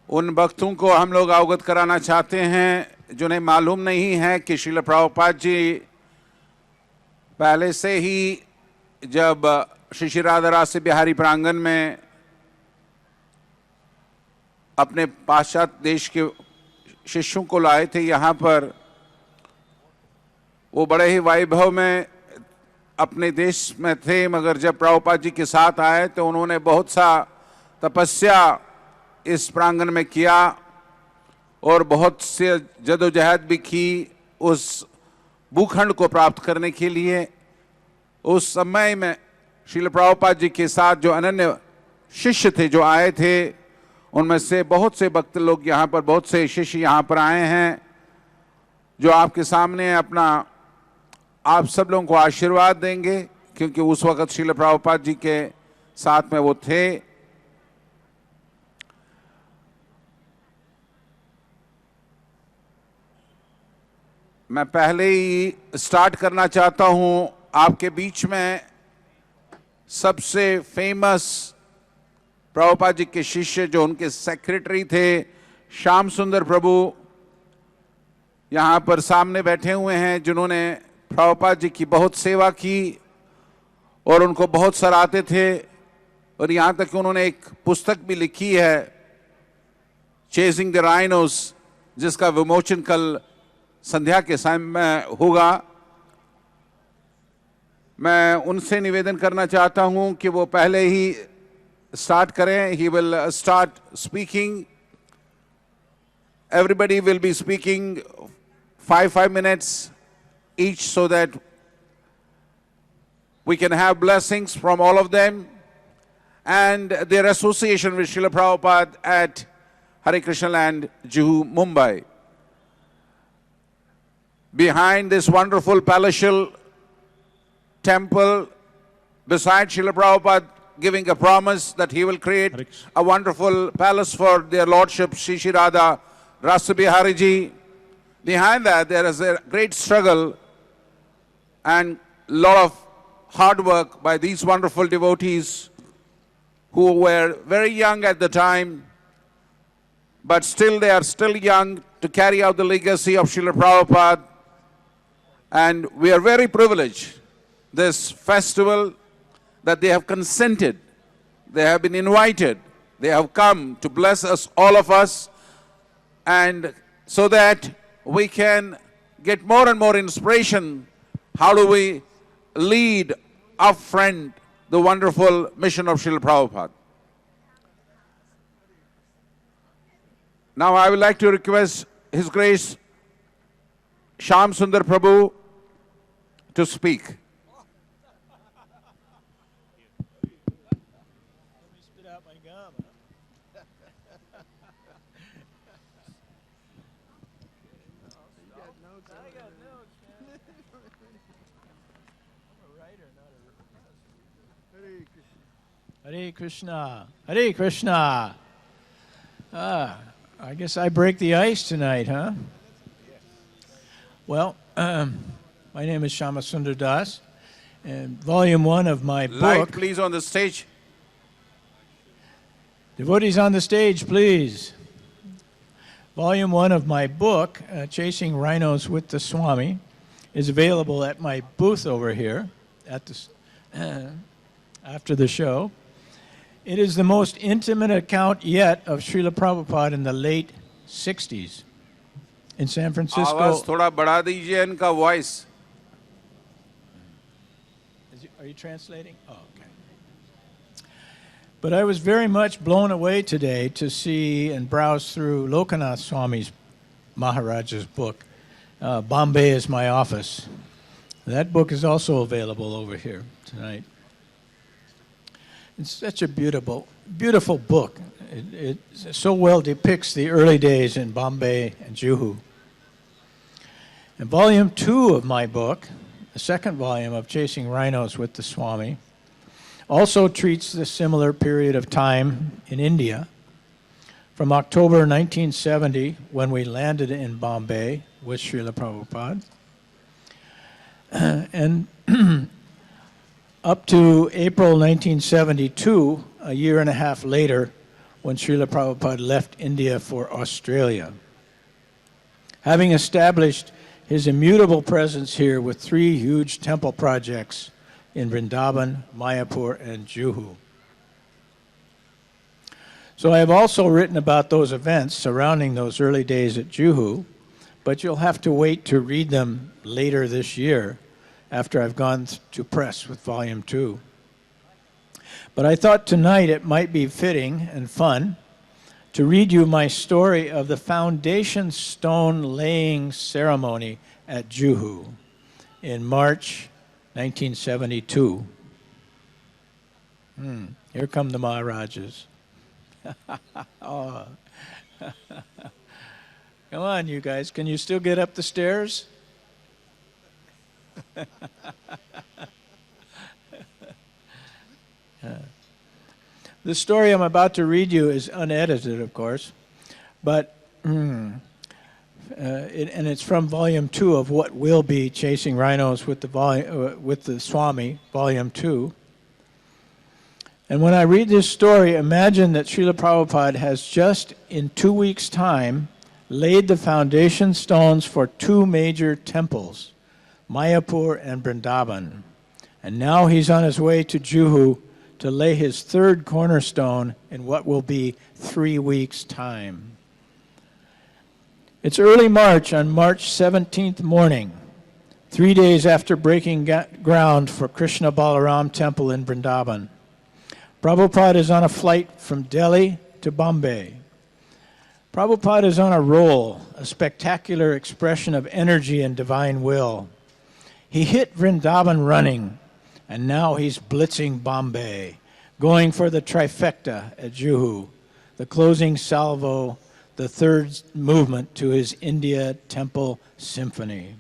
उन भक्तों को हम लोग अवगत कराना चाहते हैं जिन्हें मालूम नहीं है कि श्रील प्रभुपाद जी पहले से ही जब श्री श्री राधा रास बिहारी प्रांगण में अपने पाश्चात्य देश के शिष्यों को लाए थे यहाँ पर, वो बड़े ही वैभव में अपने देश में थे, मगर जब प्रभुपाद जी के साथ आए तो उन्होंने बहुत सा तपस्या इस प्रांगण में किया और बहुत से जदोजहद भी की उस भूखंड को प्राप्त करने के लिए। उस समय में श्रील प्रभुपाद जी के साथ जो अनन्य शिष्य थे जो आए थे, उनमें से बहुत से भक्त लोग यहाँ पर, बहुत से शिष्य यहाँ पर आए हैं जो आपके सामने अपना आप सब लोगों को आशीर्वाद देंगे, क्योंकि उस वक्त श्रील प्रभुपाद जी के साथ में वो थे। मैं पहले ही स्टार्ट करना चाहता हूं, आपके बीच में सबसे फेमस प्रभुपाद जी के शिष्य जो उनके सेक्रेटरी थे, श्याम सुंदर प्रभु यहाँ पर सामने बैठे हुए हैं, जिन्होंने प्रभुपाद जी की बहुत सेवा की और उनको बहुत सराहते थे। और यहाँ तक कि उन्होंने एक पुस्तक भी लिखी है, चेजिंग द राइनोस, जिसका विमोचन कल संध्या के समय में होगा। मैं उनसे निवेदन करना चाहता हूं कि वो पहले ही स्टार्ट करें। He will start speaking. Everybody will be speaking 5 minutes each, so that we can have blessings from all of them and their association with Srila Prabhupada at Hare Krishna Land, Juhu, Mumbai. Behind this wonderful palatial temple, beside Srila Prabhupada giving a promise that he will create a wonderful palace for their lordship Shri Shri Radha Rasa Bihari Ji, behind that there is a great struggle and lot of hard work by these wonderful devotees who were very young at the time, but still they are still young to carry out the legacy of Srila Prabhupada. And we are very privileged, this festival, that they have consented, they have been invited, they have come to bless us, all of us, and so that we can get more and more inspiration. How do we lead up front the wonderful mission of Srila Prabhupada? Now I would like to request His Grace Shyam Sundar Prabhu to speak. Let me spit out my gum. I got notes, man. I'm a writer, not a... Hare Krishna. Hare Krishna. I guess I break the ice tonight, huh? Well, my name is Shama Sundar Das, and volume 1 of my book... Light, please, on the stage. Devotees on the stage, please. Volume 1 of my book, Chasing Rhinos with the Swami, is available at my booth over here at the, after the show. It is the most intimate account yet of Srila Prabhupada in the late 60s in San Francisco. आवाज थोड़ा बढ़ा दीजिए इनका voice. Are you translating? Oh, okay. But I was very much blown away today to see and browse through Lokanath Swami's Maharaja's book. Bombay is my office. That book is also available over here tonight. It's such a beautiful, beautiful book. It so well depicts the early days in Bombay and Juhu. And volume 2 of my book, the second volume of Chasing Rhinos with the Swami, also treats the similar period of time in India, from October 1970, when we landed in Bombay with Srila Prabhupada, and up to April 1972, a year and a half later, when Srila Prabhupada left India for Australia. Having established his immutable presence here with 3 huge temple projects in Vrindavan, Mayapur, and Juhu. So I have also written about those events surrounding those early days at Juhu, but you'll have to wait to read them later this year after I've gone to press with Volume 2. But I thought tonight it might be fitting and fun to read you my story of the foundation stone laying ceremony at Juhu in March 1972. Here come the Maharajas. Oh. Come on, you guys. Can you still get up the stairs? The story I'm about to read you is unedited, of course, but and it's from Volume 2 of what will be Chasing Rhinos with the Swami, Volume 2. And when I read this story, imagine that Srila Prabhupada has just in 2 weeks' time laid the foundation stones for 2 major temples, Mayapur and Vrindavan. And now he's on his way to Juhu to lay his 3rd cornerstone in what will be 3 weeks' time. It's early March on March 17th morning, 3 days after breaking ground for Krishna Balaram Temple in Vrindavan. Prabhupada is on a flight from Delhi to Bombay. Prabhupada is on a roll, a spectacular expression of energy and divine will. He hit Vrindavan running, and now he's blitzing Bombay, going for the trifecta at Juhu, the closing salvo, the 3rd movement to his India Temple Symphony.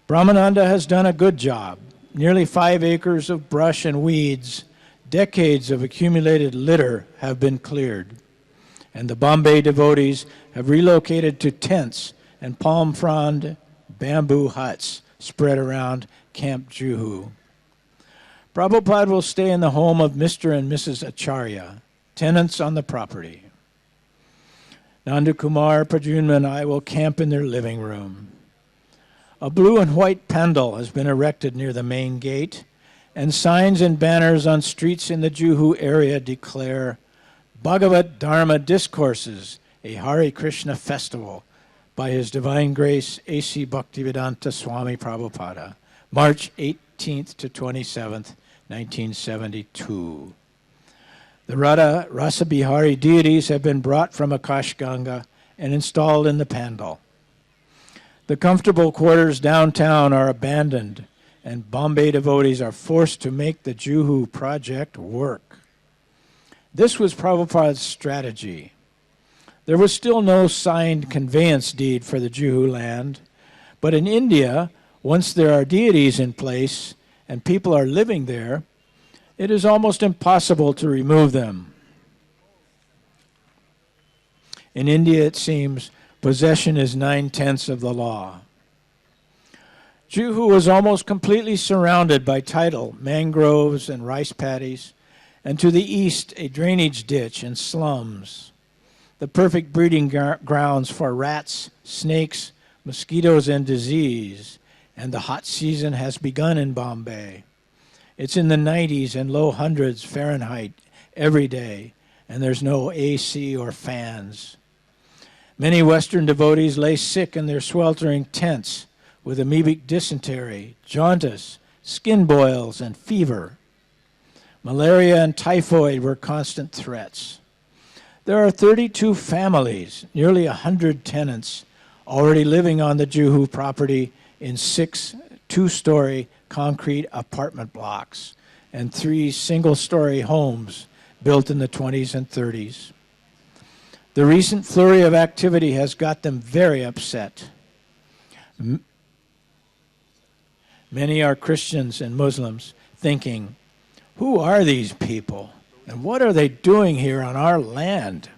Brahmananda has done a good job. Nearly 5 acres of brush and weeds, decades of accumulated litter have been cleared, and the Bombay devotees have relocated to tents and palm frond bamboo huts spread around Camp Juhu. Prabhupada will stay in the home of Mr. and Mrs. Acharya, tenants on the property. Nandakumar, Pradyumna, and I will camp in their living room. A blue and white pandal has been erected near the main gate, and signs and banners on streets in the Juhu area declare Bhagavad Dharma Discourses, a Hare Krishna festival by His Divine Grace A.C. Bhaktivedanta Swami Prabhupada, March 18th to 27th, 1972. The Radha Rasa Bihari deities have been brought from Akashganga and installed in the pandal. The comfortable quarters downtown are abandoned, and Bombay devotees are forced to make the Juhu project work. This was Prabhupada's strategy. There was still no signed conveyance deed for the Juhu land, but in India, once there are deities in place and people are living there, it is almost impossible to remove them. In India, it seems, possession is 9/10 of the law. Juhu was almost completely surrounded by tidal mangroves and rice paddies, and to the east a drainage ditch and slums, the perfect breeding grounds for rats, snakes, mosquitoes, and disease, and the hot season has begun in Bombay. It's in the 90s and low hundreds Fahrenheit every day, and there's no AC or fans. Many Western devotees lay sick in their sweltering tents with amoebic dysentery, jaundice, skin boils, and fever. Malaria and typhoid were constant threats. There are 32 families, nearly 100 tenants, already living on the Juhu property in 6 two-story concrete apartment blocks and 3 single-story homes built in the 20s and 30s. The recent flurry of activity has got them very upset. Many are Christians and Muslims thinking, who are these people and what are they doing here on our land?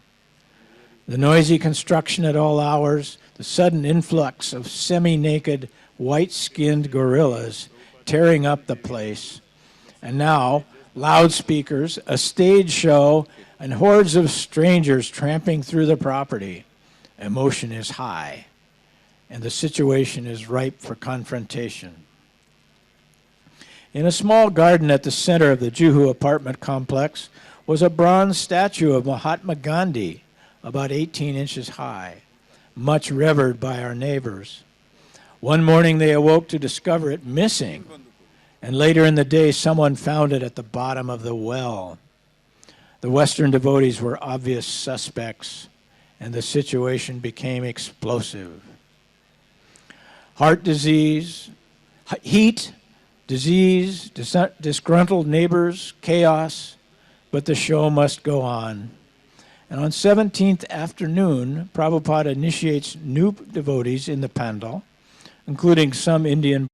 The noisy construction at all hours, the sudden influx of semi-naked, white-skinned gorillas tearing up the place. And now, loudspeakers, a stage show, and hordes of strangers tramping through the property. Emotion is high, and the situation is ripe for confrontation. In a small garden at the center of the Juhu apartment complex was a bronze statue of Mahatma Gandhi, about 18 inches high, much revered by our neighbors. One morning they awoke to discover it missing, and later in the day someone found it at the bottom of the well. The Western devotees were obvious suspects, and the situation became explosive. Heart disease, heat, disease, disgruntled neighbors, chaos, but the show must go on. And on 17th afternoon, Prabhupada initiates new devotees in the Pandal, including some Indian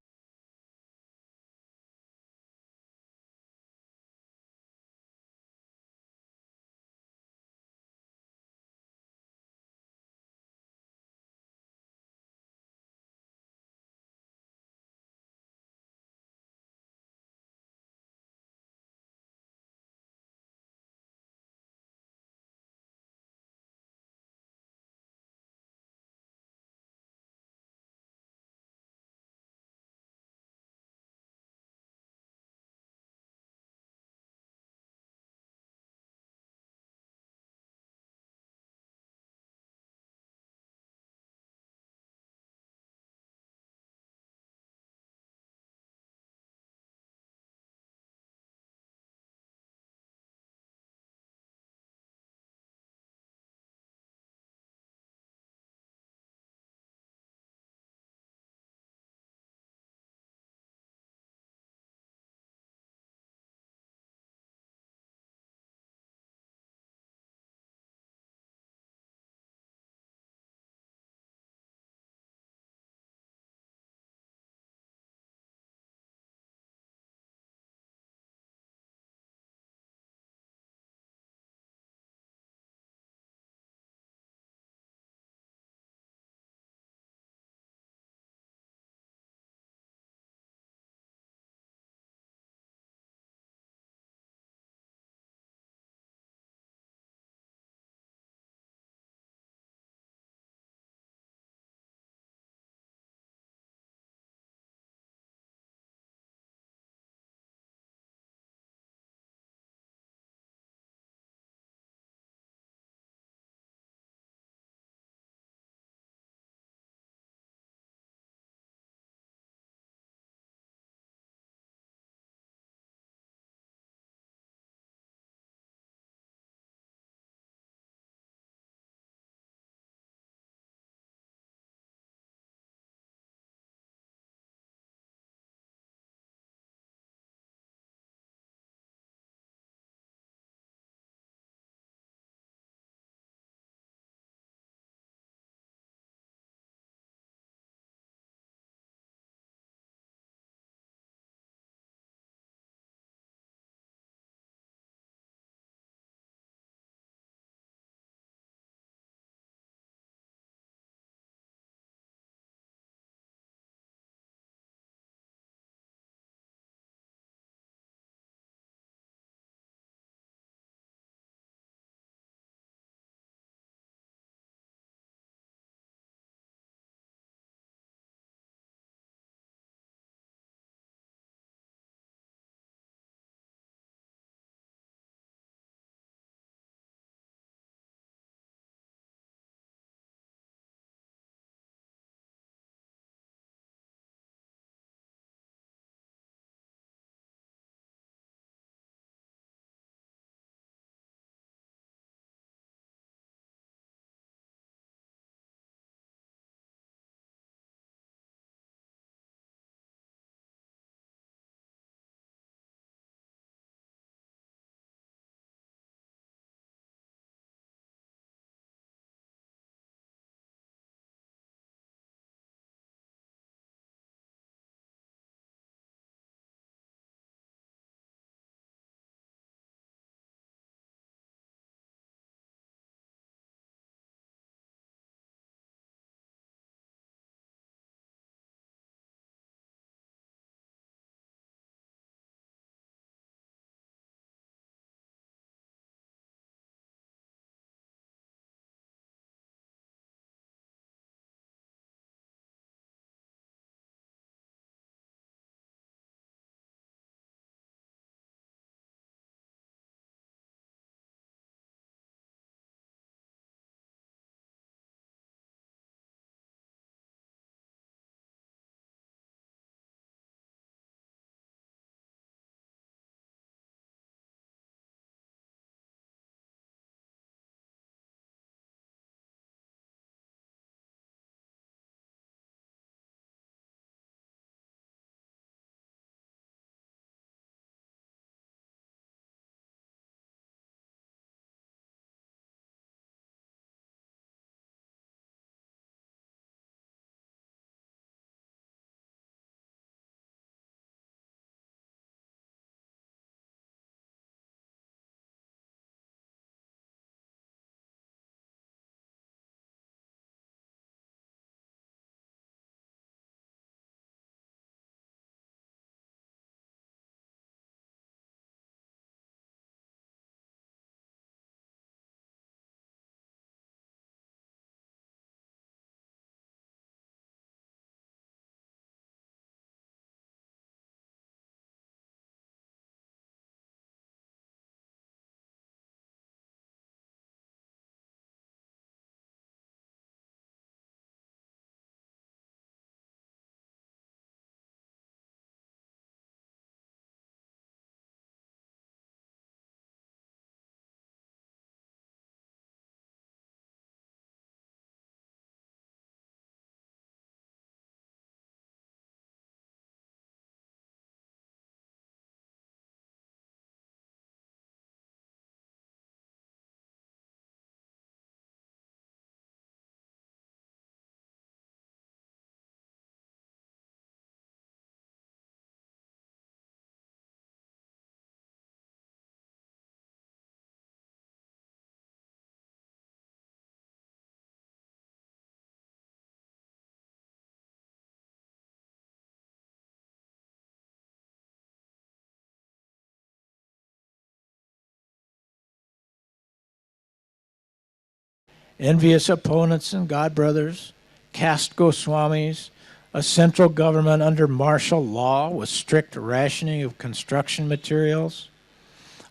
envious opponents and godbrothers, caste Goswamis, a central government under martial law with strict rationing of construction materials,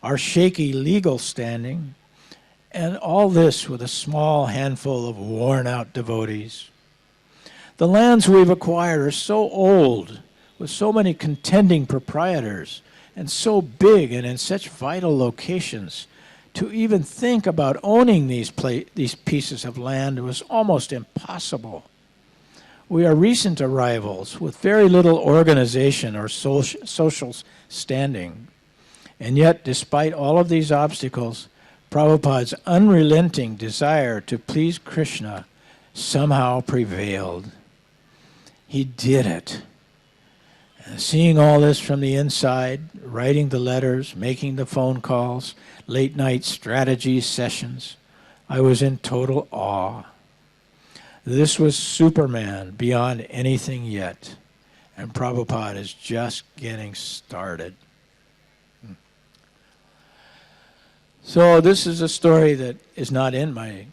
our shaky legal standing, and all this with a small handful of worn-out devotees. The lands we've acquired are so old, with so many contending proprietors, and so big and in such vital locations. To even think about owning these pieces of land was almost impossible. We are recent arrivals with very little organization or social standing. And yet, despite all of these obstacles, Prabhupada's unrelenting desire to please Krishna somehow prevailed. He did it. And seeing all this from the inside, writing the letters, making the phone calls, late night strategy sessions, I was in total awe. This was Superman beyond anything yet, and Prabhupada is just getting started. So this is a story that is not in my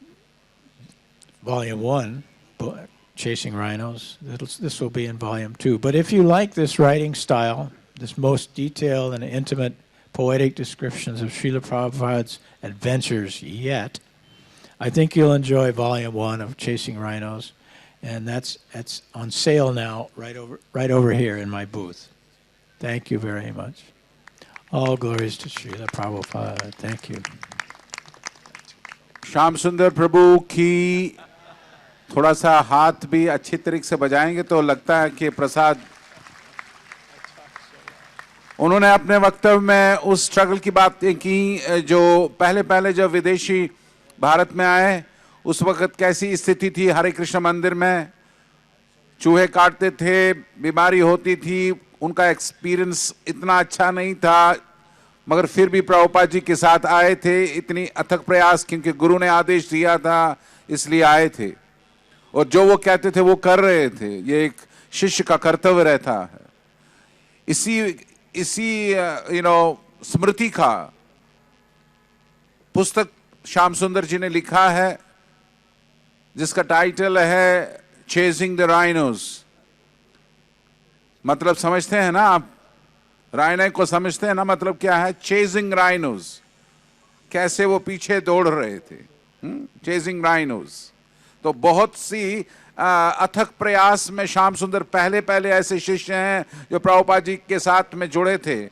volume 1, but Chasing Rhinos. This will be in volume 2. But if you like this writing style, this most detailed and intimate poetic descriptions of Srila Prabhupada's adventures yet, I think you'll enjoy volume 1 of Chasing Rhinos, and that's on sale now right over here in my booth. Thank you very much. All glories to Srila Prabhupada. Thank you. Shyam सुंदर प्रभु की थोड़ा सा हाथ भी अच्छी तरीके से बजाएंगे तो लगता है कि प्रसाद। उन्होंने अपने वक्तव्य में उस स्ट्रगल की बात की जो पहले जब विदेशी भारत में आए उस वक्त कैसी स्थिति थी। हरे कृष्ण मंदिर में चूहे काटते थे, बीमारी होती थी, उनका एक्सपीरियंस इतना अच्छा नहीं था, मगर फिर भी प्रभुपाद जी के साथ आए थे। इतनी अथक प्रयास, क्योंकि गुरु ने आदेश दिया था इसलिए आए थे, और जो वो कहते थे वो कर रहे थे। ये एक शिष्य का कर्तव्य रहता है। इसी स्मृति का पुस्तक श्याम सुंदर जी ने लिखा है, जिसका टाइटल है चेजिंग द राइनोज। मतलब समझते हैं ना आप, राइनो को समझते हैं ना, मतलब क्या है चेजिंग राइनोज, कैसे वो पीछे दौड़ रहे थे। चेजिंग राइनोज तो बहुत सी अथक प्रयास में श्याम सुंदर पहले ऐसे शिष्य हैं जो प्रभुपाद जी के साथ में जुड़े थे,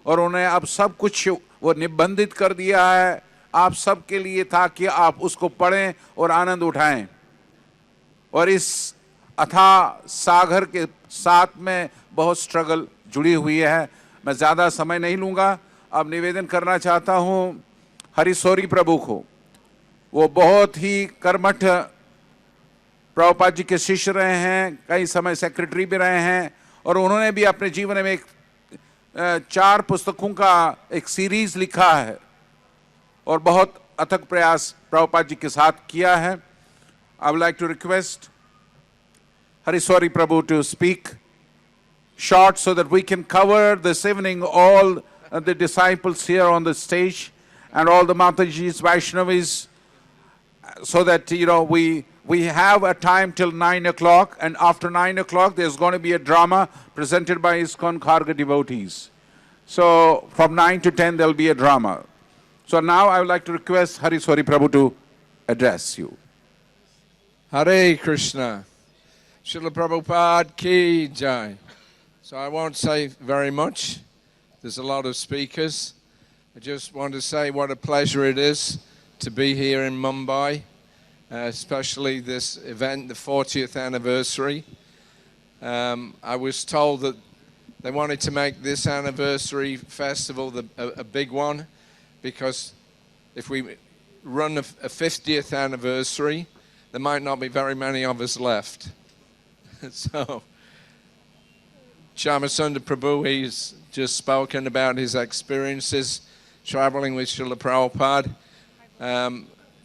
और उन्हें अब सब कुछ वो निबंधित कर दिया है आप सब के लिए, था कि आप उसको पढ़ें और आनंद उठाएं। और इस अथाह सागर के साथ में बहुत स्ट्रगल जुड़ी हुई है। मैं ज़्यादा समय नहीं लूँगा। अब निवेदन करना चाहता हूँ हरिशौरी प्रभु को। वो बहुत ही कर्मठ प्रभुपाद जी के शिष्य रहे हैं, कई समय सेक्रेटरी भी रहे हैं, और उन्होंने भी अपने जीवन में 4 पुस्तकों का एक सीरीज लिखा है और बहुत अथक प्रयास प्रभुपाद जी के साथ किया है। I would like to request Hariswari Prabhu to speak short so that we can cover this evening all the disciples here on the stage and all the Matajis, Vaishnavis, so that we have a time till 9 o'clock, and after 9 o'clock there's going to be a drama presented by ISKCON Kharghar devotees. So from 9 to 10 there'll be a drama. So now I would like to request Hariswari Prabhu to address you. Hare Krishna. Srila Prabhupada ki jai. So I won't say very much. There's a lot of speakers. I just want to say what a pleasure it is to be here in Mumbai, especially this event, the 40th anniversary. I was told that they wanted to make this anniversary festival a big one, because if we run a 50th anniversary, there might not be very many of us left. So, Shyamasundar Prabhu, he's just spoken about his experiences traveling with Srila Prabhupada.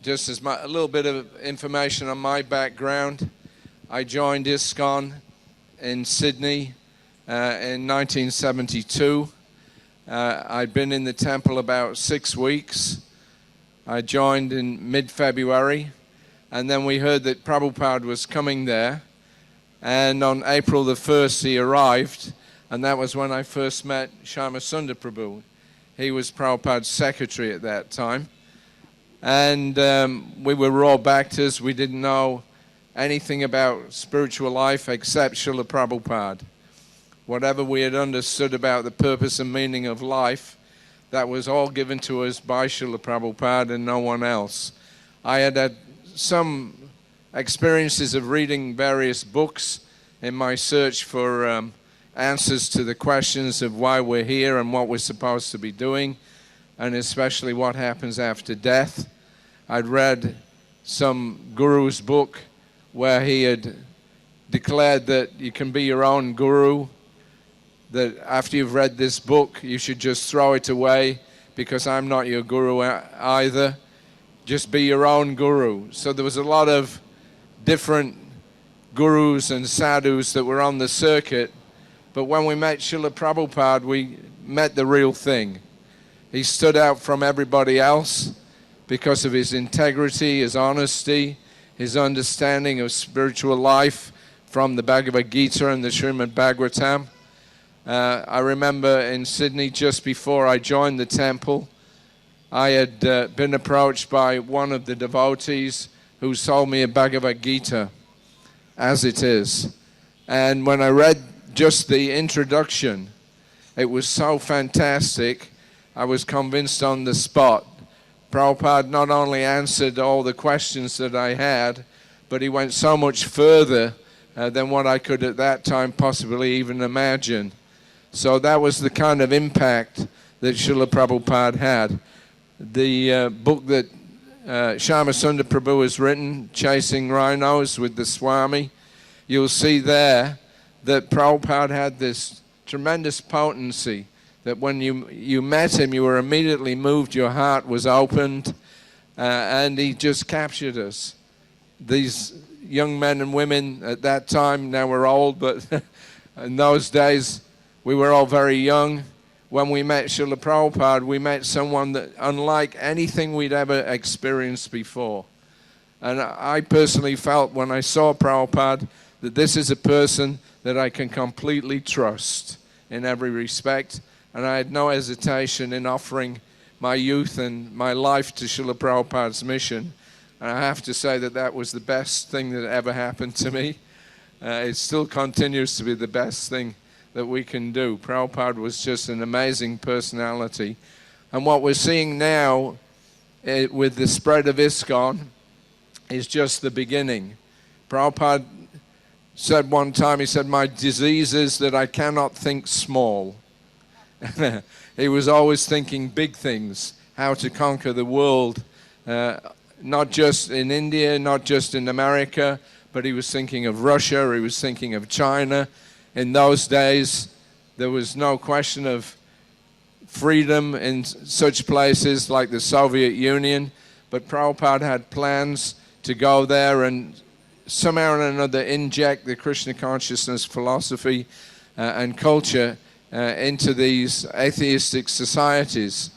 Just as a little bit of information on my background, I joined ISKCON in Sydney in 1972. I'd been in the temple about 6 weeks. I joined in mid-February. And then we heard that Prabhupada was coming there. And on April the 1st, he arrived. And that was when I first met Shyama Sundar Prabhu. He was Prabhupada's secretary at that time. And we were raw Bhaktas. We didn't know anything about spiritual life except Srila Prabhupada. Whatever we had understood about the purpose and meaning of life, that was all given to us by Srila Prabhupada and no one else. I had some experiences of reading various books in my search for answers to the questions of why we're here and what we're supposed to be doing, and especially what happens after death. I'd read some guru's book where he had declared that you can be your own guru, that after you've read this book, you should just throw it away because I'm not your guru either. Just be your own guru. So there was a lot of different gurus and sadhus that were on the circuit, but when we met Srila Prabhupada, we met the real thing. He stood out from everybody else because of his integrity, his honesty, his understanding of spiritual life from the Bhagavad Gita and the Srimad Bhagavatam. I remember in Sydney, just before I joined the temple, I had been approached by one of the devotees who sold me a Bhagavad Gita as it is. And when I read just the introduction, it was so fantastic, I was convinced on the spot. Prabhupada not only answered all the questions that I had, but he went so much further than what I could at that time possibly even imagine. So that was the kind of impact that Srila Prabhupada had. The book that Shyama Sundar Prabhu has written, Chasing Rhinos with the Swami, you'll see there that Prabhupada had this tremendous potency, that when you met him, you were immediately moved, your heart was opened, and he just captured us. These young men and women at that time, now we're old, but in those days, we were all very young. When we met Srila Prabhupada, we met someone that unlike anything we'd ever experienced before. And I personally felt when I saw Prabhupada that this is a person that I can completely trust in every respect. And I had no hesitation in offering my youth and my life to Srila Prabhupada's mission. And I have to say that that was the best thing that ever happened to me. It still continues to be the best thing that we can do. Prabhupada was just an amazing personality. And what we're seeing now with the spread of ISKCON is just the beginning. Prabhupada said one time, he said, my disease is that I cannot think small. He was always thinking big things, how to conquer the world, not just in India, not just in America, but he was thinking of Russia, he was thinking of China. In those days, there was no question of freedom in such places like the Soviet Union, but Prabhupada had plans to go there and somehow or another inject the Krishna consciousness philosophy and culture into these atheistic societies.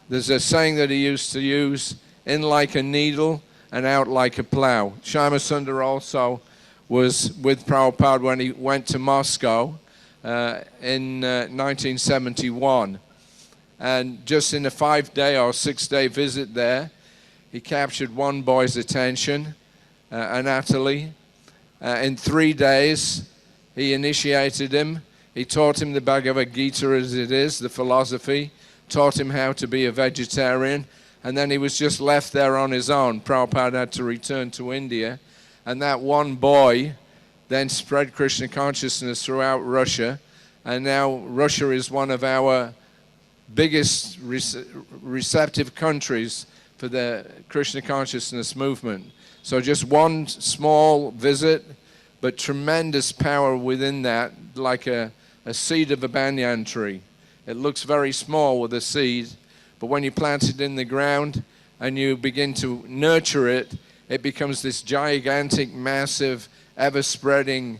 There's a saying that he used to use, in like a needle and out like a plow. Shyama Sundar also was with Prabhupada when he went to Moscow in 1971. And just in a 5-day or 6-day visit there, he captured one boy's attention, Anatoly. In 3 days, he initiated him. He taught him the Bhagavad Gita as it is, the philosophy, taught him how to be a vegetarian, and then he was just left there on his own. Prabhupada had to return to India. And that one boy then spread Krishna consciousness throughout Russia. And now Russia is one of our biggest receptive countries for the Krishna consciousness movement. So just one small visit, but tremendous power within that, like a seed of a banyan tree. It looks very small with a seed, but when you plant it in the ground and you begin to nurture it, it becomes this gigantic, massive, ever-spreading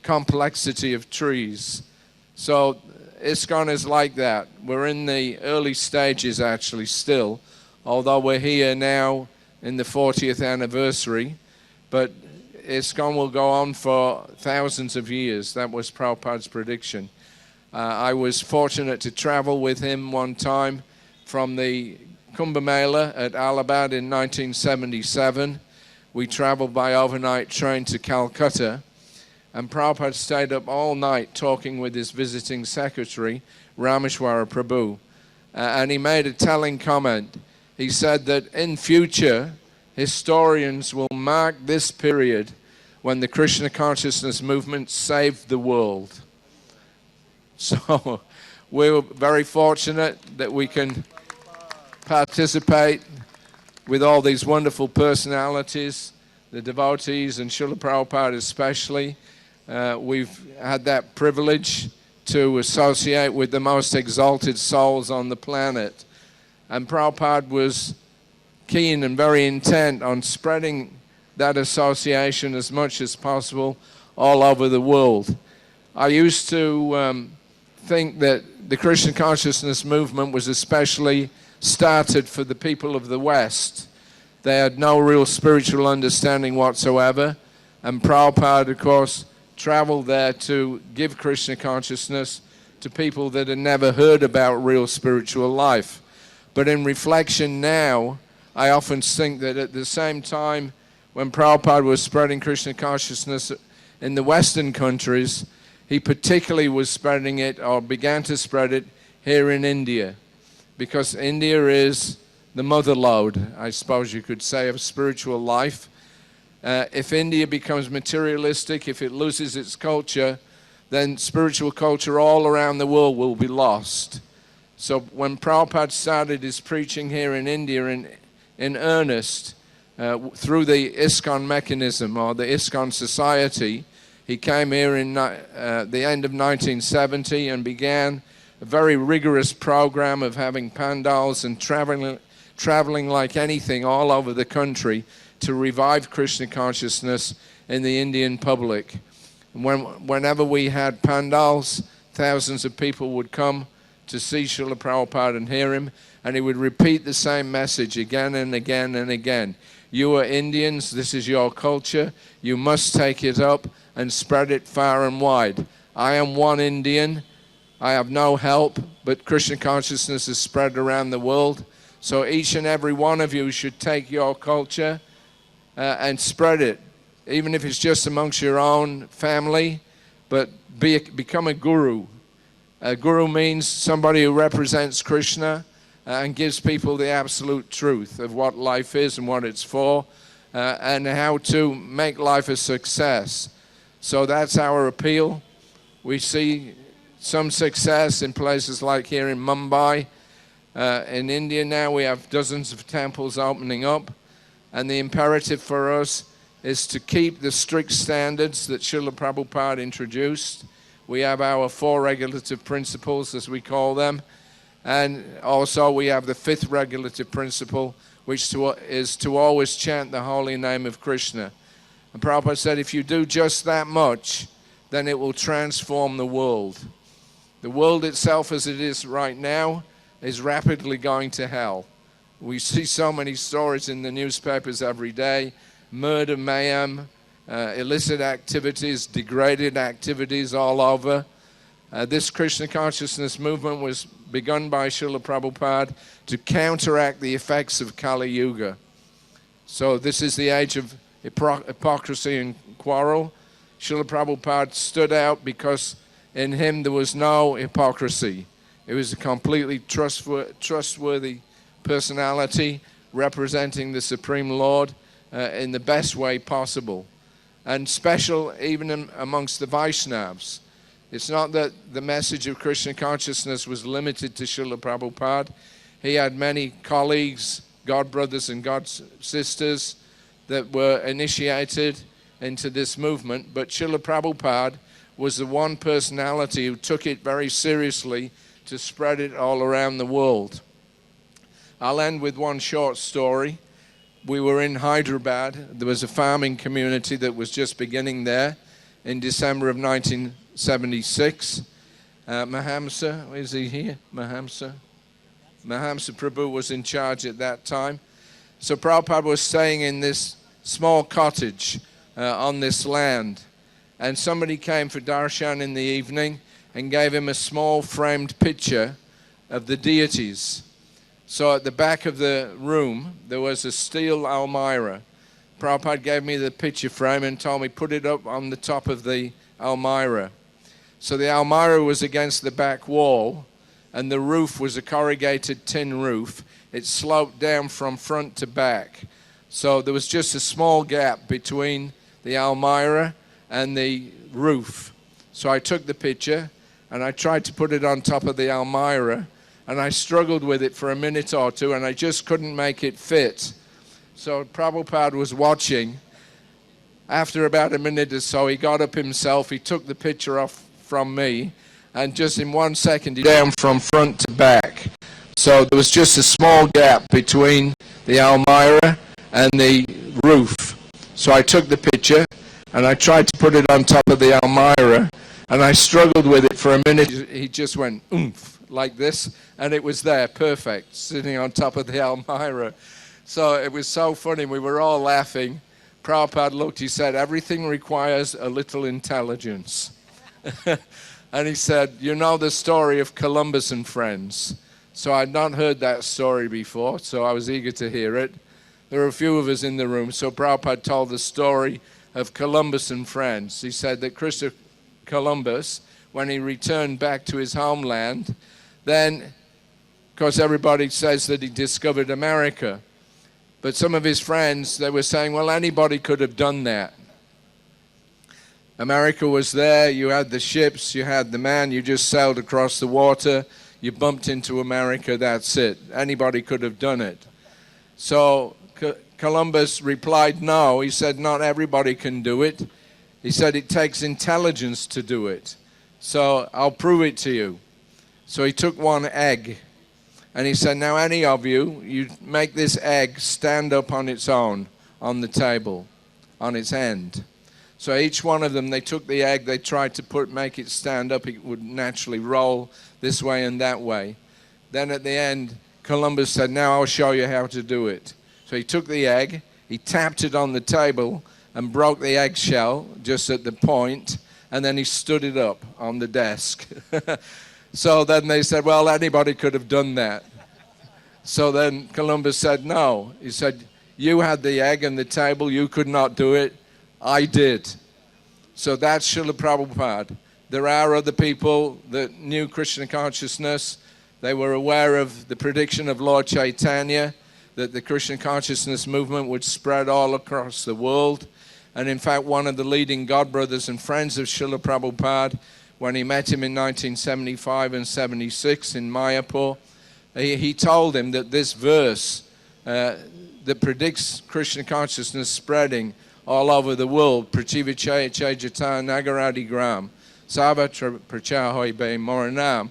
complexity of trees. So ISKCON is like that. We're in the early stages, actually, still, although we're here now in the 40th anniversary, but ISKCON will go on for thousands of years. That was Prabhupada's prediction. I was fortunate to travel with him one time from the Kumbh Mela at Allahabad in 1977. We traveled by overnight train to Calcutta, and Prabhupada stayed up all night talking with his visiting secretary, Rameshwara Prabhu. And he made a telling comment. He said that in future, historians will mark this period when the Krishna consciousness movement saved the world. So we're very fortunate that we can participate with all these wonderful personalities, the devotees and Srila Prabhupada especially. We've had that privilege to associate with the most exalted souls on the planet. And Prabhupada was keen and very intent on spreading that association as much as possible all over the world. I used to think that the Krishna consciousness movement was especially started for the people of the West. They had no real spiritual understanding whatsoever, and Prabhupada, of course, traveled there to give Krishna consciousness to people that had never heard about real spiritual life. But in reflection now, I often think that at the same time when Prabhupada was spreading Krishna consciousness in the Western countries, he particularly was spreading it, or began to spread it, here in India. Because India is the motherlode, I suppose you could say, of spiritual life. If India becomes materialistic, if it loses its culture, then spiritual culture all around the world will be lost. So when Prabhupada started his preaching here in India in earnest, through the ISKCON mechanism or the ISKCON society, he came here in the end of 1970 and began a very rigorous program of having pandals and traveling like anything all over the country to revive Krishna consciousness in the Indian public. Whenever we had pandals, thousands of people would come to see Srila Prabhupada and hear him, and he would repeat the same message again and again and again. You are Indians, this is your culture, you must take it up and spread it far and wide. I am one Indian, I have no help, but Krishna consciousness is spread around the world. So each and every one of you should take your culture and spread it, even if it's just amongst your own family, but become a guru. A guru means somebody who represents Krishna and gives people the absolute truth of what life is and what it's for, and how to make life a success. So that's our appeal. We see some success in places like here in Mumbai. In India now we have dozens of temples opening up, and the imperative for us is to keep the strict standards that Srila Prabhupada introduced. We have our 4 regulative principles, as we call them, and also we have the 5th regulative principle, which is to always chant the holy name of Krishna. And Prabhupada said, if you do just that much, then it will transform the world. The world itself as it is right now is rapidly going to hell. We see so many stories in the newspapers every day: murder, mayhem, illicit activities, degraded activities all over. This Krishna consciousness movement was begun by Srila Prabhupada to counteract the effects of Kali Yuga. So this is the age of hypocrisy and quarrel. Srila Prabhupada stood out because in him there was no hypocrisy. It was a completely trustworthy personality representing the Supreme Lord in the best way possible. And special even amongst the Vaishnavas. It's not that the message of Krishna consciousness was limited to Srila Prabhupada. He had many colleagues, god brothers and god sisters that were initiated into this movement, but Srila Prabhupada was the one personality who took it very seriously to spread it all around the world. I'll end with one short story. We were in Hyderabad. There was a farming community that was just beginning there in December of 1976. Mahamsa, is he here? Mahamsa Prabhu was in charge at that time. So Prabhupada was staying in this small cottage on this land. And somebody came for darshan in the evening and gave him a small framed picture of the deities. So at the back of the room, there was a steel almirah. Prabhupada gave me the picture frame and told me, put it up on the top of the almirah. So the almirah was against the back wall, and the roof was a corrugated tin roof. It sloped down from front to back. So there was just a small gap between the almirah and the roof. So I took the picture, and I tried to put it on top of the almirah, and I struggled with it for a minute or two, and I just couldn't make it fit. So Prabhupada was watching. After about a minute or so, he got up himself, he took the picture off from me, and just in 1 second, he down from front to back. So there was just a small gap between the almirah and the roof. So I took the picture, and I tried to put it on top of the almirah, and I struggled with it for a minute. He just went, oomph, like this, and it was there, perfect, sitting on top of the almirah. So it was so funny, we were all laughing. Prabhupada looked, he said, everything requires a little intelligence. And he said, you know the story of Columbus and friends. So I'd not heard that story before, so I was eager to hear it. There were a few of us in the room, so Prabhupada told the story of Columbus and friends. He said that Christopher Columbus, when he returned back to his homeland, then, of course, everybody says that he discovered America. But some of his friends, they were saying, well, anybody could have done that. America was there, you had the ships, you had the man, you just sailed across the water, you bumped into America, that's it. Anybody could have done it. So Columbus replied, no. He said, not everybody can do it. He said, it takes intelligence to do it. So I'll prove it to you. So he took one egg, and he said, now any of you, you make this egg stand up on its own, on the table, on its end. So each one of them, they took the egg, they tried to make it stand up. It would naturally roll this way and that way. Then at the end, Columbus said, now I'll show you how to do it. So he took the egg, he tapped it on the table and broke the eggshell just at the point, and then he stood it up on the desk. So then they said, well, anybody could have done that. So then Columbus said, no. He said, you had the egg and the table, you could not do it. I did. So that's Srila Prabhupada. There are other people that knew Krishna consciousness. They were aware of the prediction of Lord Chaitanya, that the Krishna consciousness movement would spread all across the world. And in fact, one of the leading God brothers and friends of Srila Prabhupada, when he met him in 1975 and 76 in Mayapur, he told him that this verse that predicts Krishna consciousness spreading all over the world, Prachiva Chejata Nagaradi Gram, Savatra Prachahoy Be Moranam,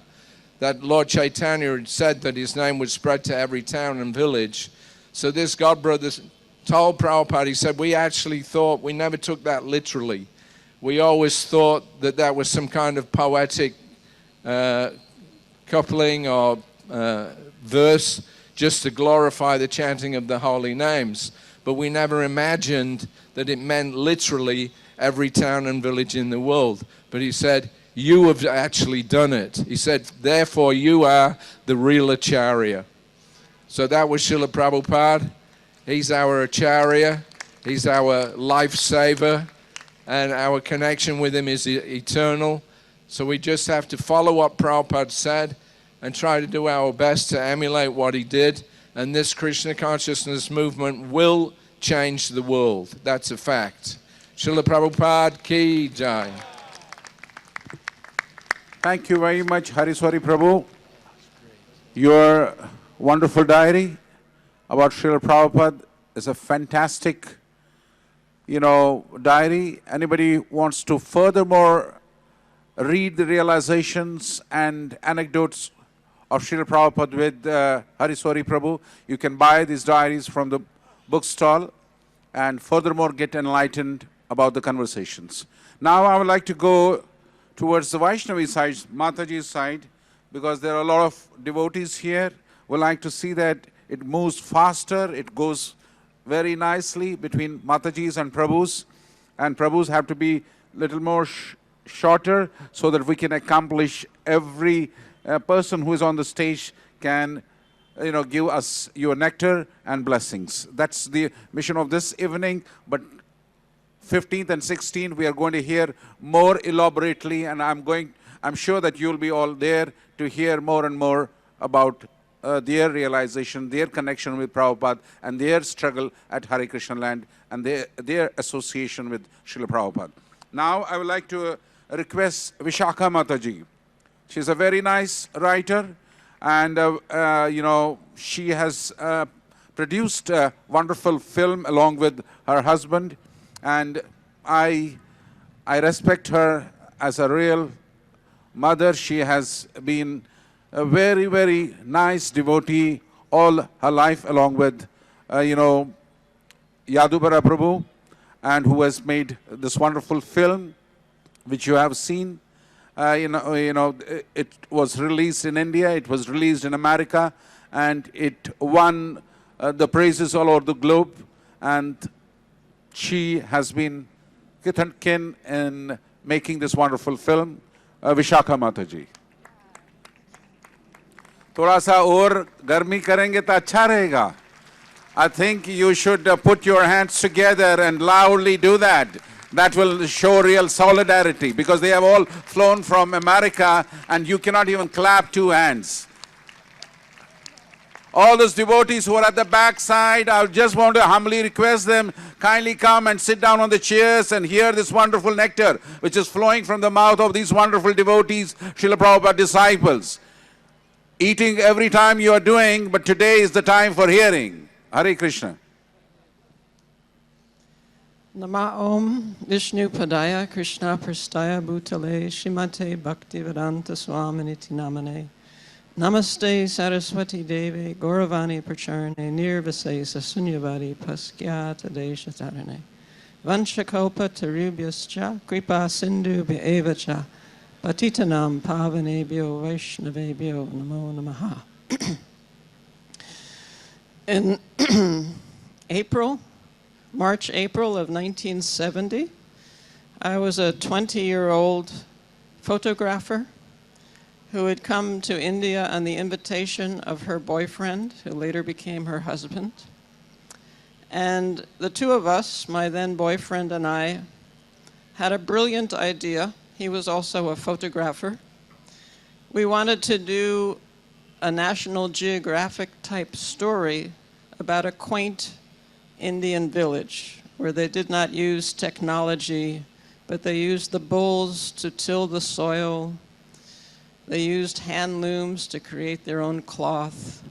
that Lord Chaitanya had said that his name would spread to every town and village. So this God brother told Prabhupada, he said, we actually thought, we never took that literally. We always thought that that was some kind of poetic coupling or verse just to glorify the chanting of the holy names. But we never imagined that it meant literally every town and village in the world. But he said, you have actually done it. He said, therefore you are the real Acharya. So that was Srila Prabhupada. He's our Acharya. He's our lifesaver. And our connection with him is eternal. So we just have to follow what Prabhupada said and try to do our best to emulate what he did. And this Krishna consciousness movement will change the world. That's a fact. Srila Prabhupada ki jai. Thank you very much, Hariswari Prabhu. Your wonderful diary about Srila Prabhupada is a fantastic, diary. Anybody wants to furthermore read the realizations and anecdotes of Srila Prabhupada with Hariswari Prabhu, you can buy these diaries from the bookstall and furthermore get enlightened about the conversations. Now I would like to go towards the Vaishnavi side, Mataji's side, because there are a lot of devotees here. We like to see that it moves faster, it goes very nicely between Mataji's and Prabhu's have to be little more shorter so that we can accomplish every person who is on the stage can give us your nectar and blessings. That's the mission of this evening. But 15th and 16th we are going to hear more elaborately, and I'm sure that you'll be all there to hear more and more about their realization, their connection with Prabhupada, and their struggle at Hare Krishna land, and their association with Srila Prabhupada. Now I would like to request Vishakha Mataji. She's a very nice writer, and she has produced a wonderful film along with her husband, and I respect her as a real mother. She has been a very, very nice devotee all her life, along with Yadubara Prabhu, and who has made this wonderful film which you have seen. It was released in India, it was released in America, and it won the praises all over the globe. And she has been kith and kin in making this wonderful film. Vishakha Mataji. थोड़ा सा और गर्मी करेंगे तो अच्छा रहेगा. I think you should put your hands together and loudly do that. That will show real solidarity, because they have all flown from America and you cannot even clap two hands. All those devotees who are at the back side, I just want to humbly request them, kindly come and sit down on the chairs and hear this wonderful nectar which is flowing from the mouth of these wonderful devotees, Srila Prabhupada disciples. Eating every time you are doing, but today is the time for hearing. Hare Krishna. Nama Om Vishnu Padaya Krishna Prastaya Bhutale Shrimate Bhaktivedanta Swaminiti Namane Namaste Saraswati Devi Gauravani Pracharane Nirvasesa Sunyavadi Paskyata Deshatarane Vanchakopa Tarubhyascha Kripa Sindhu Bhyevacha Patitanam Pavanebhyo Vaishnavebhyo Namo Namaha. In March, April of 1970, I was a 20-year-old photographer who had come to India on the invitation of her boyfriend, who later became her husband. And the two of us, my then boyfriend and I, had a brilliant idea. He was also a photographer. We wanted to do a National Geographic type story about a quaint Indian village where they did not use technology, but they used the bulls to till the soil. They used hand looms to create their own cloth.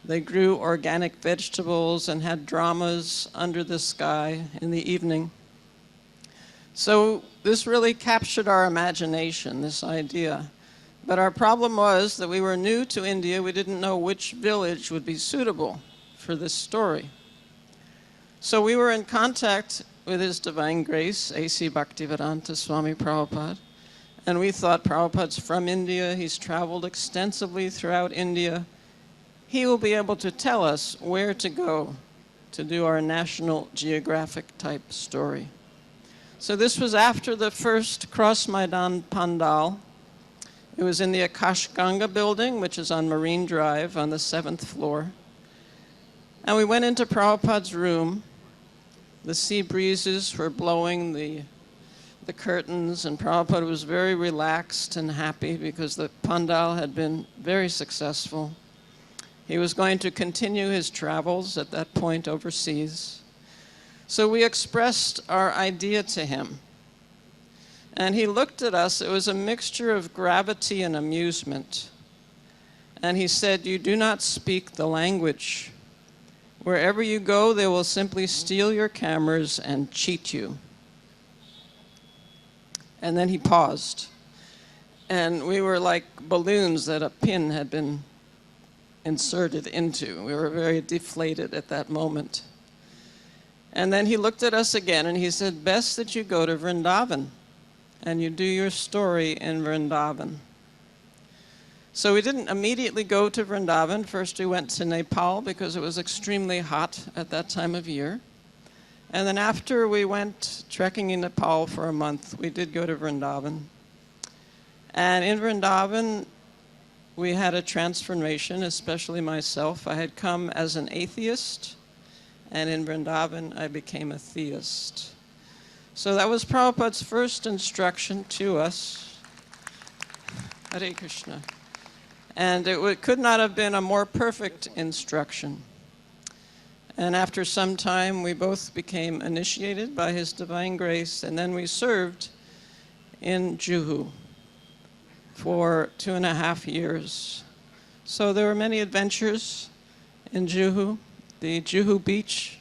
They grew organic vegetables and had dramas under the sky in the evening. So this really captured our imagination, this idea. But our problem was that we were new to India. We didn't know which village would be suitable for this story. So we were in contact with His Divine Grace, A.C. Bhaktivedanta Swami Prabhupada, and we thought Prabhupada's from India. He's traveled extensively throughout India. He will be able to tell us where to go to do our National Geographic type story. So this was after the first Cross Maidan Pandal. It was in the Akash Ganga building, which is on Marine Drive on the 7th floor. And we went into Prabhupada's room. The sea breezes were blowing the curtains, and Prabhupada was very relaxed and happy because the Pandal had been very successful. He was going to continue his travels at that point overseas. So we expressed our idea to him. And he looked at us. It was a mixture of gravity and amusement. And he said, "You do not speak the language. Wherever you go, they will simply steal your cameras and cheat you." And then he paused. And we were like balloons that a pin had been inserted into. We were very deflated at that moment. And then he looked at us again and he said, "Best that you go to Vrindavan and you do your story in Vrindavan." So we didn't immediately go to Vrindavan. First we went to Nepal because it was extremely hot at that time of year. And then after we went trekking in Nepal for a month, we did go to Vrindavan. And in Vrindavan, we had a transformation, especially myself. I had come as an atheist, and in Vrindavan, I became a theist. So that was Prabhupada's first instruction to us. Hare Krishna. And it could not have been a more perfect instruction. And after some time, we both became initiated by His divine grace, and then we served in Juhu for 2.5 years. So there were many adventures in Juhu. The Juhu beach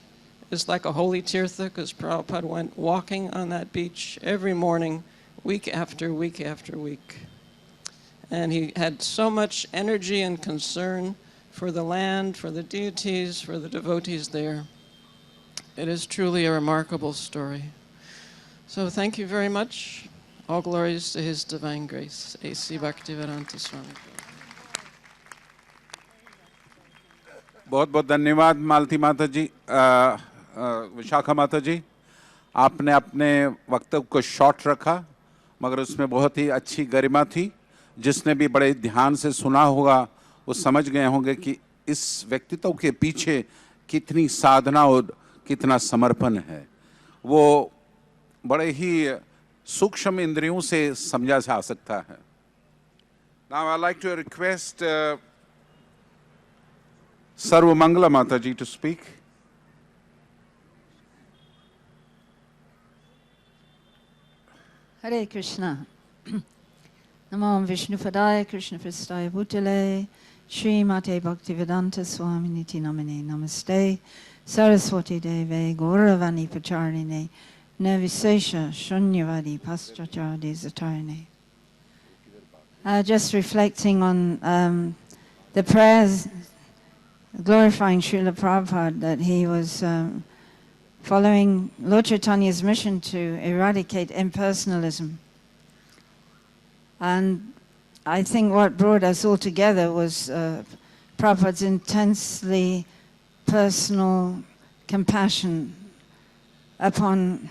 is like a holy tirtha because Prabhupada went walking on that beach every morning, week after week after week. And he had so much energy and concern for the land, for the deities, for the devotees there. It is truly a remarkable story. So thank you very much. All glories to His divine grace. A.C. Bhaktivedanta Swami. बहुत बहुत धन्यवाद मालती माता जी, विशाखा माता जी। आपने अपने वक्तव्य को short रखा, मगर उसमें बहुत ही अच्छी गरिमा थी। जिसने भी बड़े ध्यान से सुना होगा वो समझ गए होंगे कि इस व्यक्तित्व के पीछे कितनी साधना और कितना समर्पण है। वो बड़े ही सूक्ष्म इंद्रियों से समझा जा सकता है। Now I'd like to request Sarvamangala Mataji to speak. Hare Krishna. Namo Vishnu Padaya Krishna Prastaya Bhutale Shri Mate Bhaktivedanta Swami Niti Namane Namaste Saraswati Deve Gauravani Pacharine Nirvisesha Shunyavadi Pastrachardi Zatarine. Just reflecting on the prayers glorifying Srila Prabhupada, that he was following Lord Chaitanya's mission to eradicate impersonalism. And I think what brought us all together was Prabhupada's intensely personal compassion upon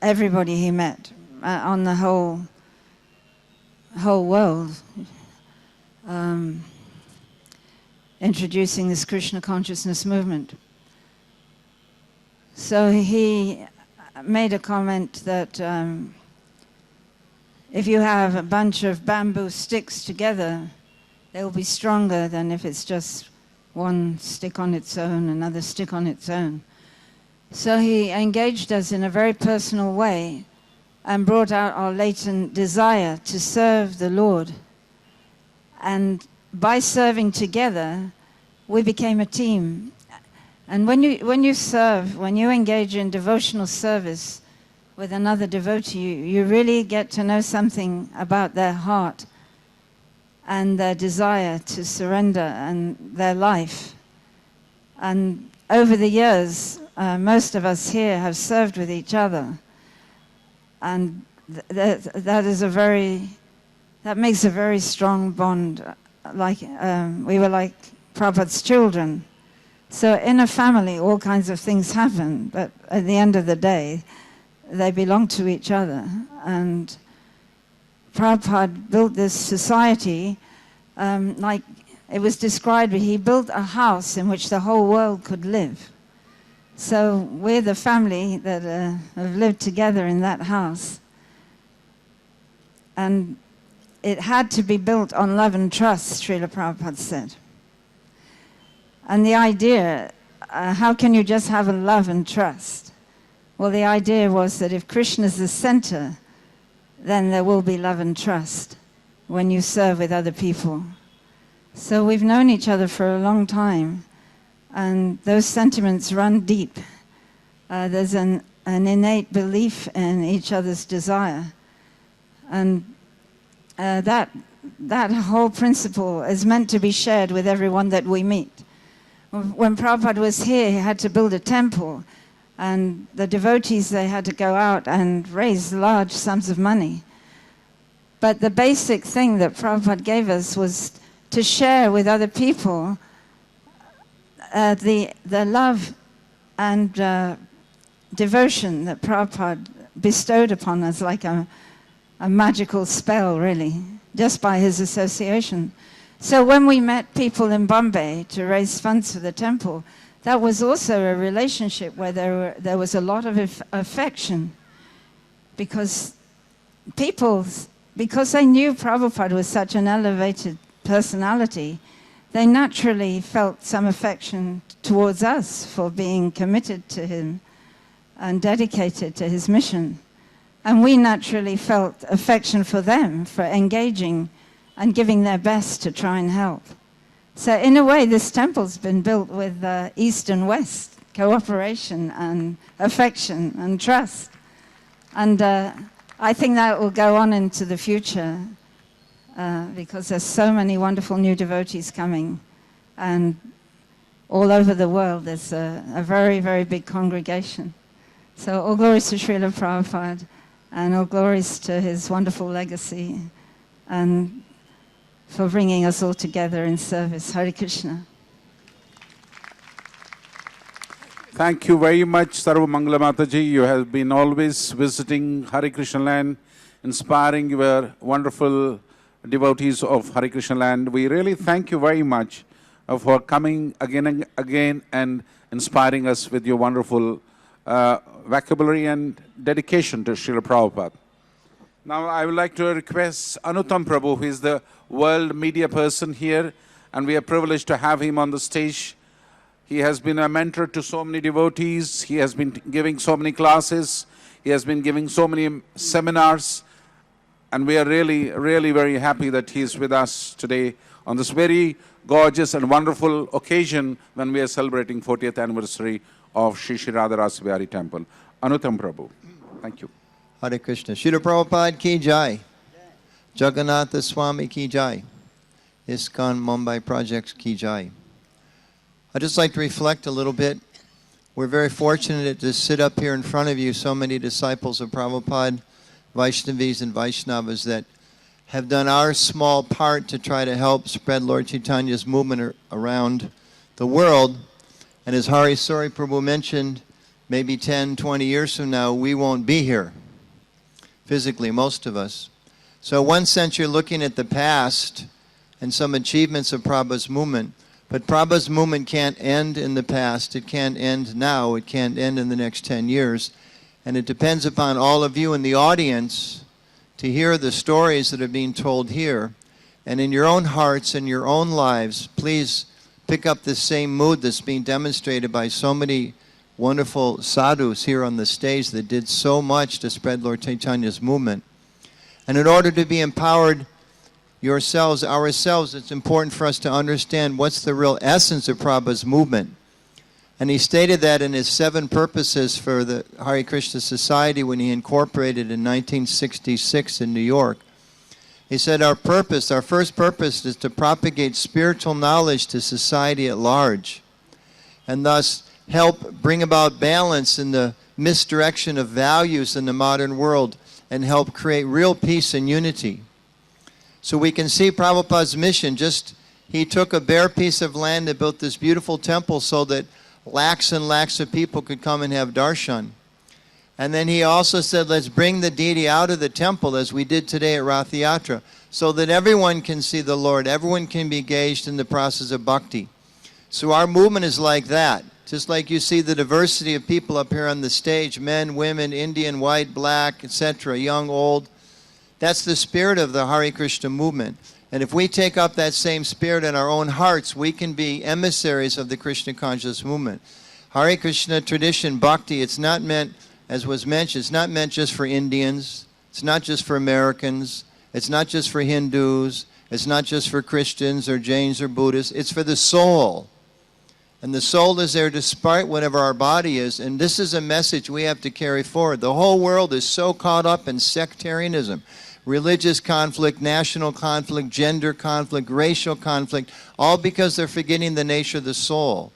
everybody he met, on the whole world, introducing this Krishna consciousness movement. So he made a comment that if you have a bunch of bamboo sticks together, they will be stronger than if it's just one stick on its own, another stick on its own. So he engaged us in a very personal way and brought out our latent desire to serve the Lord. And by serving together, we became a team. And when you serve, when you engage in devotional service with another devotee, you really get to know something about their heart and their desire to surrender and their life. And over the years, most of us here have served with each other. And that makes a very strong bond. Like we were like Prabhupada's children. So in a family, all kinds of things happen, but at the end of the day, they belong to each other. And Prabhupada built this society, like it was described, he built a house in which the whole world could live. So we're the family that have lived together in that house. And it had to be built on love and trust, Srila Prabhupada said. And the idea, how can you just have a love and trust? Well, the idea was that if Krishna is the center, then there will be love and trust when you serve with other people. So we've known each other for a long time, and those sentiments run deep. There's an innate belief in each other's desire. And that whole principle is meant to be shared with everyone that we meet. When Prabhupada was here, he had to build a temple, and the devotees, they had to go out and raise large sums of money. But the basic thing that Prabhupada gave us was to share with other people the love and devotion that Prabhupada bestowed upon us like a magical spell, really, just by his association. So when we met people in Bombay to raise funds for the temple, that was also a relationship where there was a lot of affection, because because they knew Prabhupada was such an elevated personality, they naturally felt some affection towards us for being committed to him and dedicated to his mission. And we naturally felt affection for them for engaging and giving their best to try and help. So in a way, this temple's been built with East and West cooperation and affection and trust. And I think that will go on into the future because there's so many wonderful new devotees coming. And all over the world, there's a very, very big congregation. So all glories to Srila Prabhupada, and all glories to his wonderful legacy, and for bringing us all together in service. Hare Krishna. Thank you very much, Sarva Mangala Mataji. You have been always visiting Hare Krishna land, inspiring your wonderful devotees of Hare Krishna land. We really thank you very much for coming again and again and inspiring us with your wonderful vocabulary and dedication to Srila Prabhupada. Now I would like to request Anuttam Prabhu, who is the world media person here, and we are privileged to have him on the stage. He has been a mentor to so many devotees. He has been giving so many classes. He has been giving so many seminars. And we are really, really very happy that he is with us today on this very gorgeous and wonderful occasion when we are celebrating 40th anniversary of Shri Shri Radha Rasa Bihari Temple. Anuttam Prabhu. Thank you. Hare Krishna. Srila Prabhupada ki jai. Jagannath Swami ki jai. ISKCON Mumbai Projects ki jai. I'd just like to reflect a little bit. We're very fortunate to sit up here in front of you, so many disciples of Prabhupada, Vaishnavis and Vaishnavas that have done our small part to try to help spread Lord Chaitanya's movement around the world. And as Hari Sori Prabhu mentioned, maybe 10, 20 years from now, we won't be here, physically, most of us. So in one sense, you're looking at the past and some achievements of Prabhupada's movement. But Prabhupada's movement can't end in the past. It can't end now. It can't end in the next 10 years. And it depends upon all of you in the audience to hear the stories that are being told here. And in your own hearts and your own lives, please pick up the same mood that's being demonstrated by so many wonderful sadhus here on the stage that did so much to spread Lord Chaitanya's movement. And in order to be empowered ourselves, it's important for us to understand what's the real essence of Prabhupada's movement. And he stated that in his 7 purposes for the Hare Krishna Society when he incorporated in 1966 in New York. He said our first purpose is to propagate spiritual knowledge to society at large, and thus help bring about balance in the misdirection of values in the modern world, and help create real peace and unity. So we can see Prabhupada's mission. He took a bare piece of land and built this beautiful temple so that lakhs and lakhs of people could come and have darshan. And then he also said, let's bring the deity out of the temple as we did today at Rath Yatra, so that everyone can see the Lord, everyone can be engaged in the process of bhakti. So our movement is like that. Just like you see the diversity of people up here on the stage, men, women, Indian, white, black, etc., young, old. That's the spirit of the Hare Krishna movement. And if we take up that same spirit in our own hearts, we can be emissaries of the Krishna conscious movement. Hare Krishna tradition, bhakti, it's not meant, as was mentioned, it's not meant just for Indians. It's not just for Americans. It's not just for Hindus. It's not just for Christians or Jains or Buddhists. It's for the soul. And the soul is there despite whatever our body is. And this is a message we have to carry forward. The whole world is so caught up in sectarianism. Religious conflict, national conflict, gender conflict, racial conflict, all because they're forgetting the nature of the soul.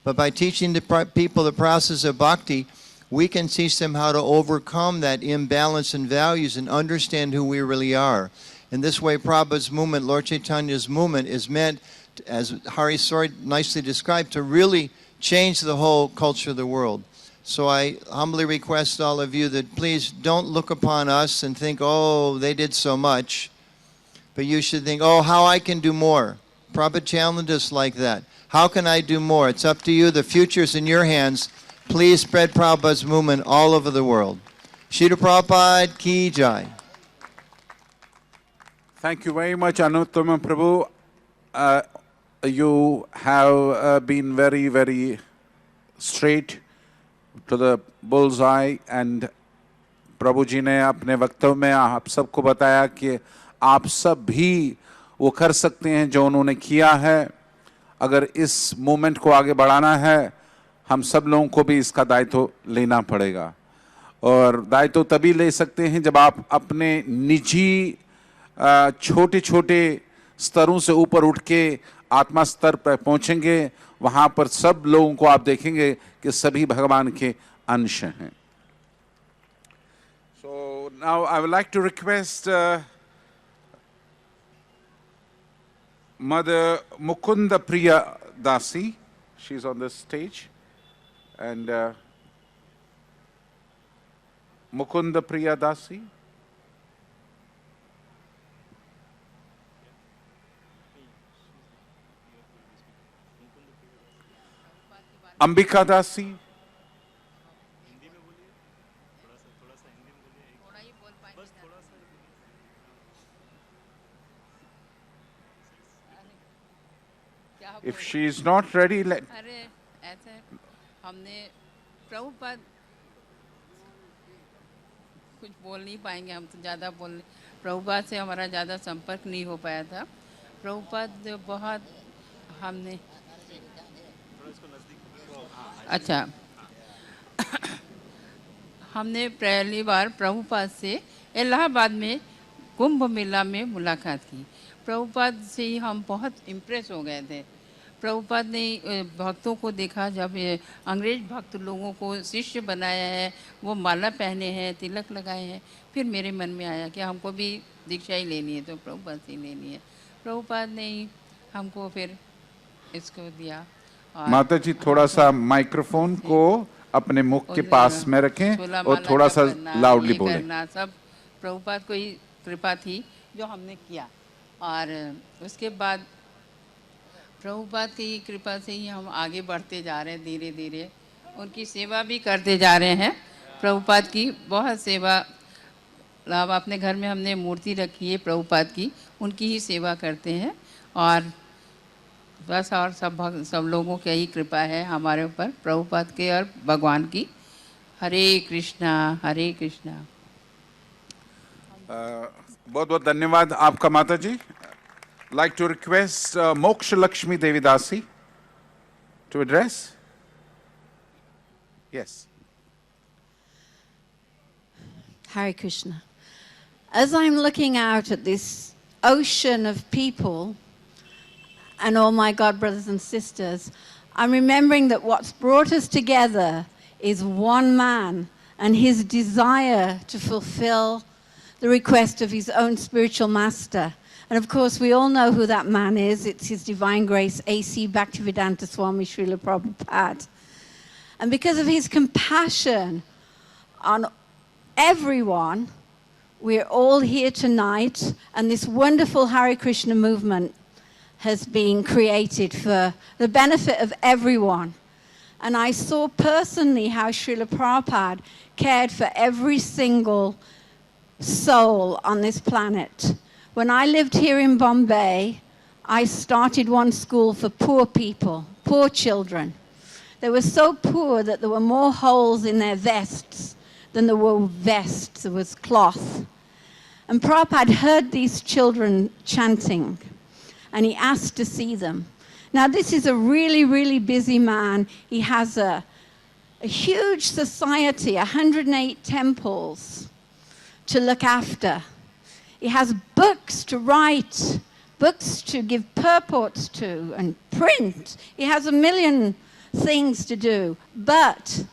But by teaching the people the process of bhakti, we can teach them how to overcome that imbalance in values and understand who we really are. In this way, Prabhupada's movement, Lord Chaitanya's movement, is meant, as Hari Sori nicely described, to really change the whole culture of the world. So I humbly request all of you that please don't look upon us and think, oh, they did so much. But you should think, oh, how I can do more. Prabhupada challenged us like that. How can I do more? It's up to you. The future's in your hands. Please spread Prabhupada's movement all over the world. Srila Prabhupada Ki Jai. Thank you very much, Anuttama Prabhu. You have been very, very straight to the bullseye, and प्रभु जी ने अपने वक्तव्य में आप सबको बताया कि आप सब भी वो कर सकते हैं जो उन्होंने किया है. अगर इस मूवमेंट को आगे बढ़ाना है, हम सब लोगों को भी इसका दायित्व लेना पड़ेगा. और दायित्व तभी ले सकते हैं जब आप अपने निजी छोटे छोटे स्तरों से ऊपर उठ के आत्मा स्तर पर पहुंचेंगे. वहां पर सब लोगों को आप देखेंगे कि सभी भगवान के अंश हैं. So now I would like to request Mother Mukunda Priya Dasi. She's on the stage. And Mukunda Priya Dasi. Ambika Dasi. If she is not ready, let. अरे ऐसे हमने प्रभुपाद कुछ बोल नहीं पाएंगे, हम तो ज़्यादा बोल प्रभुपाद से हमारा ज़्यादा संपर्क नहीं हो पाया था. प्रभुपाद बहुत हमने अच्छा हमने पहली बार प्रभुपाद से इलाहाबाद में कुंभ मेला में मुलाकात की. प्रभुपाद से ही हम बहुत इम्प्रेस हो गए थे. प्रभुपाद ने भक्तों को देखा, जब अंग्रेज भक्त लोगों को शिष्य बनाया है, वो माला पहने हैं, तिलक लगाए हैं, फिर मेरे मन में आया कि हमको भी दीक्षा ही लेनी है तो प्रभुपाद से लेनी है. प्रभुपाद ने ही हमको फिर इसको दिया. माता जी थोड़ा सा माइक्रोफोन को अपने मुख के पास में रखें और थोड़ा सा लाउडली बोलें. सब प्रभुपाद को ही कृपा थी जो हमने किया. और उसके बाद प्रभुपाद की कृपा से ही हम आगे बढ़ते जा रहे हैं. धीरे धीरे उनकी सेवा भी करते जा रहे हैं. प्रभुपाद की बहुत सेवा लाभ. अपने घर में हमने मूर्ति रखी है प्रभुपाद की, उनकी ही सेवा करते हैं. और बस और सब लोगों की यही कृपा है हमारे ऊपर, प्रभुपाद के और भगवान की. हरे कृष्णा हरे कृष्णा. बहुत बहुत धन्यवाद आपका माता जी. Like to request Moksha Lakshmi Devi Dasi to address. Yes. Hare Krishna. As I'm looking out at this ocean of people and all my God brothers and sisters, I'm remembering that what's brought us together is one man and his desire to fulfill the request of his own spiritual master. And of course, we all know who that man is. It's His Divine Grace, A.C. Bhaktivedanta Swami Srila Prabhupada. And because of his compassion on everyone, we're all here tonight, and this wonderful Hare Krishna movement has been created for the benefit of everyone. And I saw personally how Srila Prabhupada cared for every single soul on this planet. When I lived here in Bombay, I started one school for poor people, poor children. They were so poor that there were more holes in their vests than there were vests. There was cloth. And Prabhupada heard these children chanting, and he asked to see them. Now, this is a really, really busy man. He has a huge society, 108 temples to look after. He has books to write, books to give purports to, and print. He has a million things to do. But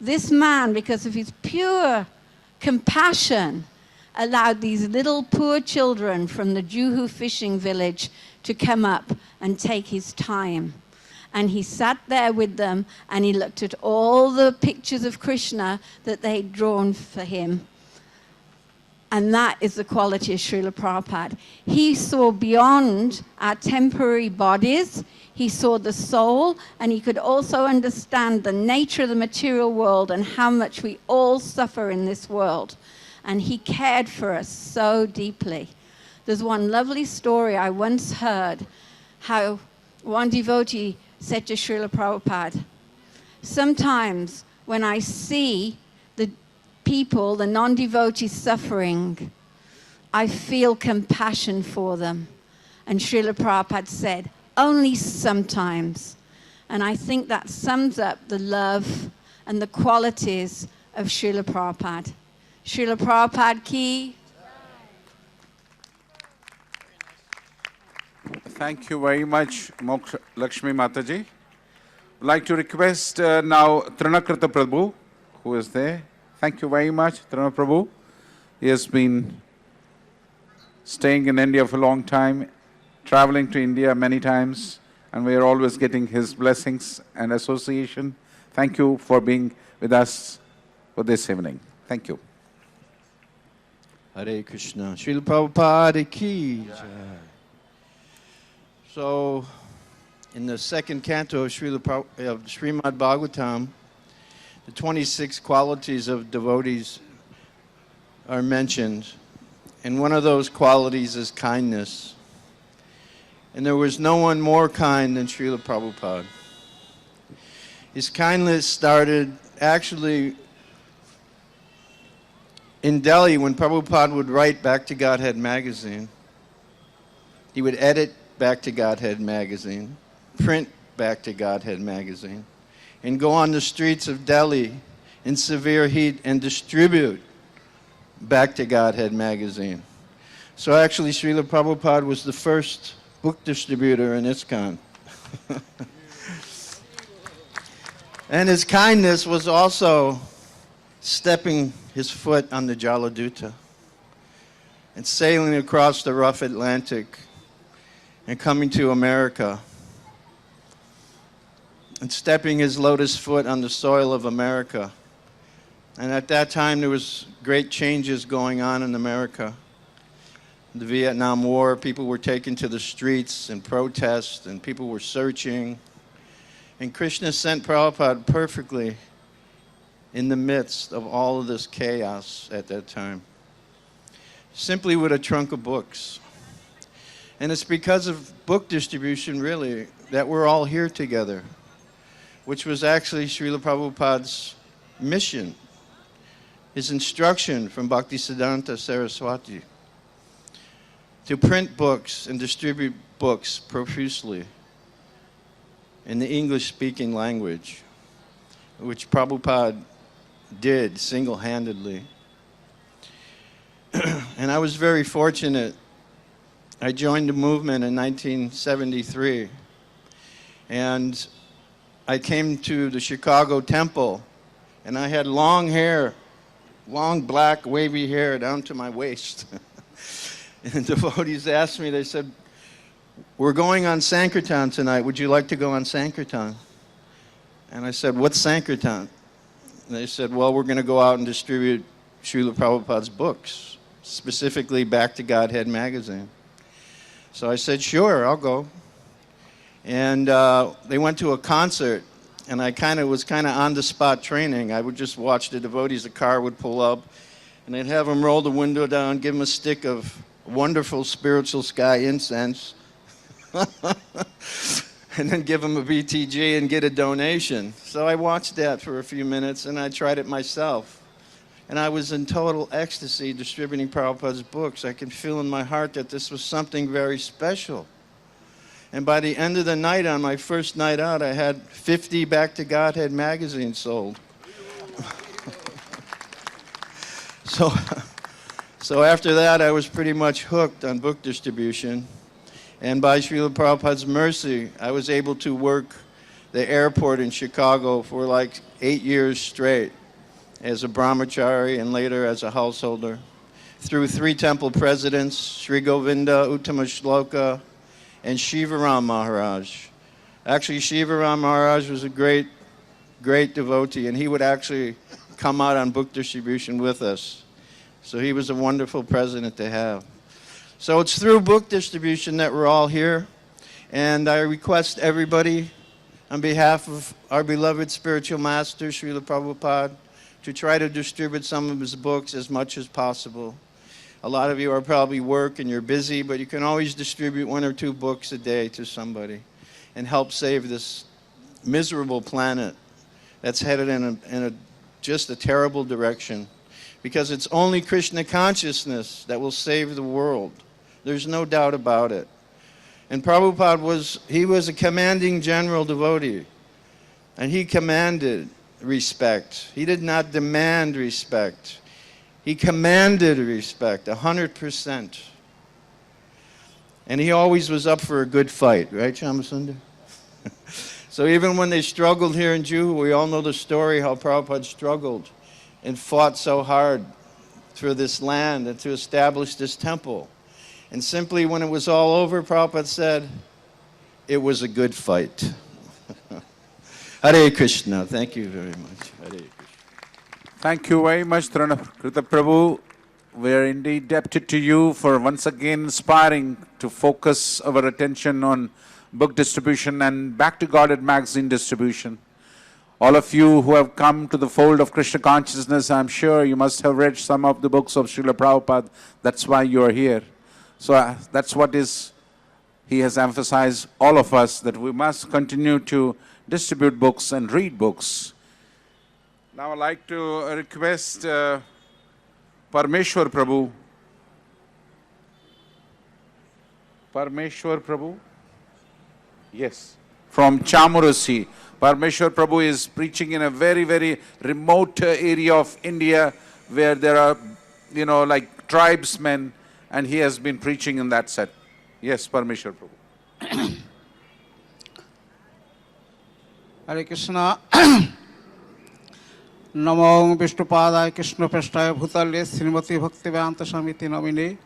this man, because of his pure compassion allowed these little poor children from the Juhu fishing village to come up and take his time. And he sat there with them and he looked at all the pictures of Krishna that they'd drawn for him. And that is the quality of Srila Prabhupada. He saw beyond our temporary bodies. He saw the soul, and he could also understand the nature of the material world and how much we all suffer in this world. And he cared for us so deeply. There's one lovely story I once heard, how one devotee said to Srila Prabhupada, sometimes when I see the people, the non-devotees suffering, I feel compassion for them. And Srila Prabhupada said, only sometimes. And I think that sums up the love and the qualities of Srila Prabhupada. Srila Prabhupada ki. Thank you very much, Moksha Lakshmi Mataji. I'd like to request now Trinakrita Prabhu, who is there. Thank you very much, Trina Prabhu. He has been staying in India for a long time, traveling to India many times, and we are always getting his blessings and association. Thank you for being with us for this evening. Thank you. Hare Krishna. Srila Prabhupada ki jai. So, in the second canto of Srimad Bhagavatam, the 26 qualities of devotees are mentioned. And one of those qualities is kindness. And there was no one more kind than Srila Prabhupada. His kindness started actually in Delhi when Prabhupada would write Back to Godhead magazine. He would edit Back to Godhead magazine, print Back to Godhead magazine, and go on the streets of Delhi in severe heat and distribute Back to Godhead magazine. So actually Srila Prabhupada was the first book distributor in ISKCON. And his kindness was also stepping his foot on the Jaladuta and sailing across the rough Atlantic and coming to America and stepping his lotus foot on the soil of America. And at that time there was great changes going on in America. The Vietnam War, people were taken to the streets and protest, and people were searching. And Krishna sent Prabhupada perfectly in the midst of all of this chaos at that time, simply with a trunk of books. And it's because of book distribution, really, that we're all here together, which was actually Srila Prabhupada's mission, his instruction from Bhaktisiddhanta Saraswati, to print books and distribute books profusely in the English-speaking language, which Prabhupada did single-handedly. And I was very fortunate. I joined the movement in 1973, and I came to the Chicago temple, and I had long hair, long black wavy hair down to my waist. And devotees asked me, they said, we're going on Sankirtan tonight. Would you like to go on Sankirtan? And I said, what's Sankirtan? And they said, well, we're going to go out and distribute Srila Prabhupada's books, specifically Back to Godhead magazine. So I said, sure, I'll go. And they went to a concert, and I was on-the-spot training. I would just watch the devotees. The car would pull up, and they'd have them roll the window down, give them a stick of wonderful spiritual sky incense, and then give them a BTG and get a donation. So I watched that for a few minutes, and I tried it myself. And I was in total ecstasy distributing Prabhupada's books. I could feel in my heart that this was something very special. And by the end of the night, on my first night out, I had 50 Back to Godhead magazines sold. So after that, I was pretty much hooked on book distribution. And by Srila Prabhupada's mercy, I was able to work the airport in Chicago for like 8 years straight as a brahmachari and later as a householder, through 3 temple presidents, Sri Govinda, Uttama Shloka, and Shivaram Maharaj. Actually, Shivaram Maharaj was a great devotee, and he would actually come out on book distribution with us. So he was a wonderful president to have. So it's through book distribution that we're all here. And I request everybody, on behalf of our beloved spiritual master, Srila Prabhupada, to try to distribute some of his books as much as possible. A lot of you are probably work and you're busy, but you can always distribute 1 or 2 books a day to somebody and help save this miserable planet that's headed in just a terrible direction. Because it's only Krishna consciousness that will save the world. There's no doubt about it. And Prabhupada was a commanding general devotee. And he commanded respect. He did not demand respect. He commanded respect, 100%. And he always was up for a good fight, right, Shamasundar? So even when they struggled here in Juhu, we all know the story how Prabhupada struggled and fought so hard for this land and to establish this temple. And simply when it was all over, Prabhupada said, it was a good fight. Hare Krishna. Thank you very much. Hare Krishna. Thank you very much, Krita Prabhu. We are indeed indebted to you for once again inspiring to focus our attention on book distribution and Back to Godhead magazine distribution. All of you who have come to the fold of Krishna consciousness, I'm sure you must have read some of the books of Srila Prabhupada. That's why you are here. So that's what he has emphasized all of us, that we must continue to distribute books and read books. Now I'd like to request Parmeshwar Prabhu. Parmeshwar Prabhu? Yes, from Chamurasi. Parmeshwar Prabhu is preaching in a very, very remote area of India where there are, like tribesmen, and he has been preaching in that set. Yes, Parmeshwar Prabhu. Hare Krishna. Namo Vishnupadaya Krishna Prasthaya Bhutale Srimati Bhaktivedanta Samiti Namine.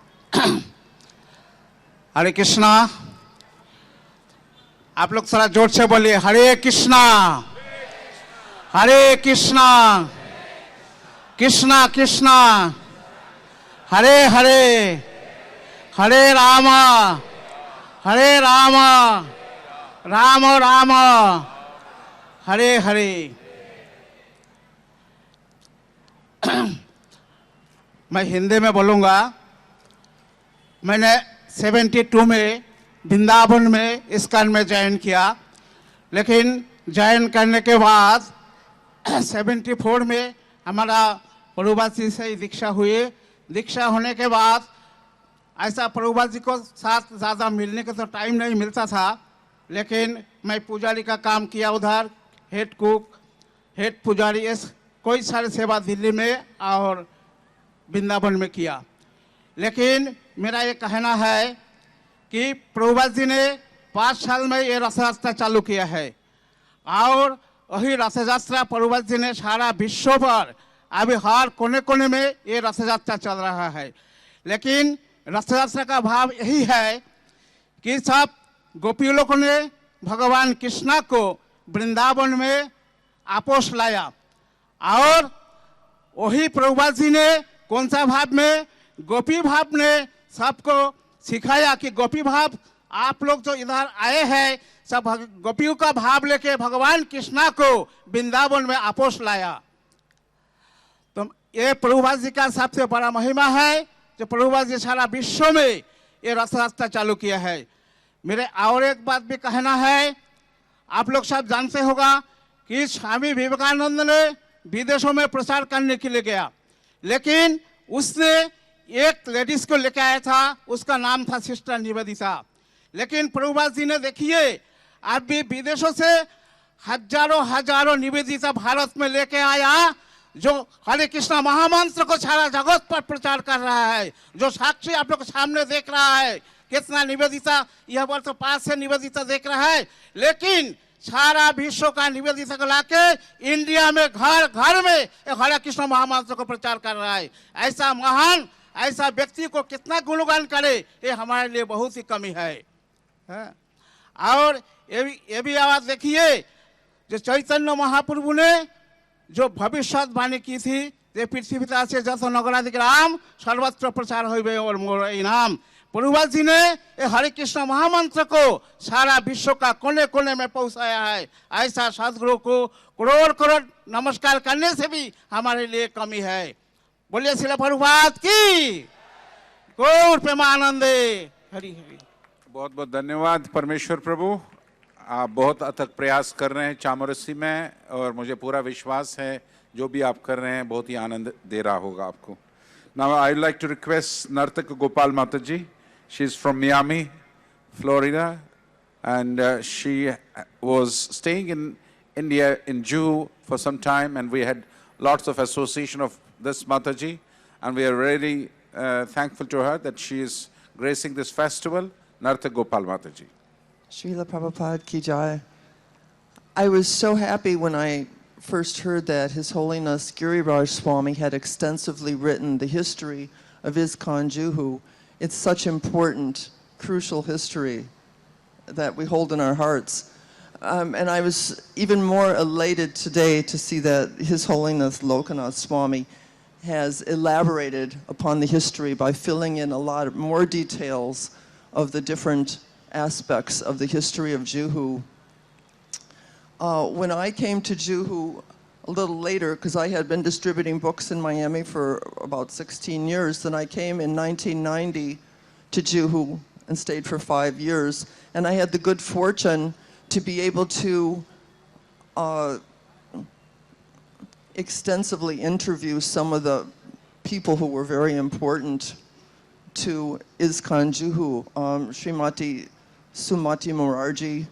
Hare Krishna. आप लोग सारा जोर से बोलिए हरे कृष्णा हरे कृष्णा कृष्णा कृष्णा हरे हरे हरे राम राम राम हरे हरे मैं हिंदी में बोलूँगा। मैंने 72 में वृंदावन में ISKCON में ज्वाइन किया, लेकिन ज्वाइन करने के बाद 74 में हमारा प्रभुपाद जी से दीक्षा हुई। दीक्षा होने के बाद ऐसा प्रभुपाद जी को साथ ज़्यादा मिलने का तो टाइम नहीं मिलता था, लेकिन मैं पुजारी का काम किया उधर, हेड कुक, हेड पुजारी, कोई सारी सेवा दिल्ली में और वृंदावन में किया। लेकिन मेरा ये कहना है कि प्रभुपाद जी ने 5 साल में ये रथ यात्रा चालू किया है और वही रथ यात्रा प्रभुपाद जी ने सारा विश्व पर अभी हर कोने कोने में ये रथ यात्रा चल रहा है। लेकिन रथ यात्रा का भाव यही है कि सब गोपी लोगों ने भगवान कृष्णा को वृंदावन में आपस लाया और वही प्रभुपाद जी ने कौन सा भाव में, गोपी भाव ने सबको सिखाया कि गोपी भाव आप लोग जो इधर आए हैं सब गोपियों का भाव लेके भगवान कृष्णा को वृंदावन में आपस लाया। तो ये प्रभुपाद जी का सबसे बड़ा महिमा है जो प्रभुपाद जी सारा विश्व में ये रथ यात्रा चालू किया है। मेरे और एक बात भी कहना है, आप लोग सब जानते होगा कि स्वामी विवेकानंद ने विदेशों में प्रचार करने के लिए गया, लेकिन उसने एक लेडीज को लेकर आया था, उसका नाम था सिस्टर निवेदिता। लेकिन प्रभुपाद जी ने देखिए अभी विदेशों से हजारों निवेदिता भारत में लेके आया, जो हरे कृष्णा महामंत्र को सारा जगत पर प्रचार कर रहा है, जो साक्षी आप लोग सामने देख रहा है। कितना निवेदिता यह बार तो पास से निवेदिता देख रहा है, लेकिन सारा विश्व का निवेदिता को लाके इंडिया में घर घर में हरे कृष्ण महामंत्र को प्रचार कर रहा है। ऐसा महान ऐसा व्यक्ति को कितना गुणगान करे, ये हमारे लिए बहुत ही कमी है। हाँ? और ये भी आवाज देखिए, जो चैतन्य महाप्रभु ने जो भविष्यवाणी की थी, ये पृथ्वी पिता से जस नगराधिक राम सर्वत्र प्रचार होइबे और मोर इनाम। प्रभुपाद जी ने ये हरे कृष्ण महामंत्र को सारा विश्व का कोने कोने में पहुंचाया है। ऐसा सदगुरु को करोड़ करोड़ नमस्कार करने से भी हमारे लिए कमी है। बोलिए श्रील प्रभुपाद की गौर प्रेमानंदे। हरि हरि। बहुत बहुत धन्यवाद परमेश्वर प्रभु, आप बहुत अथक प्रयास कर रहे हैं चामरसी में, और मुझे पूरा विश्वास है जो भी आप कर रहे हैं बहुत ही आनंद दे रहा होगा आपको। Now I would like to request Nartak Gopal Mataji. She's from Miami, Florida, and she was staying in India in Juhu for some time, and we had lots of association of this Mataji, and we are really thankful to her that she is gracing this festival. Nartak Gopal Mataji. Srila Prabhupada Ki Jai. I was so happy when I first heard that His Holiness Giriraj Swami had extensively written the history of ISKCON Juhu. It's such important, crucial history that we hold in our hearts. And I was even more elated today to see that His Holiness Lokanath Swami has elaborated upon the history by filling in a lot more details of the different aspects of the history of Juhu. When I came to Juhu a little later, because I had been distributing books in Miami for about 16 years, then I came in 1990 to Juhu and stayed for 5 years. And I had the good fortune to be able to extensively interview some of the people who were very important to ISKCON Juhu. Srimati Sumati Morarji,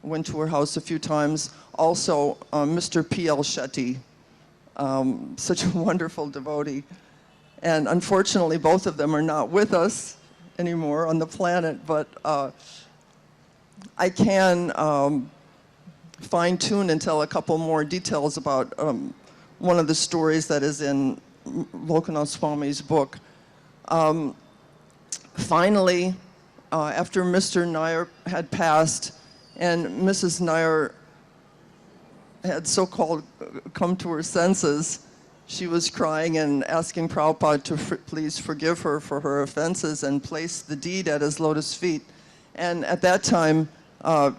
went to her house a few times. Also, Mr. P.L. Shetty, such a wonderful devotee. And unfortunately, both of them are not with us anymore on the planet, but I can fine-tune and tell a couple more details about one of the stories that is in Lokanath Swami's book. Finally, after Mr. Nair had passed, and Mrs. Nair had so-called come to her senses, she was crying and asking Prabhupada to please forgive her for her offenses and place the deed at his lotus feet. And at that time,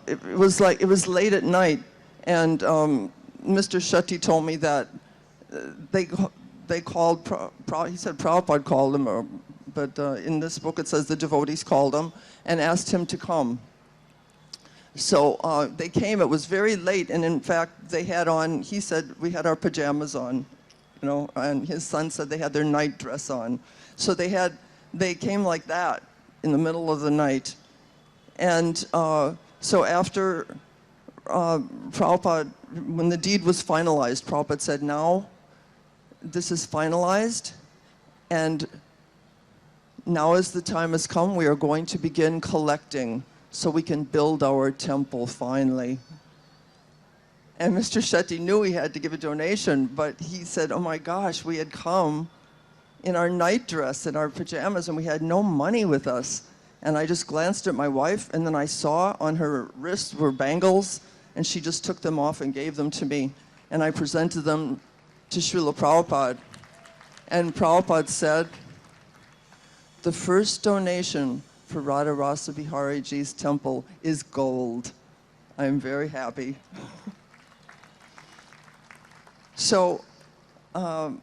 it was late at night, and Mr. Shetty told me that they called, he said Prabhupada called him, but in this book it says the devotees called him and asked him to come. So they came. It was very late, and in fact, they had on, he said, we had our pajamas on, you know, and his son said they had their night dress on. So they came like that in the middle of the night. And so after Prabhupada, when the deed was finalized, Prabhupada said, now this is finalized, and now as the time has come, we are going to begin collecting so we can build our temple finally. And Mr. Shetty knew he had to give a donation, but he said, oh my gosh, we had come in our night dress and our pajamas, and we had no money with us. And I just glanced at my wife, and then I saw on her wrists were bangles, and she just took them off and gave them to me. And I presented them to Srila Prabhupada. And Prabhupada said, the first donation for Radha Rasa Bihari Ji's temple is gold. I'm very happy. So Juhu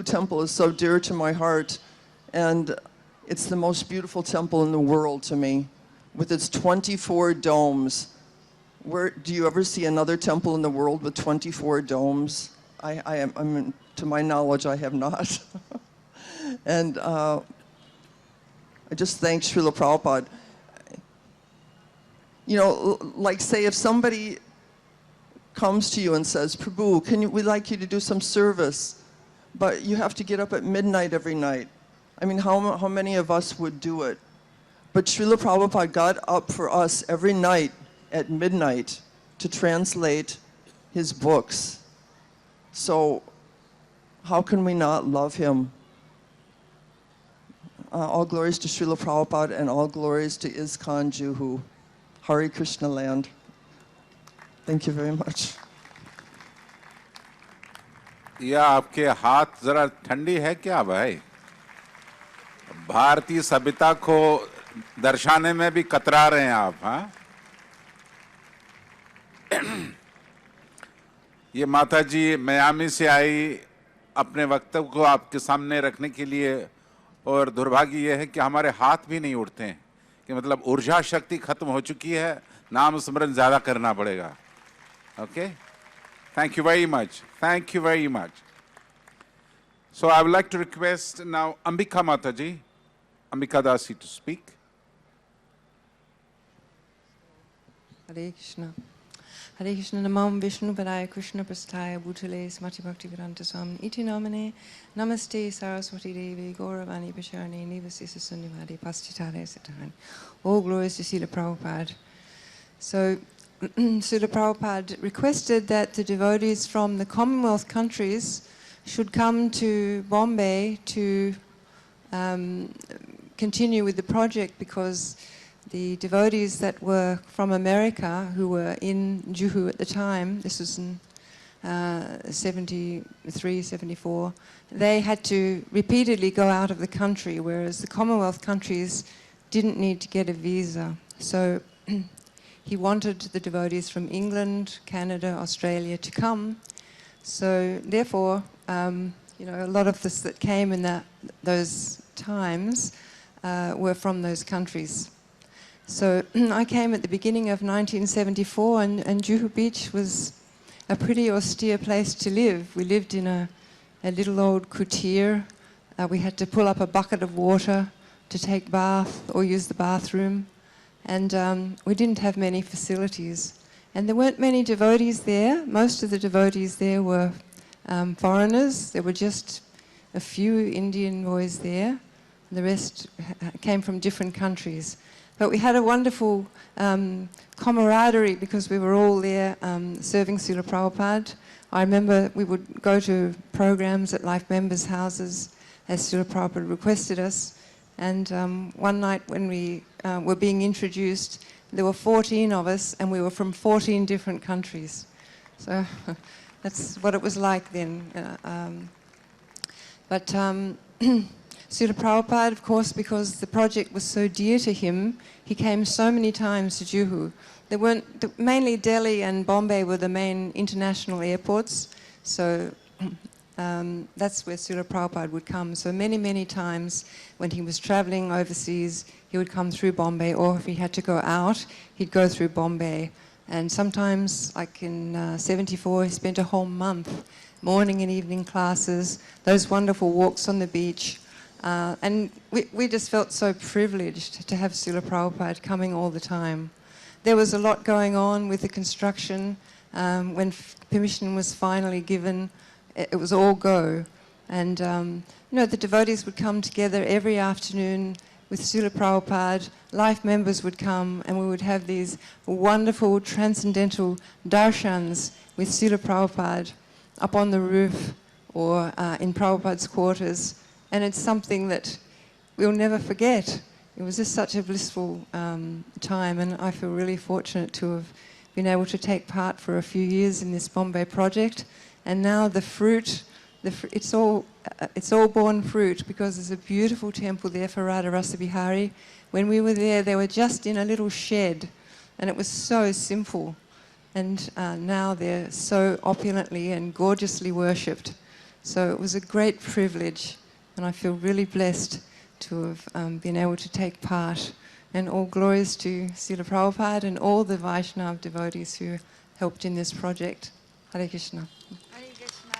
temple is so dear to my heart, and it's the most beautiful temple in the world to me, with its 24 domes. Do you ever see another temple in the world with 24 domes? To my knowledge, I have not. And I just thank Srila Prabhupada. You know, like say if somebody comes to you and says, Prabhu, we'd like you to do some service, but you have to get up at midnight every night. I mean, how many of us would do it? But Srila Prabhupada got up for us every night at midnight to translate his books. So how can we not love him? All glories to Srila Prabhupada and all glories to ISKCON Juhu, Hare Krishna land. Thank you very much. या आपके हाथ जरा ठंडी है क्या भाई? भारतीय सभ्यता को दर्शाने में भी कतरा रहे हैं आप, हाँ? ये माता जी मियामी से आई अपने वक्तव्य को आपके सामने रखने के लिए, और दुर्भाग्य ये है कि हमारे हाथ भी नहीं उठते हैं, कि मतलब ऊर्जा शक्ति खत्म हो चुकी है, नाम स्मरण ज्यादा करना पड़ेगा. Okay, thank you very much, thank you very much. So I would like to request now Ambika Mataji, Ambika Dasi to speak. Hare Krishna. Hare Krishna Namam Vishnu Padaya Krishna Prasthaya Bhutale Smati Bhakti Vedanta Swami Iti Namane Namaste Saraswati Devi Gauravani Pasharni Nivasisa Sunyavadi Pastitare Satani. All glories to Srila Prabhupada. So Srila Prabhupada requested that the devotees from the Commonwealth countries should come to Bombay to continue with the project, because the devotees that were from America, who were in Juhu at the time, this was in 73, 74, they had to repeatedly go out of the country, whereas the Commonwealth countries didn't need to get a visa. So he wanted the devotees from England, Canada, Australia to come. So therefore, a lot of this that came in those times were from those countries. So I came at the beginning of 1974, and Juhu Beach was a pretty austere place to live. We lived in a little old kutir. We had to pull up a bucket of water to take bath or use the bathroom. And we didn't have many facilities. And there weren't many devotees there. Most of the devotees there were foreigners. There were just a few Indian boys there. The rest came from different countries. But we had a wonderful camaraderie, because we were all there serving Srila Prabhupada. I remember we would go to programs at life members' houses as Srila Prabhupada requested us. And one night when we were being introduced, there were 14 of us, and we were from 14 different countries. So that's what it was like then. But Srila Prabhupada, of course, because the project was so dear to him, he came so many times to Juhu. There weren't, mainly Delhi and Bombay were the main international airports, so that's where Srila Prabhupada would come. So many, many times when he was traveling overseas, he would come through Bombay, or if he had to go out, he'd go through Bombay. And sometimes, like in 74, he spent a whole month, morning and evening classes, those wonderful walks on the beach. And we just felt so privileged to have Srila Prabhupada coming all the time. There was a lot going on with the construction. When permission was finally given, it was all go. And the devotees would come together every afternoon with Srila Prabhupada. Life members would come, and we would have these wonderful transcendental darshans with Srila Prabhupada up on the roof or in Prabhupada's quarters. And it's something that we'll never forget. It was just such a blissful time, and I feel really fortunate to have been able to take part for a few years in this Bombay project. And now the fruit, it's all borne fruit, because there's a beautiful temple there for Radha Rasa Bihari. When we were there, they were just in a little shed, and it was so simple. And now they're so opulently and gorgeously worshipped. So it was a great privilege. And I feel really blessed to have been able to take part. And all glories to Srila Prabhupada and all the Vaishnava devotees who helped in this project. Hare Krishna. Hare Krishna.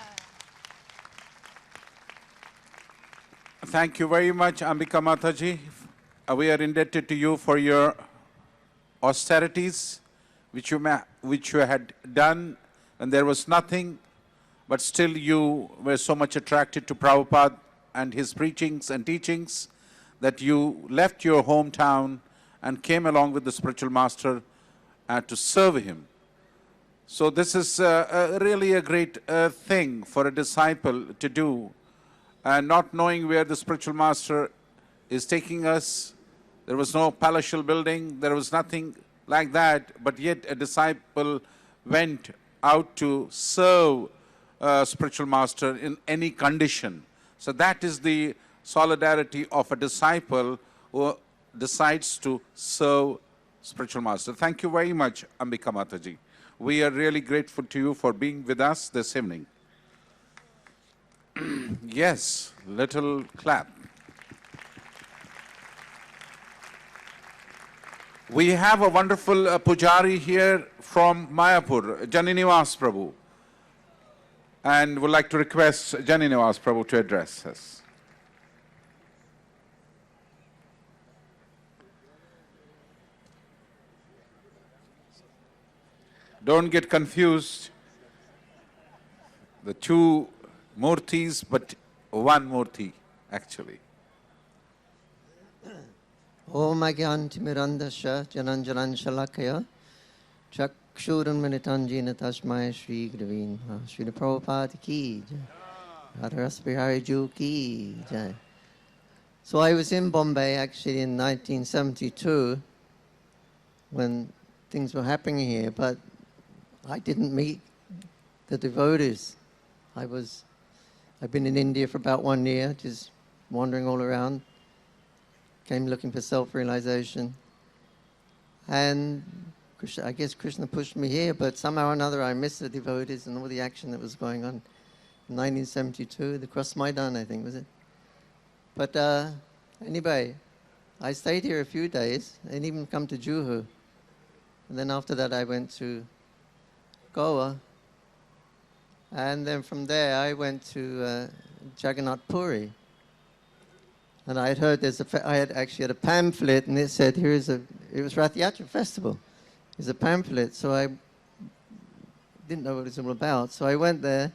Thank you very much, Ambika Mataji. We are indebted to you for your austerities, which you had done when there was nothing, but still you were so much attracted to Prabhupada and his preachings and teachings that you left your hometown and came along with the spiritual master to serve him. So this is really a great thing for a disciple to do, and not knowing where the spiritual master is taking us. There was no palatial building, there was nothing like that, but yet a disciple went out to serve spiritual master in any condition. So that is the solidarity of a disciple who decides to serve spiritual master. Thank you very much, Ambika Mataji. We are really grateful to you for being with us this evening. Yes, little clap. We have a wonderful pujari here from Mayapur, Janinivas Prabhu, and would like to request Janinivas Prabhu to address us. Don't get confused, the two murtis, but one murti actually. Om Agyantimirandasya Jananjanan Shalakaya Chakshuran Manitanjina Tasmaya Shri Gravin Srila Prabhupada Ki Jai Radharasbihari Ju Ki Jai. So I was in Bombay actually in 1972 when things were happening here, but I didn't meet the devotees. I've been in India for about 1 year, just wandering all around. Came looking for self-realization. And I guess Krishna pushed me here, but somehow or another I missed the devotees and all the action that was going on. In 1972, the Cross Maidan, I think, was it? But anyway, I stayed here a few days and even come to Juhu. And then after that I went to Goa. And then from there I went to Jagannath Puri. And I had heard I had actually had a pamphlet, and it said, it was Rath Yatra festival. There's a pamphlet, so I didn't know what it was all about. So I went there,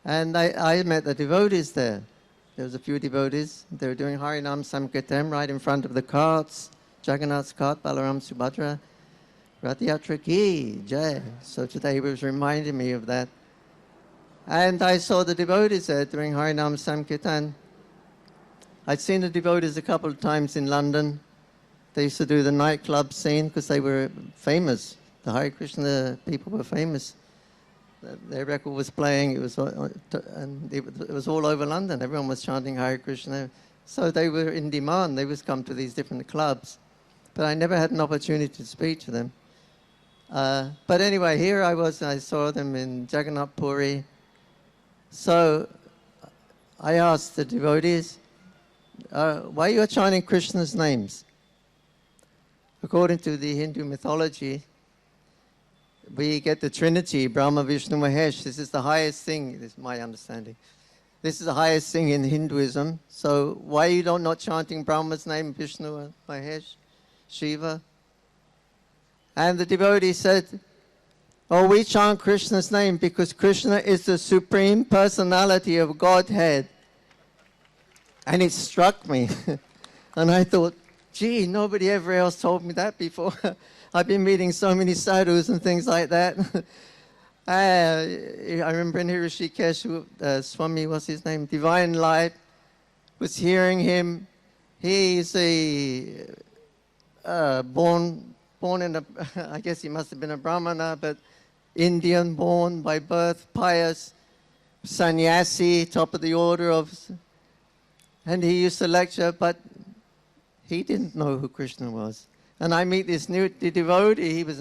and I met the devotees there. There was a few devotees. They were doing Harinam Sankirtan right in front of the carts, Jagannath's cart, Balaram Subhadhra, Rath Yatra Ki Jai. So today he was reminding me of that. And I saw the devotees there doing Harinam Sankirtan. I'd seen the devotees a couple of times in London. They used to do the nightclub scene because they were famous. The Hare Krishna people were famous. Their record was playing. It was all over London. Everyone was chanting Hare Krishna. So they were in demand. They would come to these different clubs. But I never had an opportunity to speak to them. But anyway, here I was. I saw them in Jagannath Puri. So I asked the devotees, why you are chanting Krishna's names? According to the Hindu mythology, we get the Trinity, Brahma, Vishnu, Mahesh. This is the highest thing, this is my understanding. This is the highest thing in Hinduism. So why you not chanting Brahma's name, Vishnu, Mahesh, Shiva? And the devotee said, oh, we chant Krishna's name because Krishna is the Supreme Personality of Godhead. And it struck me. And I thought, gee, nobody ever else told me that before. I've been meeting so many sadhus and things like that. I remember in Rishikesh, Swami, what's his name? Divine Light, was hearing him. He's born in a, I guess he must have been a Brahmana, but Indian born by birth, pious, sannyasi, top of the order of... And he used to lecture, but he didn't know who Krishna was. And I meet this new devotee, he was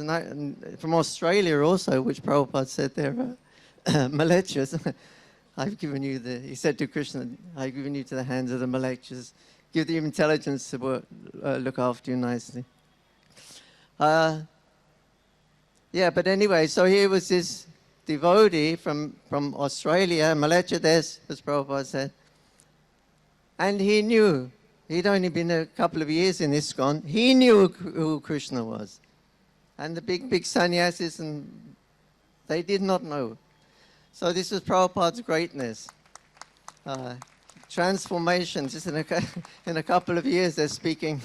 from Australia also, which Prabhupada said they're malechas. I've given you he said to Krishna, I've given you to the hands of the malechas. Give them intelligence to look after you nicely. Yeah, but anyway, so here was this devotee from Australia, Malecha Des, as Prabhupada said. And he knew, he'd only been a couple of years in ISKCON, he knew who Krishna was. And the big sannyasis, and they did not know. So this was Prabhupada's greatness. Transformation, just in a couple of years, they're speaking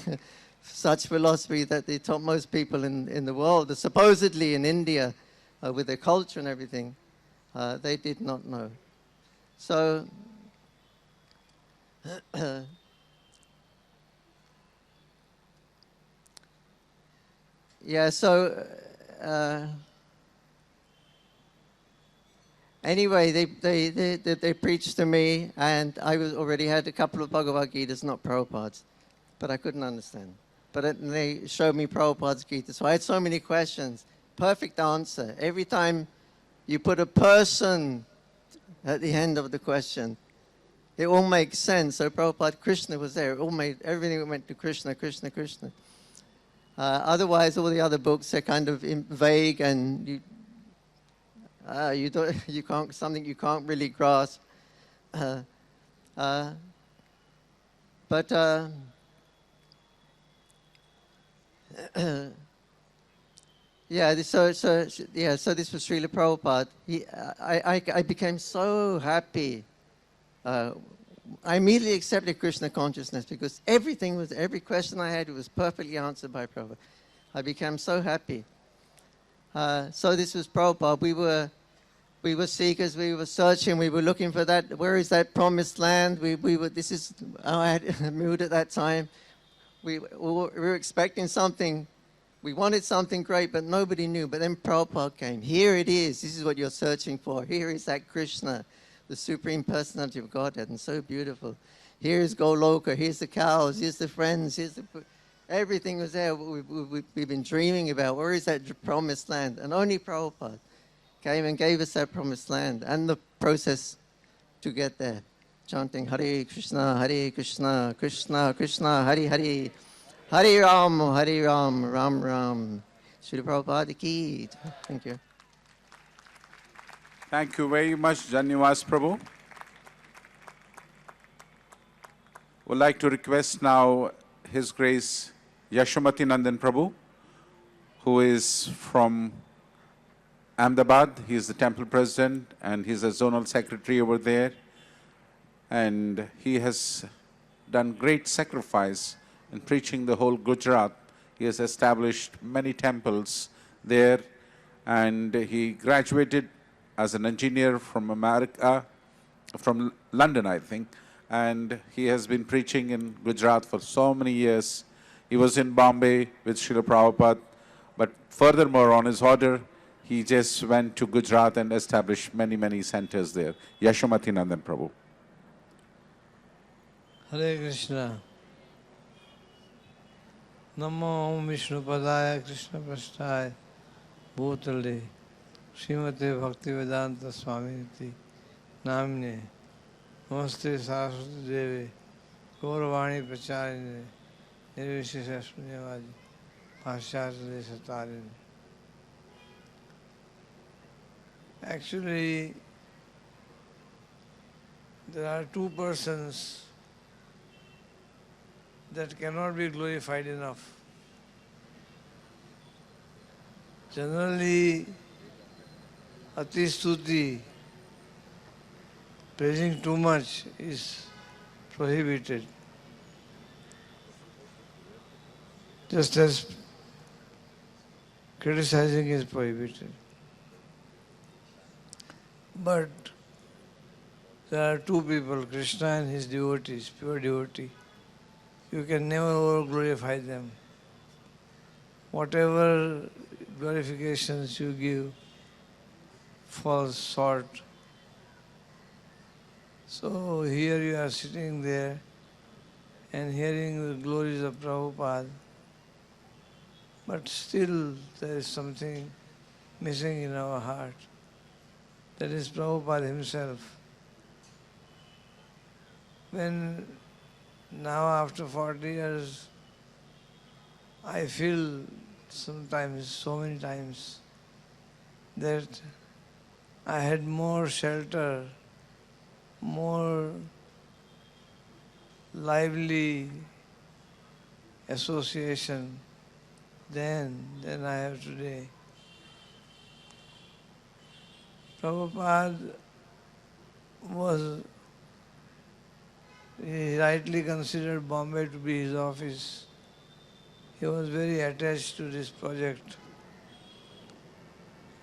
such philosophy that they taught most people in the world. Supposedly in India, with their culture and everything, they did not know. So, yeah, so anyway, they preached to me, and I already had a couple of Bhagavad Gitas, not Prabhupada's, but I couldn't understand. But they showed me Prabhupada's Gita, so I had so many questions. Perfect answer. Every time you put a person at the end of the question, it all makes sense. So Prabhupada, Krishna was there. It all made, everything went to Krishna, Krishna, Krishna. Otherwise, all the other books are kind of vague, and you can't, something you can't really grasp. But yeah, so this was Srila Prabhupada. I became so happy. I immediately accepted Krishna consciousness because every question I had was perfectly answered by Prabhupada. I became so happy. So this was Prabhupada. We were seekers. We were searching. We were looking for that. Where is that promised land? This is how I had mood at that time. We were expecting something. We wanted something great, but nobody knew. But then Prabhupada came. Here it is. This is what you're searching for. Here is that Krishna, the Supreme Personality of Godhead, and so beautiful. Here's Goloka. Here's the cows. Here's the friends. Everything was there. We've been dreaming about. Where is that promised land? And only Prabhupada came and gave us that promised land and the process to get there. Chanting Hare Krishna, Krishna Krishna, Hare Hare. Hare Ram, Ram Ram. Srila Prabhupada ki. Thank you. Thank you very much, Janyavas Prabhu. Would like to request now His Grace Yashomati Nandan Prabhu, who is from Ahmedabad. He is the temple president and he's a zonal secretary over there. And he has done great sacrifice in preaching the whole Gujarat. He has established many temples there, and he graduated as an engineer from America, from London, I think, and he has been preaching in Gujarat for so many years. He was in Bombay with Srila Prabhupada, but furthermore, on his order, he just went to Gujarat and established many, many centers there. Yashomati Nandan Prabhu. Hare Krishna. Namo Om Vishnu Padaya Krishna Prasthaya Bhutale Srimate Bhaktivedanta Swaminiti Namne Namaste Saraswati Devi Gauravani Pracharine Nirvishesha Shunyavadi Bhashyarade Satarine. Actually, there are two persons that cannot be glorified enough. Generally, Atistuti, praising too much, is prohibited. Just as criticizing is prohibited. But there are two people, Krishna and his devotees, pure devotee. You can never over-glorify them. Whatever glorifications you give falls short. So here you are sitting there and hearing the glories of Prabhupada, but still there is something missing in our heart. That is Prabhupada himself. When now after 40 years, I feel sometimes, so many times, that I had more shelter, more lively association than I have today. Prabhupada he rightly considered Bombay to be his office. He was very attached to this project.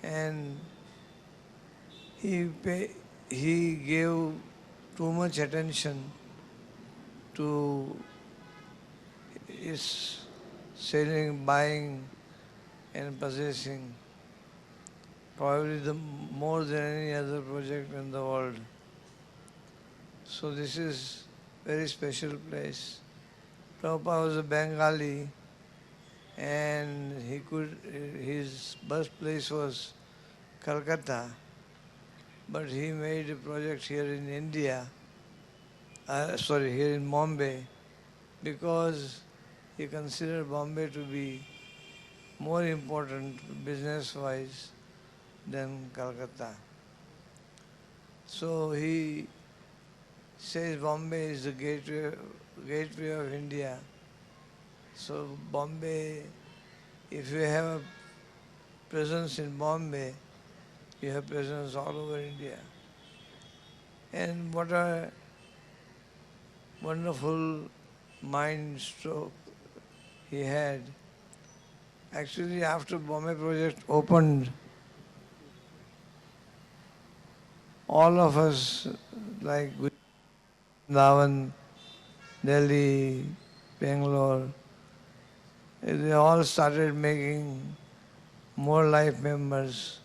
and he gave too much attention to his selling, buying and possessing, probably more than any other project in the world. So this is very special place. Prabhupada was a Bengali, and his birthplace was Calcutta, but he made a project here in India, here in Bombay, because he considered Bombay to be more important business-wise than Calcutta. So he says Bombay is the gateway of India. So Bombay, if you have a presence in Bombay, you have presence all over India. And what a wonderful mind stroke he had. Actually, after Bombay project opened, all of us, like Vrindavan, Delhi, Bangalore, they all started making more life members.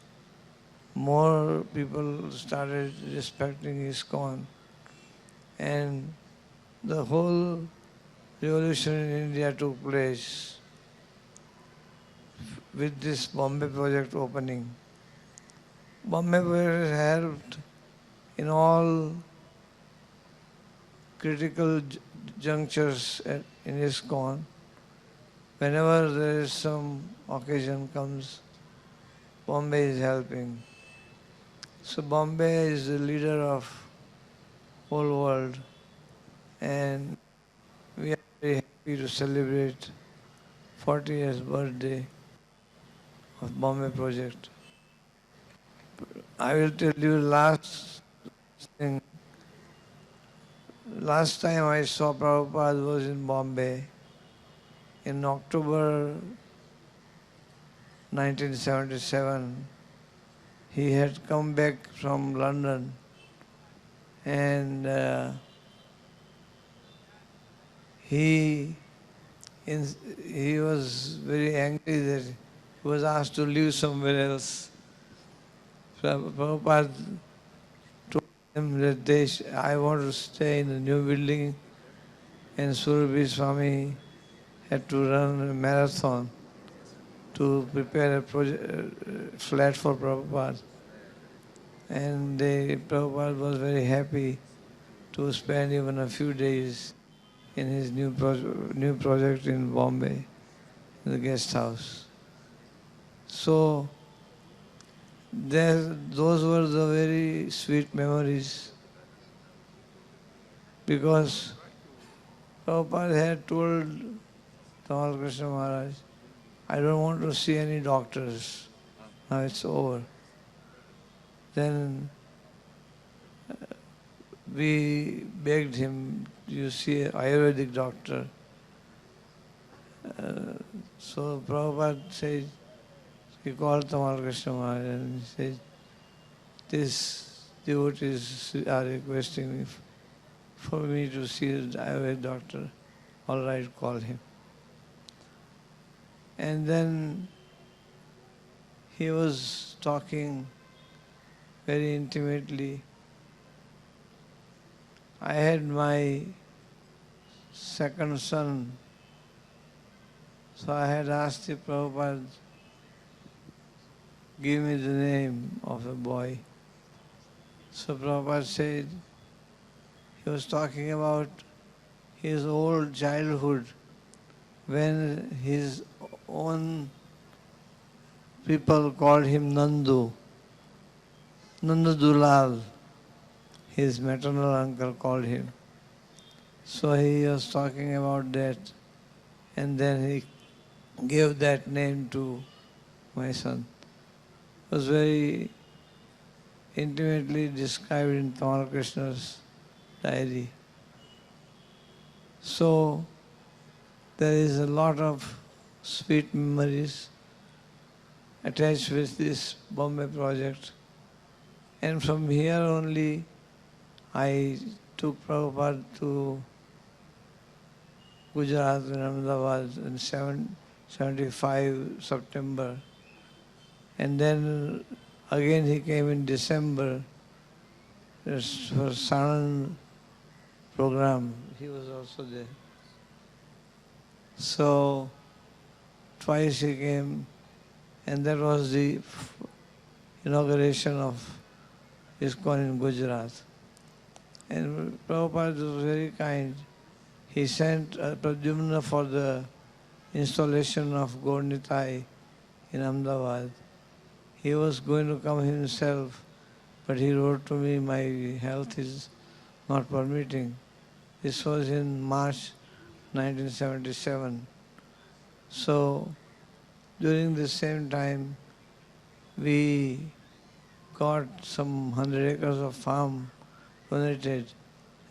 More people started respecting ISKCON. And the whole revolution in India took place with this Bombay project opening. Bombay project helped in all critical junctures in ISKCON. Whenever there is some occasion comes, Bombay is helping. So Bombay is the leader of whole world, and we are very happy to celebrate 40 years birthday of Bombay project. I will tell you last thing. Last time I saw Prabhupada was in Bombay in October 1977. He had come back from London, and he was very angry that he was asked to live somewhere else. Prabhupada told him that I want to stay in the new building, and Surabhi Swami had to run a marathon to prepare a flat for Prabhupada. And Prabhupada was very happy to spend even a few days in his new project in Bombay, in the guest house. So those were the very sweet memories, because Prabhupada had told Tamal Krishna Maharaj, I don't want to see any doctors. Now it's over. Then we begged him, you see an Ayurvedic doctor. So Prabhupada said, he called Tamal Krishna Maharaj and he said, these devotees are requesting me for me to see the Ayurvedic doctor. All right, call him. And then he was talking very intimately. I had my second son, so I had asked the Prabhupada, give me the name of the boy. So Prabhupada said, he was talking about his old childhood, when his own people called him Nandu, Nandu Dulal, his maternal uncle called him. So he was talking about that, and then he gave that name to my son. It was very intimately described in Tamal Krishna's diary. So there is a lot of sweet memories, attached with this Bombay project. And from here only, I took Prabhupada to Gujarat and Ahmedabad in 75 September. And then again he came in December for Sanand program. He was also there. So twice he came, and that was the inauguration of ISKCON in Gujarat. And Prabhupada was very kind. He sent Pradyumna for the installation of Gaur-Nitai in Ahmedabad. He was going to come himself, but he wrote to me, my health is not permitting. This was in March 1977. So during the same time, we got some 100 acres of farm donated,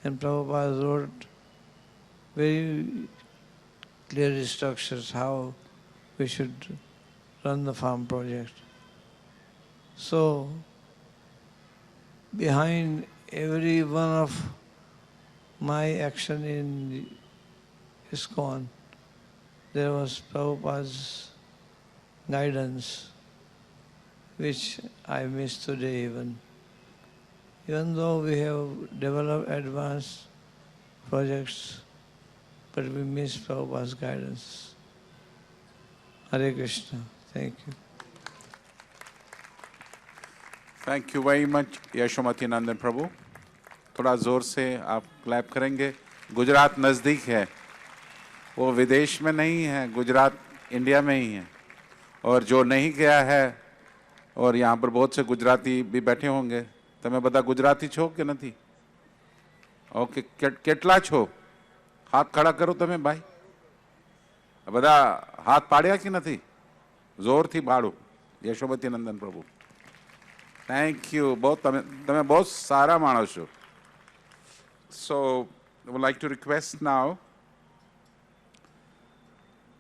and Prabhupada wrote very clear instructions how we should run the farm project. So behind every one of my action in ISKCON, there was Prabhupada's guidance, which I miss today even. Even though we have developed advanced projects, but we miss Prabhupada's guidance. Hare Krishna. Thank you. Thank you very much, Yashomati Nandan Prabhu. थोड़ा जोर से आप clap करेंगे. गुजरात नज़दीक है, वो विदेश में नहीं है, गुजरात इंडिया में ही है. और जो नहीं गया है, और यहाँ पर बहुत से गुजराती भी बैठे होंगे, તમે બધા ગુજરાતી છો કે નથી? ઓકે, કેટલા છો? હાથ ખડા કરો તમે ભાઈ. બધા હાથ પાડ્યા કે નથી? જોરથી પાડો. યશોમતી નંદન પ્રભુ. Thank you. તમે બહુ સારા માણસ છો. So, I would like to request now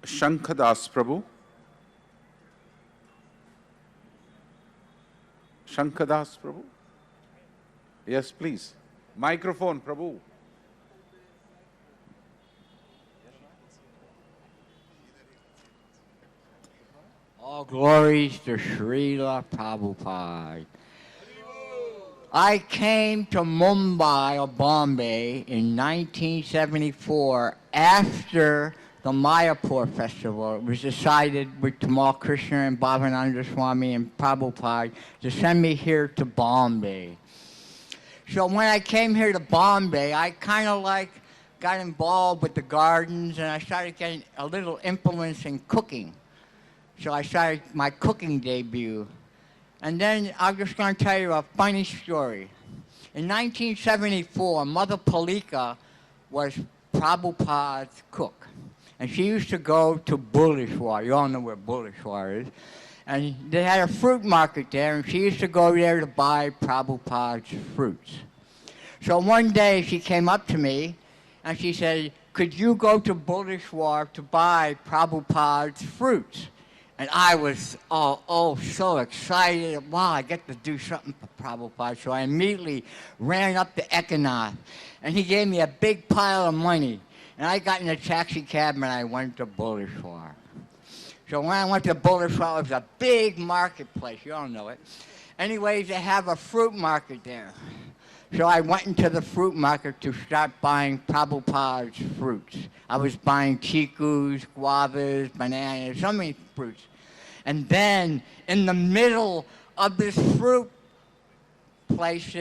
Shankhadas Prabhu. Shankhadas Prabhu. Yes, please. Microphone, Prabhu. All glories to Srila Prabhupada. I came to Mumbai or Bombay in 1974 after the Mayapur festival. It was decided with Tamal Krishna and Bhavananda Swami and Prabhupada to send me here to Bombay. So when I came here to Bombay, I kind of like got involved with the gardens, and I started getting a little influence in cooking. So I started my cooking debut. And then I'm just going to tell you a funny story. In 1974, Mother Palika was Prabhupada's cook. And she used to go to Bulleshwar. You all know where Bulleshwar is. And they had a fruit market there, and she used to go there to buy Prabhupada's fruits. So one day she came up to me, and she said, could you go to Bulleshwar to buy Prabhupada's fruits? And I was so excited. Wow, I get to do something for Prabhupada. So I immediately ran up to Ekanath, and he gave me a big pile of money. And I got in a taxi cab, and I went to Bulleshwar. So when I went to Bulleshwar, it was a big marketplace. You all know it. Anyways, they have a fruit market there. So I went into the fruit market to start buying Prabhupada's fruits. I was buying chikus, guavas, bananas, so many fruits. And then in the middle of this fruit place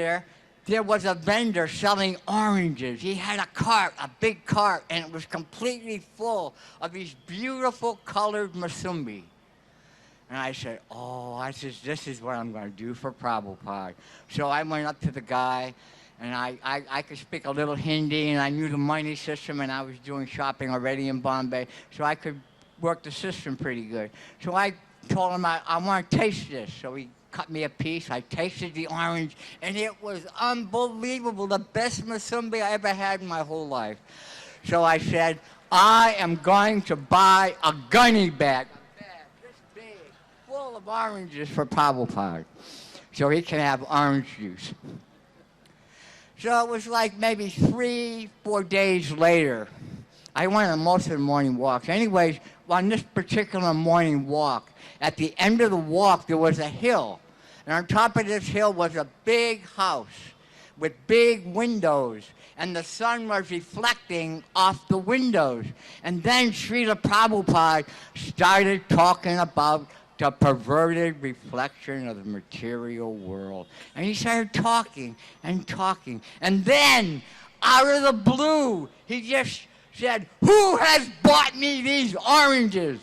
there was a vendor selling oranges. He had a cart, a big cart, and it was completely full of these beautiful colored Musumbi. And I said, this is what I'm going to do for Prabhupada. So I went up to the guy, and I could speak a little Hindi, and I knew the money system, and I was doing shopping already in Bombay, so I could work the system pretty good. So I told him I want to taste this. So he cut me a piece. I tasted the orange, and it was unbelievable, the best Musumbi I ever had in my whole life. So I said, I am going to buy a gunny bag. of oranges for Prabhupada so he can have orange juice. So it was like maybe 3-4 days later. I went on most of the morning walks. Anyways, on this particular morning walk, at the end of the walk, there was a hill. And on top of this hill was a big house with big windows. And the sun was reflecting off the windows. And then Srila Prabhupada started talking about the perverted reflection of the material world. And he started talking and talking. And then, out of the blue, he just said, "Who has bought me these oranges?"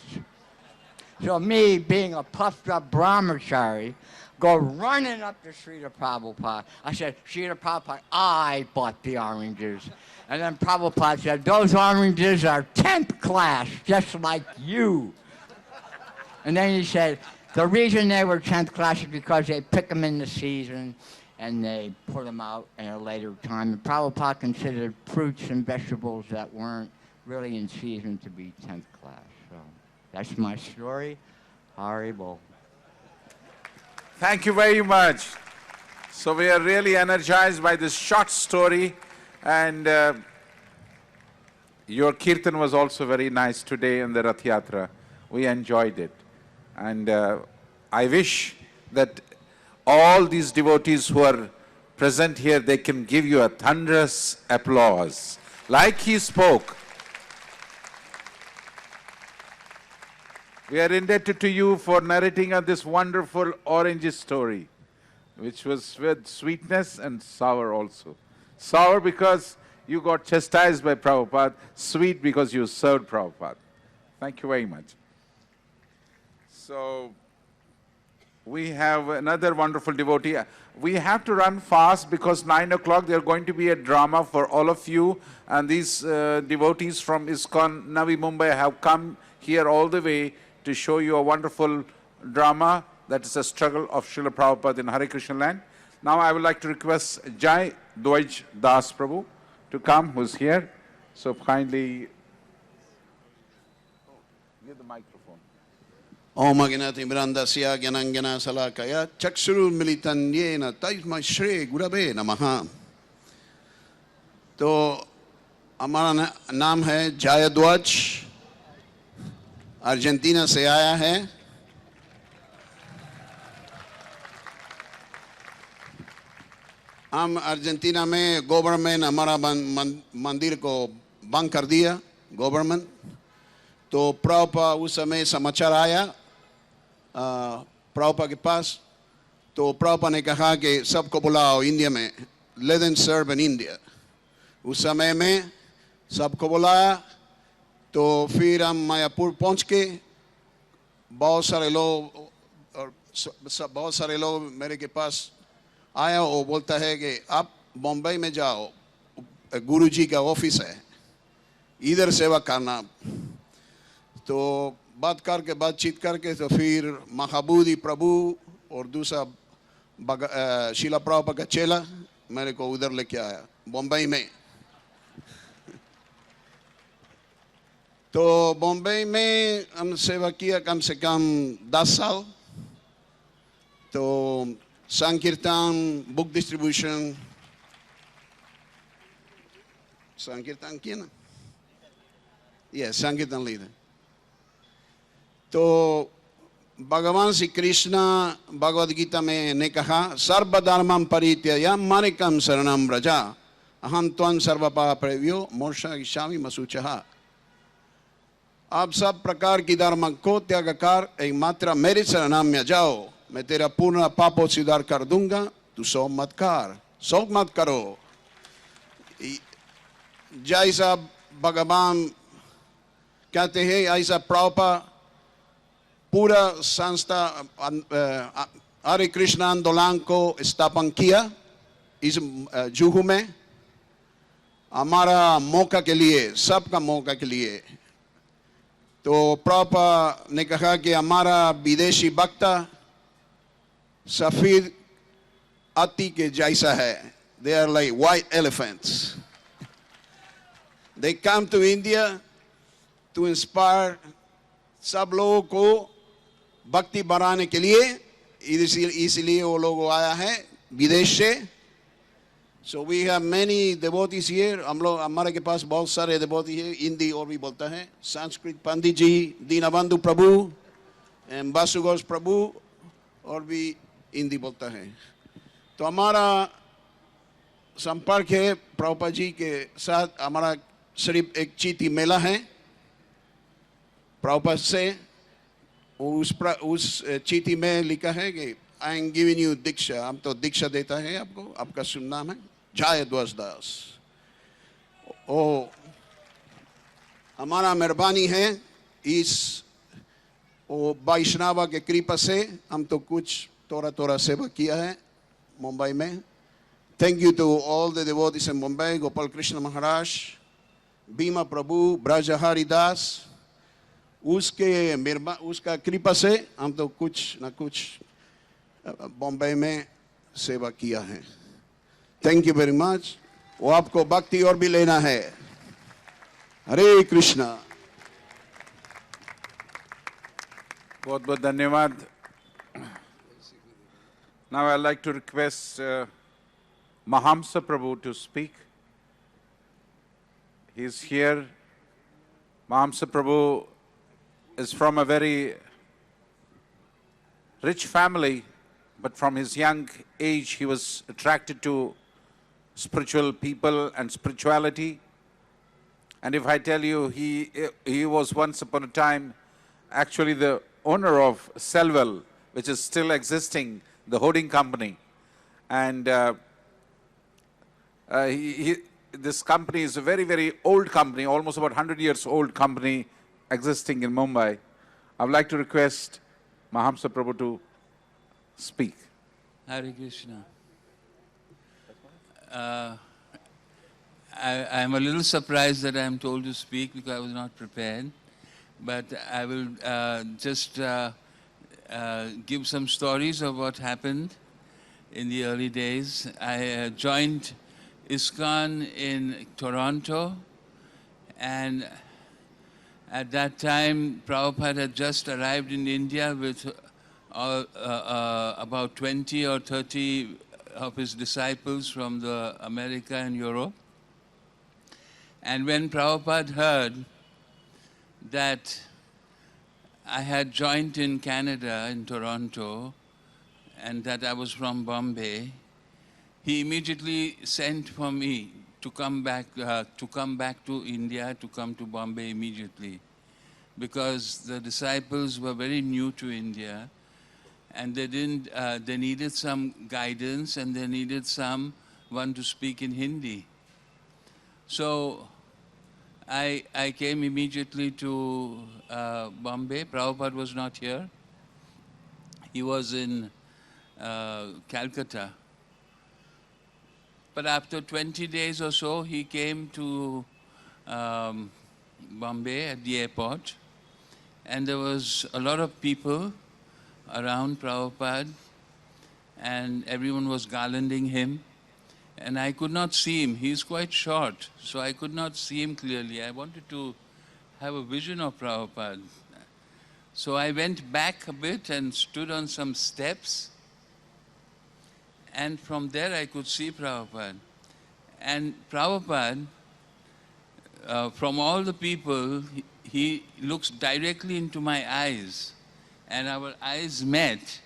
So me, being a puffed up brahmachari, go running up to Srila Prabhupada. I said, "Srila Prabhupada, I bought the oranges." And then Prabhupada said, "Those oranges are 10th class, just like you." And then he said, the reason they were 10th class is because they pick them in the season and they put them out at a later time. And Prabhupada considered fruits and vegetables that weren't really in season to be 10th class. So that's my story. Hare Bol. Thank you very much. So we are really energized by this short story, and your kirtan was also very nice today in the Rath Yatra. We enjoyed it. And I wish that all these devotees who are present here, they can give you a thunderous applause. Like he spoke. We are indebted to you for narrating this wonderful orange story, which was with sweetness and sour also. Sour because you got chastised by Prabhupada, sweet because you served Prabhupada. Thank you very much. So, we have another wonderful devotee. We have to run fast because 9 o'clock there is going to be a drama for all of you. And these devotees from ISKCON Navi Mumbai have come here all the way to show you a wonderful drama that is a struggle of Srila Prabhupada in Hare Krishna land. Now I would like to request Jai Dwaj Das Prabhu to come, who's here. So kindly give the microphone. Om Agnati Brandasya Gyanangana Salakaya Chakshuru Militanyena Taisma Shri Gurave Namaha. तो हमारा नाम है जय ध्वज, Argentina से आया है। हम अर्जेंटीना में गवर्नमेंट हमारा मंदिर को बंद कर दिया, गवर्नमेंट। तो प्रभुपाद उस समय समाचार आया प्रभुपाद के पास, तो प्रभुपाद ने कहा कि सबको बुलाओ इंडिया में, let them serve in India। उस समय में सबको बुलाया, तो फिर हम मायापुर पहुंच के बहुत सारे लोग मेरे के पास आया और बोलता है कि आप बॉम्बे में जाओ, गुरुजी का ऑफिस है, इधर सेवा करना। तो बातचीत करके तो फिर महाबूदी प्रभु और दूसरा शीला प्रभुपाद का चेला मेरे को उधर लेके आया बॉम्बे में। तो बॉम्बे में हम सेवा किया कम से कम 10 साल। तो संकीर्तन, बुक डिस्ट्रीब्यूशन, संकीर्तन किया ना, ये संकीर्तन लीडर। तो भगवान श्री कृष्ण भगवद गीता में ने कहा सर्वधर्मं परित्यज्य मामेकं शरणं व्रज अहं त्वं सर्वपापभ्यो मोक्षयिष्यामि मा शुचः। आप सब प्रकार की धर्म को त्याग कर एकमात्र मेरे शरण में जाओ, मैं तेरा पूर्ण पापों से उद्धार कर दूंगा, तू शोक मत करो। जैसा भगवान कहते हैं ऐसा प्रभुपाद पूरा संस्था हरे कृष्ण आंदोलन को स्थापन किया इस जुहू में, हमारा मौका के लिए, सबका मौका के लिए। तो प्रभुपाद ने कहा कि हमारा विदेशी वक्ता सफेद हाथी के जैसा है, they are like white elephants. They come to India to inspire सब लोगों को भक्ति बढ़ाने के लिए इसलिए वो लोग आया है विदेश से. So we have many devotees here. हम लोग हमारे के पास बहुत सारे devotees हैं. हिंदी और भी बोलता है. संस्कृत पंडित जी, दीनबंधु प्रभु, वासुघोष प्रभु और भी हिंदी बोलता है. तो हमारा संपर्क है प्रभुपाद जी के साथ. हमारा सिर्फ एक चिट्ठी मेला है प्रभुपाद से. उस चिट्ठी में लिखा है कि आई एम गिविंग यू दीक्षा. हम तो दीक्षा देता है आपको. आपका शुभ नाम है जय ध्वज दास. ओ हमारा मेहरबानी है इस वो वैष्णव के कृपा से. हम तो कुछ थोड़ा सेवा किया है मुंबई में. Thank you to all the devotees in Mumbai, Gopal Krishna Maharaj, Bhima Prabhu, Braja Haridas. उसका कृपा से हम तो कुछ ना कुछ बॉम्बे में सेवा किया है. Thank you very much. वो आपको भक्ति और भी लेना है. हरे कृष्णा. बहुत बहुत धन्यवाद. Now I'd like to request Mahamsa Prabhu to speak. He is here. Mahamsa Prabhu is from a very rich family, but from his young age he was attracted to spiritual people and spirituality. And if I tell you, he was once upon a time actually the owner of Selwell, which is still existing, the hoarding company. And this company is a very, very old company, almost about 100 years old company existing in Mumbai. I would like to request Mahamsa Prabhu to speak. Hare Krishna. I am a little surprised that I am told to speak because I was not prepared. But I will just give some stories of what happened in the early days. I joined ISKCON in Toronto, and at that time Prabhupada had just arrived in India with about 20 or 30 of his disciples from America and Europe. And when Prabhupada heard that I had joined in Canada, in Toronto, and that I was from Bombay, he immediately sent for me to come back to India, to come to Bombay immediately, because the disciples were very new to India, and they needed some guidance, and they needed someone to speak in Hindi. So I came immediately to Bombay. Prabhupada was not here. He was in Calcutta. But after 20 days or so, he came to Bombay at the airport, and there was a lot of people around Prabhupada, and everyone was garlanding him. And I could not see him. He's quite short, so I could not see him clearly. I wanted to have a vision of Prabhupada. So I went back a bit and stood on some steps, and from there I could see Prabhupada. And Prabhupada, from all the people, he looks directly into my eyes, and our eyes met,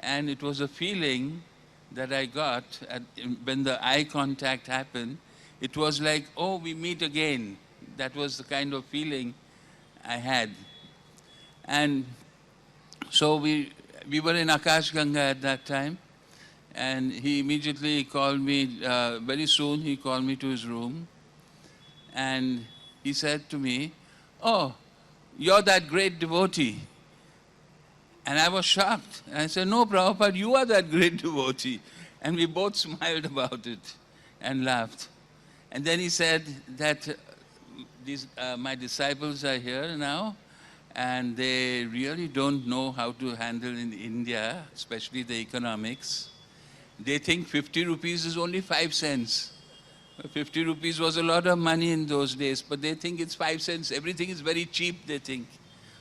and it was a feeling that I got when the eye contact happened. It was like, oh, we meet again. That was the kind of feeling I had. And so we were in Akash Ganga at that time, and he immediately called me, very soon he called me to his room, and he said to me, oh, you're that great devotee. And I was shocked. And I said, no, Prabhupada, you are that great devotee. And we both smiled about it and laughed. And then he said that my disciples are here now, and they really don't know how to handle in India, especially the economics. They think 50 rupees is only 5 cents. 50 rupees was a lot of money in those days, but they think it's 5 cents. Everything is very cheap, they think.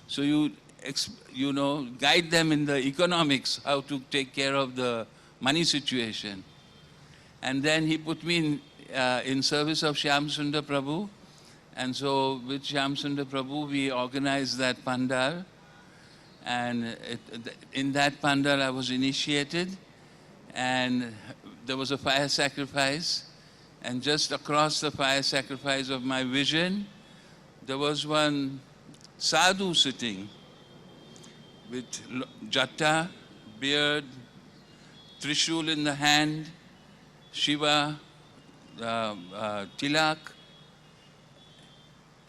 So guide them in the economics, how to take care of the money situation. And then he put me in service of Shyam Sundar Prabhu. And so with Shyam Sundar Prabhu, we organized that Pandal. And in that Pandal, I was initiated. And there was a fire sacrifice. And just across the fire sacrifice of my vision, there was one sadhu sitting with jata, beard, trishul in the hand, Shiva, tilak.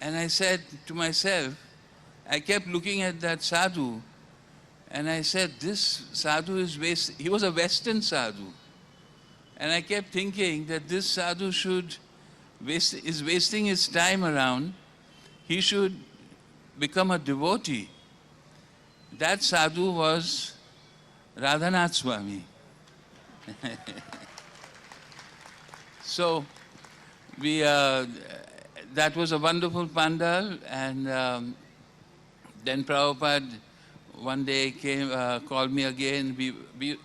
And I said to myself, I kept looking at that sadhu, and I said, this sadhu is he was a Western sadhu. And I kept thinking that this sadhu is wasting his time around. He should become a devotee. That sadhu was Radhanath Swami. So that was a wonderful Pandal, and then Prabhupada one day called me again.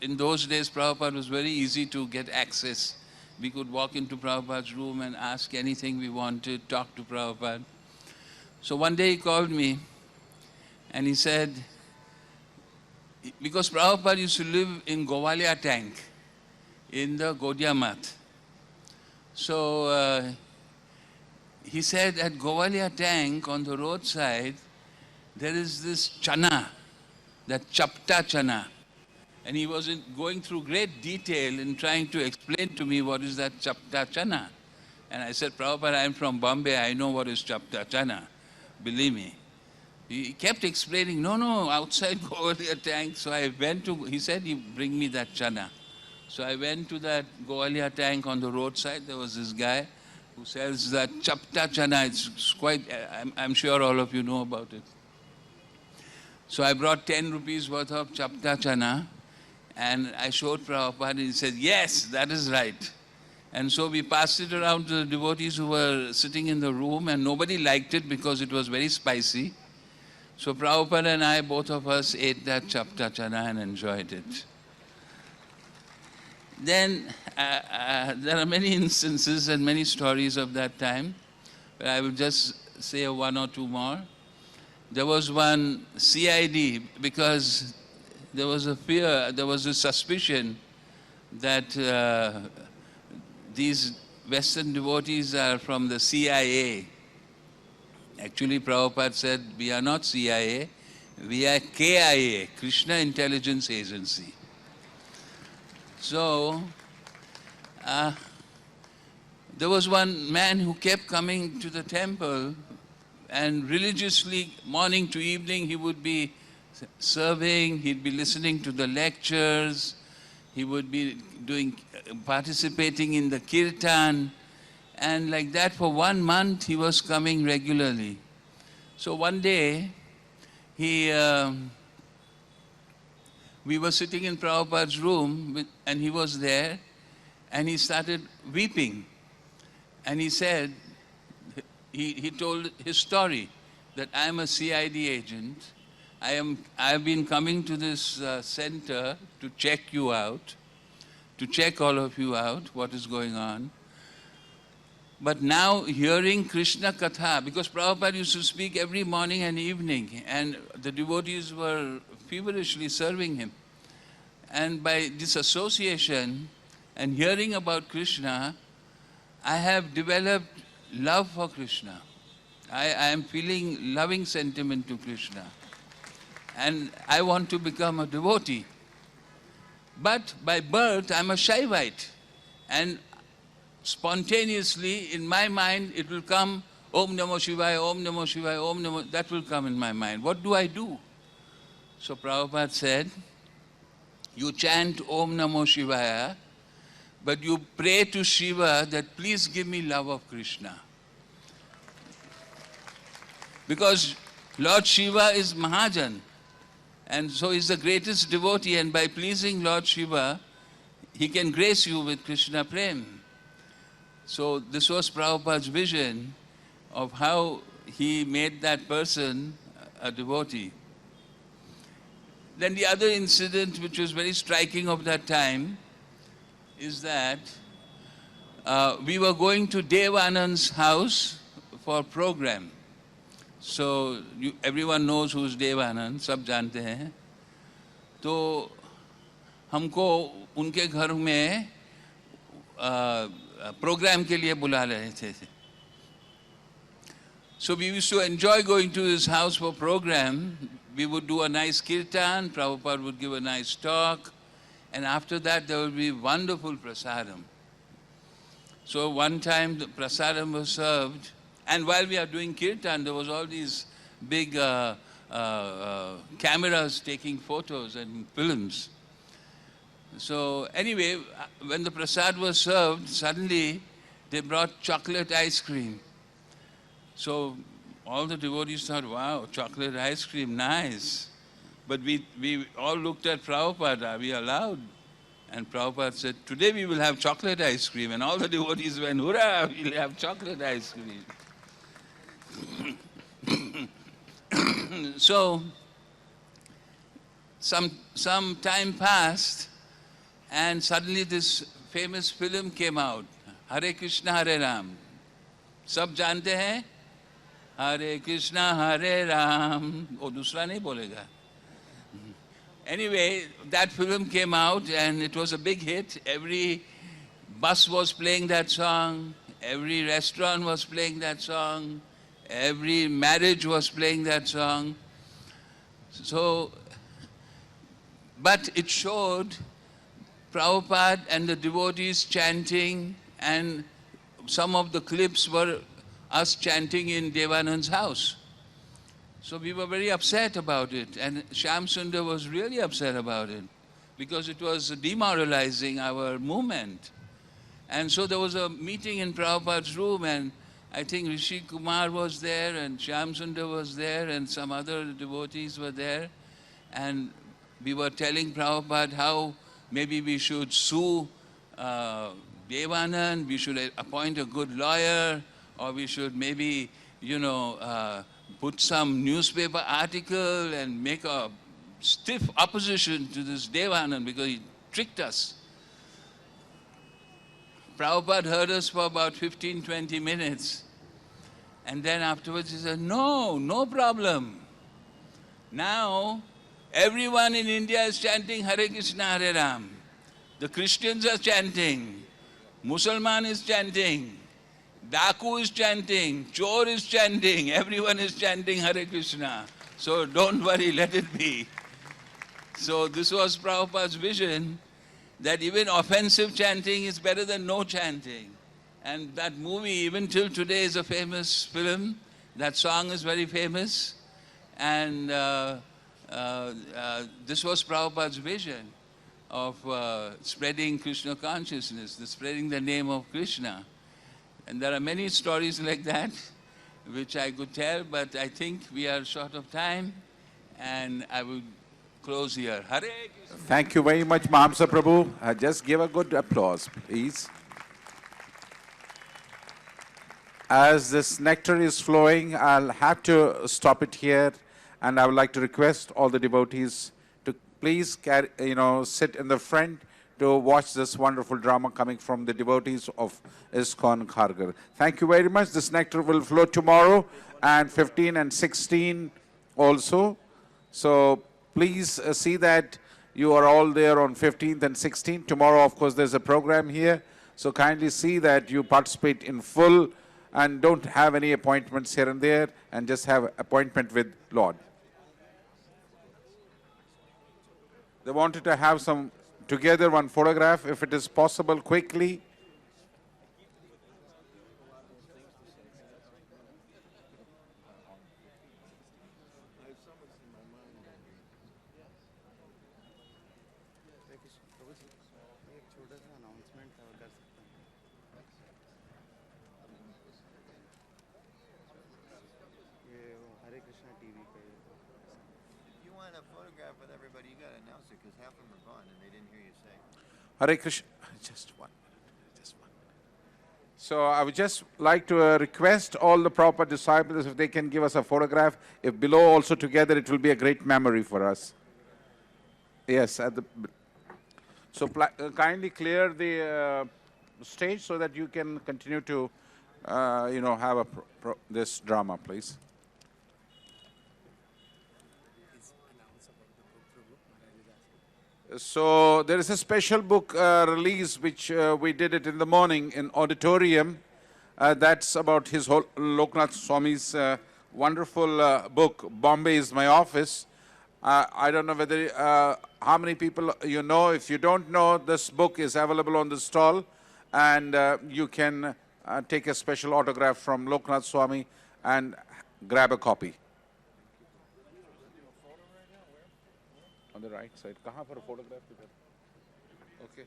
In those days, Prabhupada was very easy to get access. We could walk into Prabhupada's room and ask anything we wanted, talk to Prabhupada. So one day he called me and he said, because Prabhupada used to live in Govalia Tank, in the Gaudiya Math. So he said at Govalia Tank on the roadside, there is this chana, that chapta chana. And he was going through great detail in trying to explain to me what is that chapta chana. And I said, Prabhupada, I am from Bombay, I know what is chapta chana. Believe me. He kept explaining, no, outside Govalia Tank. So I went to, he said, he bring me that chana. So I went to that Govalia Tank on the roadside. There was this guy who sells that chapta chana. It's quite, I'm sure all of you know about it. So I brought 10 rupees worth of chapta chana and I showed Prabhupada and he said, yes, that is right. And so we passed it around to the devotees who were sitting in the room, and nobody liked it because it was very spicy. So Prabhupada and I, both of us, ate that chapta chana and enjoyed it. Then there are many instances and many stories of that time, but I will just say one or two more. There was one CID, because there was a fear, there was a suspicion that these Western devotees are from the CIA. Actually, Prabhupada said, we are not CIA, we are KIA, Krishna Intelligence Agency. So, there was one man who kept coming to the temple, and religiously, morning to evening, he would be serving, he'd be listening to the lectures, he would be participating in the kirtan, and like that for 1 month he was coming regularly. So one day, we were sitting in Prabhupada's room and he was there, and he started weeping. And he said, he told his story, that I am a CID agent. I have been coming to this center to check you out, to check all of you out, what is going on. But now hearing Krishna Katha, because Prabhupada used to speak every morning and evening, and the devotees were feverishly serving him. And by this association and hearing about Krishna, I have developed love for Krishna. I am feeling loving sentiment to Krishna. And I want to become a devotee. But by birth, I'm a Shaivite. And spontaneously, in my mind, it will come, Om Namo Shivaya, Om Namo Shivaya, Om Namo, that will come in my mind. What do I do? So Prabhupada said, you chant Om Namo Shivaya, but you pray to Shiva that please give me love of Krishna. Because Lord Shiva is Mahajan, and so he's the greatest devotee, and by pleasing Lord Shiva, he can grace you with Krishna Prem. So this was Prabhupada's vision of how he made that person a devotee. Then the other incident which was very striking of that time is that we were going to Devanand's house for a program. So everyone knows who's Devanand, सब जानते हैं. तो हमको उनके घर में programme के लिए बुला रहे थे. So we used to enjoy going to his house for program. We would do a nice kirtan, Prabhupada would give a nice talk, and after that there would be wonderful prasadam. So one time the prasadam was served, and while we are doing kirtan, there was all these big cameras taking photos and films. So anyway, when the prasad was served, suddenly they brought chocolate ice cream. So all the devotees thought, wow, chocolate ice cream, nice. But we all looked at Prabhupada, are we allowed? And Prabhupada said, today we will have chocolate ice cream. And all the devotees went, hurrah, we'll have chocolate ice cream. So some time passed, and suddenly this famous film came out, Hare Krishna, Hare Ram. सब जानते हैं? Hare Krishna, Hare Ram. वो दूसरा नहीं बोलेगा. Anyway, that film came out and it was a big hit. Every bus was playing that song. Every restaurant was playing that song. Every marriage was playing that song. So, but it showed Prabhupada and the devotees chanting, and some of the clips were us chanting in Devanand's house. So we were very upset about it, and Shyam Sundar was really upset about it because it was demoralizing our movement. And so there was a meeting in Prabhupada's room, and I think Rishi Kumar was there, and Shyam Sundar was there, and some other devotees were there. And we were telling Prabhupada how maybe we should sue Devanand, we should appoint a good lawyer, or we should maybe, put some newspaper article and make a stiff opposition to this Devanand because he tricked us. Prabhupada heard us for about 15-20 minutes, and then afterwards he said, no problem. Now everyone in India is chanting Hare Krishna, Hare Ram. The Christians are chanting, Musalman is chanting, Daku is chanting, Chor is chanting, everyone is chanting Hare Krishna. So don't worry, let it be. So this was Prabhupada's vision, that even offensive chanting is better than no chanting. And that movie, even till today, is a famous film. That song is very famous. And this was Prabhupada's vision of spreading Krishna consciousness, spreading the name of Krishna. And there are many stories like that, which I could tell, but I think we are short of time, and I will close here. Hare Krishna. Thank you very much, Mahamsa Prabhu. Just give a good applause, please. As this nectar is flowing, I'll have to stop it here, and I would like to request all the devotees to please sit in the front to watch this wonderful drama coming from the devotees of ISKCON Kharghar. Thank you very much. This nectar will flow tomorrow, and 15 and 16 also. So please see that you are all there on 15th and 16th. Tomorrow, of course, there's a program here. So kindly see that you participate in full and don't have any appointments here and there, and just have appointment with Lord. They wanted to have some together one photograph, if it is possible, quickly. Hare Krishna, just one minute. So I would just like to request all the Prabhupada disciples if they can give us a photograph. If below also together, it will be a great memory for us. Yes, at the. So kindly clear the stage so that you can continue to, have this drama, please. So there is a special book release which we did it in the morning in auditorium. That's about his whole Loknath Swami's wonderful book, Bombay is My Office. I don't know whether how many people you know. If you don't know, this book is available on the stall, and you can take a special autograph from Loknath Swami and grab a copy. On the right side. Kahan for a photograph? Okay.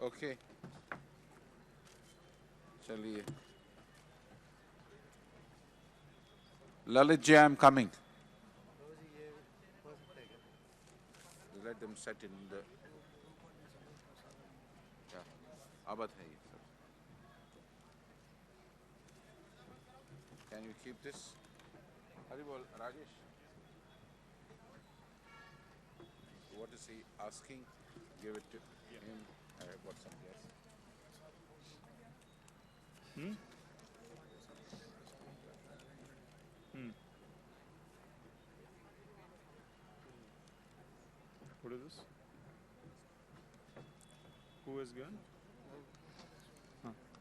Okay. Chaliye. Lalit ji, I am coming. Let them set in the. Yeah. Abad hai ye sab. Can you keep this? Haribol, Rajesh. What is he asking? Give it to him. I have got some guess. What is this? Who is given?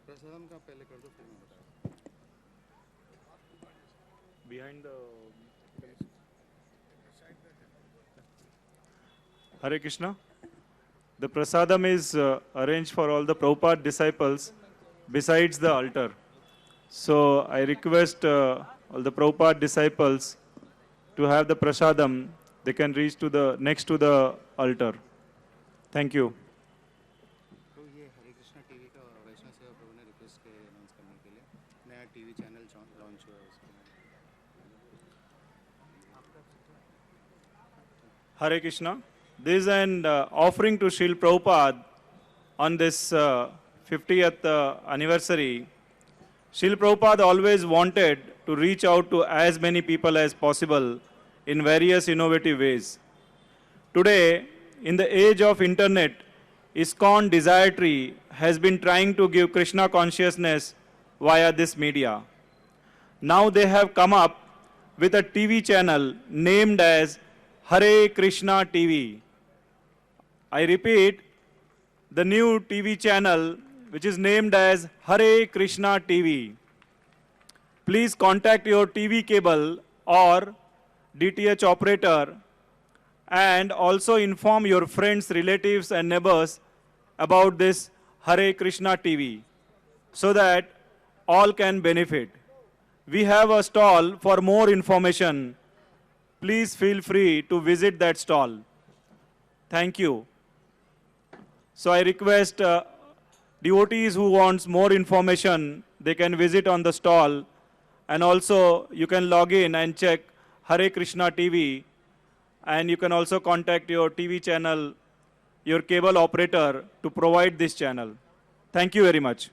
प्रसादम का पहले कर दो फिर मैं बताऊँ. Behind the. Hare Krishna. The prasadam is arranged for all the Prabhupada disciples besides the altar. So I request all the Prabhupada disciples to have the prasadam. They can reach to the next to the altar. Thank you. तो ये हरे Krishna TV का वैष्णव सेवा प्रभु ने request किया announce करने के लिए नया टीवी चैनल लॉन्च हुआ है उसमें. Hare Krishna. This is an offering to Srila Prabhupada on this 50th anniversary. Srila Prabhupada always wanted to reach out to as many people as possible in various innovative ways. Today, in the age of internet, ISKCON Desire Tree has been trying to give Krishna consciousness via this media. Now they have come up with a TV channel named as Hare Krishna TV. I repeat, the new TV channel which is named as Hare Krishna TV. Please contact your TV cable or DTH operator and also inform your friends, relatives and neighbors about this Hare Krishna TV so that all can benefit. We have a stall for more information. Please feel free to visit that stall. Thank you. So I request devotees who wants more information, they can visit on the stall, and also you can log in and check Hare Krishna TV, and you can also contact your TV channel, your cable operator to provide this channel. Thank you very much.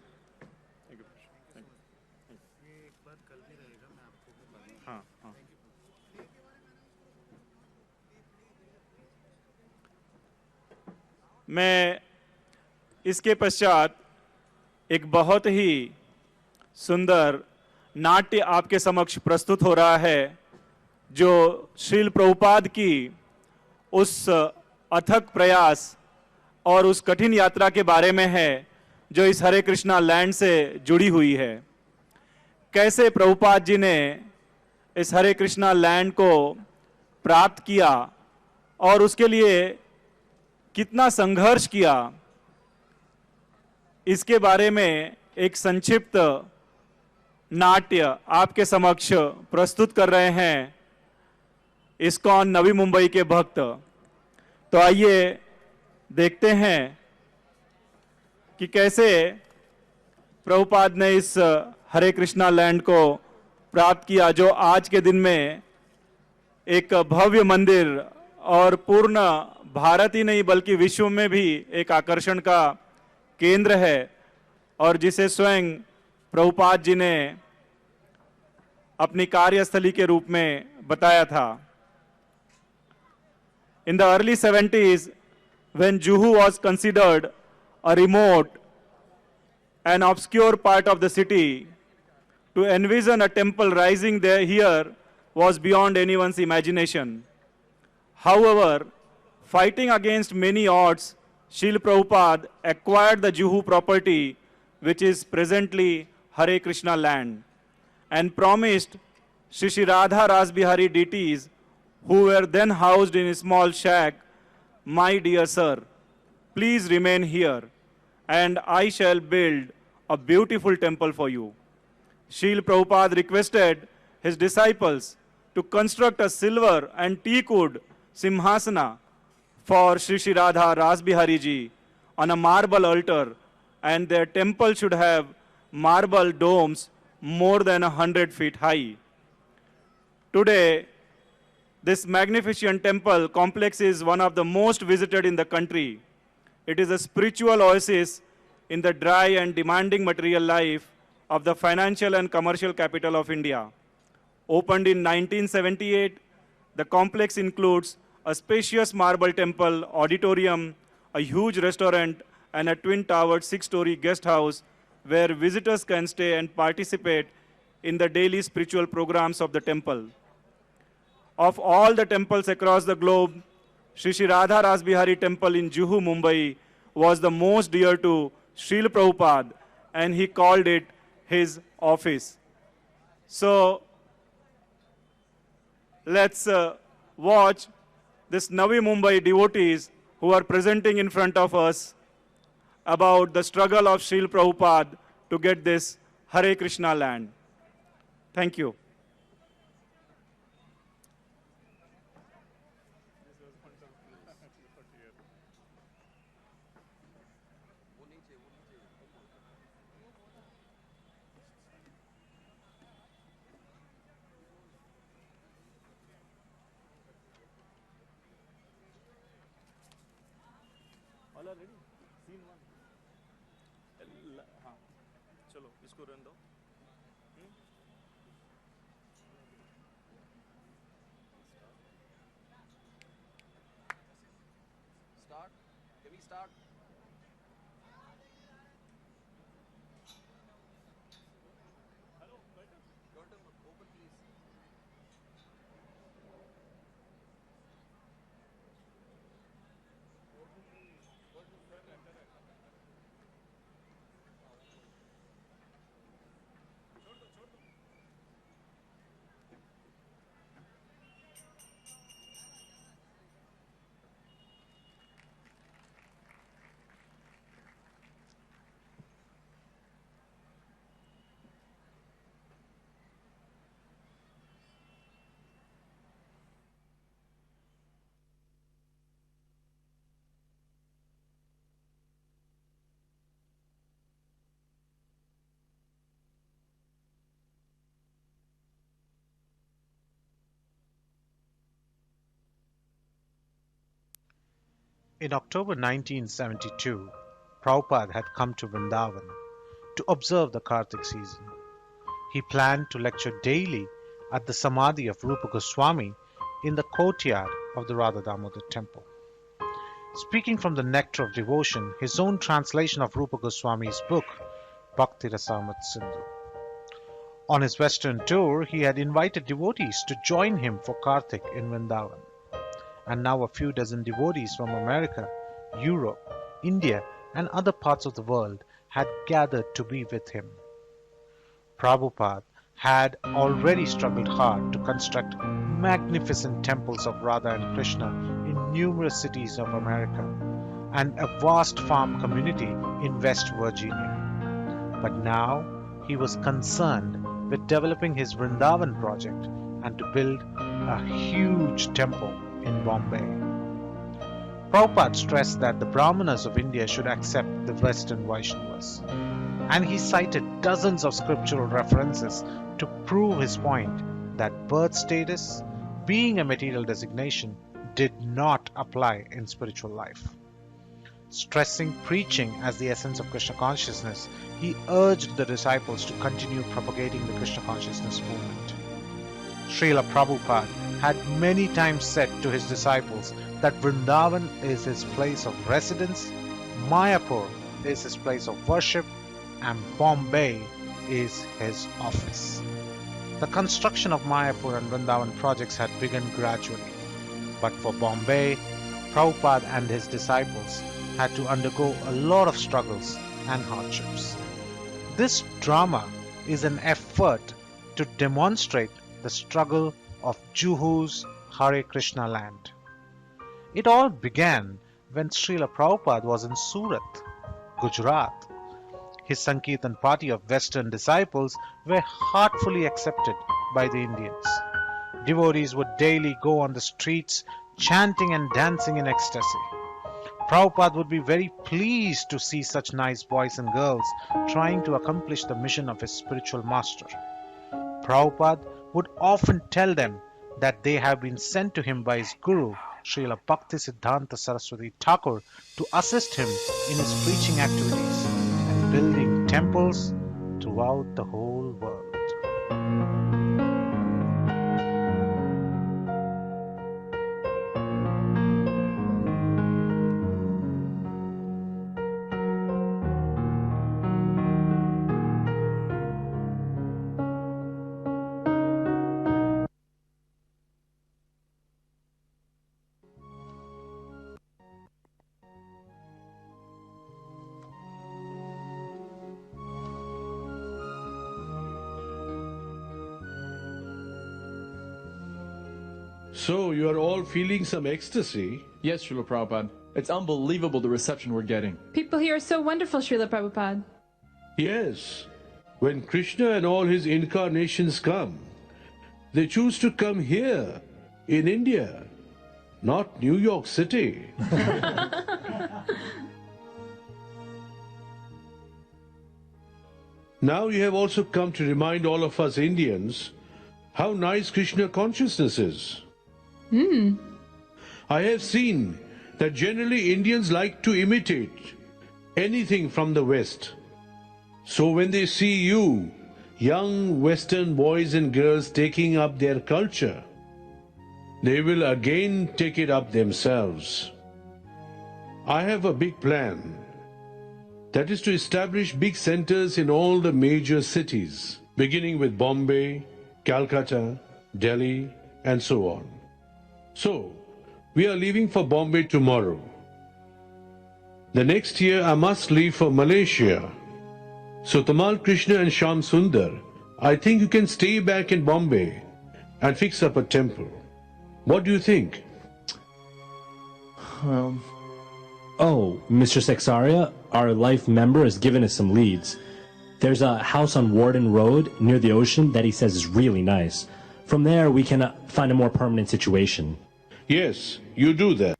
मैं इसके पश्चात एक बहुत ही सुंदर नाट्य आपके समक्ष प्रस्तुत हो रहा है जो श्रील प्रभुपाद की उस अथक प्रयास और उस कठिन यात्रा के बारे में है जो इस हरे कृष्णा लैंड से जुड़ी हुई है। कैसे प्रभुपाद जी ने इस हरे कृष्णा लैंड को प्राप्त किया और उसके लिए कितना संघर्ष किया, इसके बारे में एक संक्षिप्त नाट्य आपके समक्ष प्रस्तुत कर रहे हैं इस्कॉन नवी मुंबई के भक्त। तो आइए देखते हैं कि कैसे प्रभुपाद ने इस हरे कृष्णा लैंड को प्राप्त किया जो आज के दिन में एक भव्य मंदिर और पूर्ण भारत ही नहीं बल्कि विश्व में भी एक आकर्षण का केंद्र है और जिसे स्वयं प्रभुपाद जी ने अपनी कार्यस्थली के रूप में बताया था। in the early 70s, when Juhu was considered a remote and obscure part of the city, to envision a temple rising there here was beyond anyone's imagination. However, fighting against many odds, Srila Prabhupada acquired the Juhu property, which is presently Hare Krishna land, and promised Shri Radha Rasbihari deities, who were then housed in a small shack, "My dear sir, please remain here, and I shall build a beautiful temple for you." Srila Prabhupada requested his disciples to construct a silver and teakwood simhasana for Shri Radha Rasbihari ji on a marble altar, and their temple should have marble domes more than 100 feet high. Today, this magnificent temple complex is one of the most visited in the country. It is a spiritual oasis in the dry and demanding material life of the financial and commercial capital of India. Opened in 1978, the complex includes a spacious marble temple, auditorium, a huge restaurant, and a twin-towered 6-story guest house where visitors can stay and participate in the daily spiritual programs of the temple. Of all the temples across the globe, Shri Radha Rasbihari Temple in Juhu, Mumbai was the most dear to Srila Prabhupada, and he called it his office. So let's watch this Navi Mumbai devotees who are presenting in front of us about the struggle of Srila Prabhupada to get this Hare Krishna land. Thank you. चलो इसको run दो. Start. Can we start? Curtain open, please. In October 1972, Prabhupada had come to Vrindavan to observe the Kartik season. He planned to lecture daily at the Samadhi of Rupa Goswami in the courtyard of the Radha Damodar temple. Speaking from the nectar of devotion, his own translation of Rupa Goswami's book, Bhakti Rasamrita Sindhu. On his western tour, he had invited devotees to join him for Kartik in Vrindavan. And now a few dozen devotees from America, Europe, India, and other parts of the world had gathered to be with him. Prabhupada had already struggled hard to construct magnificent temples of Radha and Krishna in numerous cities of America and a vast farm community in West Virginia. But now he was concerned with developing his Vrindavan project and to build a huge temple in Bombay. Prabhupada stressed that the Brahmanas of India should accept the Western Vaishnavas, and he cited dozens of scriptural references to prove his point that birth status, being a material designation, did not apply in spiritual life. Stressing preaching as the essence of Krishna consciousness, he urged the disciples to continue propagating the Krishna consciousness movement. Srila Prabhupada had many times said to his disciples that Vrindavan is his place of residence, Mayapur is his place of worship, and Bombay is his office. The construction of Mayapur and Vrindavan projects had begun gradually, but for Bombay, Prabhupada and his disciples had to undergo a lot of struggles and hardships. This drama is an effort to demonstrate the struggle of Juhu's Hare Krishna land. It all began when Srila Prabhupada was in Surat, Gujarat. His Sankirtan party of Western disciples were heartfully accepted by the Indians. Devotees would daily go on the streets chanting and dancing in ecstasy. Prabhupada would be very pleased to see such nice boys and girls trying to accomplish the mission of his spiritual master. Prabhupada would often tell them that they have been sent to him by his guru, Srila Bhakti Siddhanta Saraswati Thakur, to assist him in his preaching activities and building temples throughout the whole world. So, you are all feeling some ecstasy? Yes, Srila Prabhupada. It's unbelievable the reception we're getting. People here are so wonderful, Srila Prabhupada. Yes. When Krishna and all his incarnations come, they choose to come here, in India, not New York City. Now you have also come to remind all of us Indians how nice Krishna consciousness is. I have seen that generally Indians like to imitate anything from the West. So when they see you, young Western boys and girls taking up their culture, they will again take it up themselves. I have a big plan. That is to establish big centers in all the major cities, beginning with Bombay, Calcutta, Delhi, and so on. So, we are leaving for Bombay tomorrow. The next year I must leave for Malaysia. So Tamal Krishna and Shyam Sundar, I think you can stay back in Bombay and fix up a temple. What do you think? Oh, Mr. Sexaria, our life member has given us some leads. There's a house on Warden Road near the ocean that he says is really nice. From there, we can find a more permanent situation. Yes, you do that.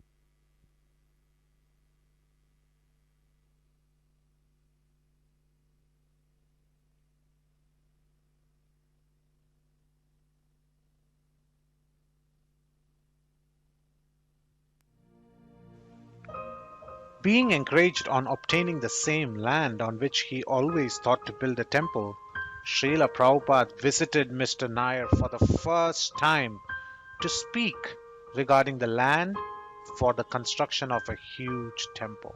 Being encouraged on obtaining the same land on which he always thought to build a temple, Srila Prabhupada visited Mr. Nair for the first time to speak regarding the land for the construction of a huge temple.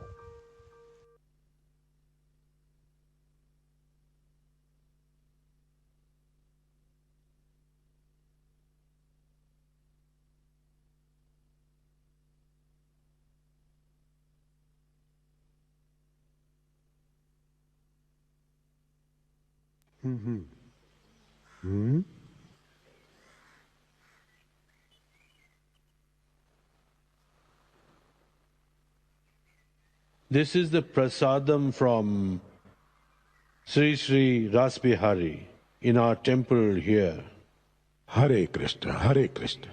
This is the prasadam from Sri Sri Rasbihari in our temple here. Hare Krishna, Hare Krishna.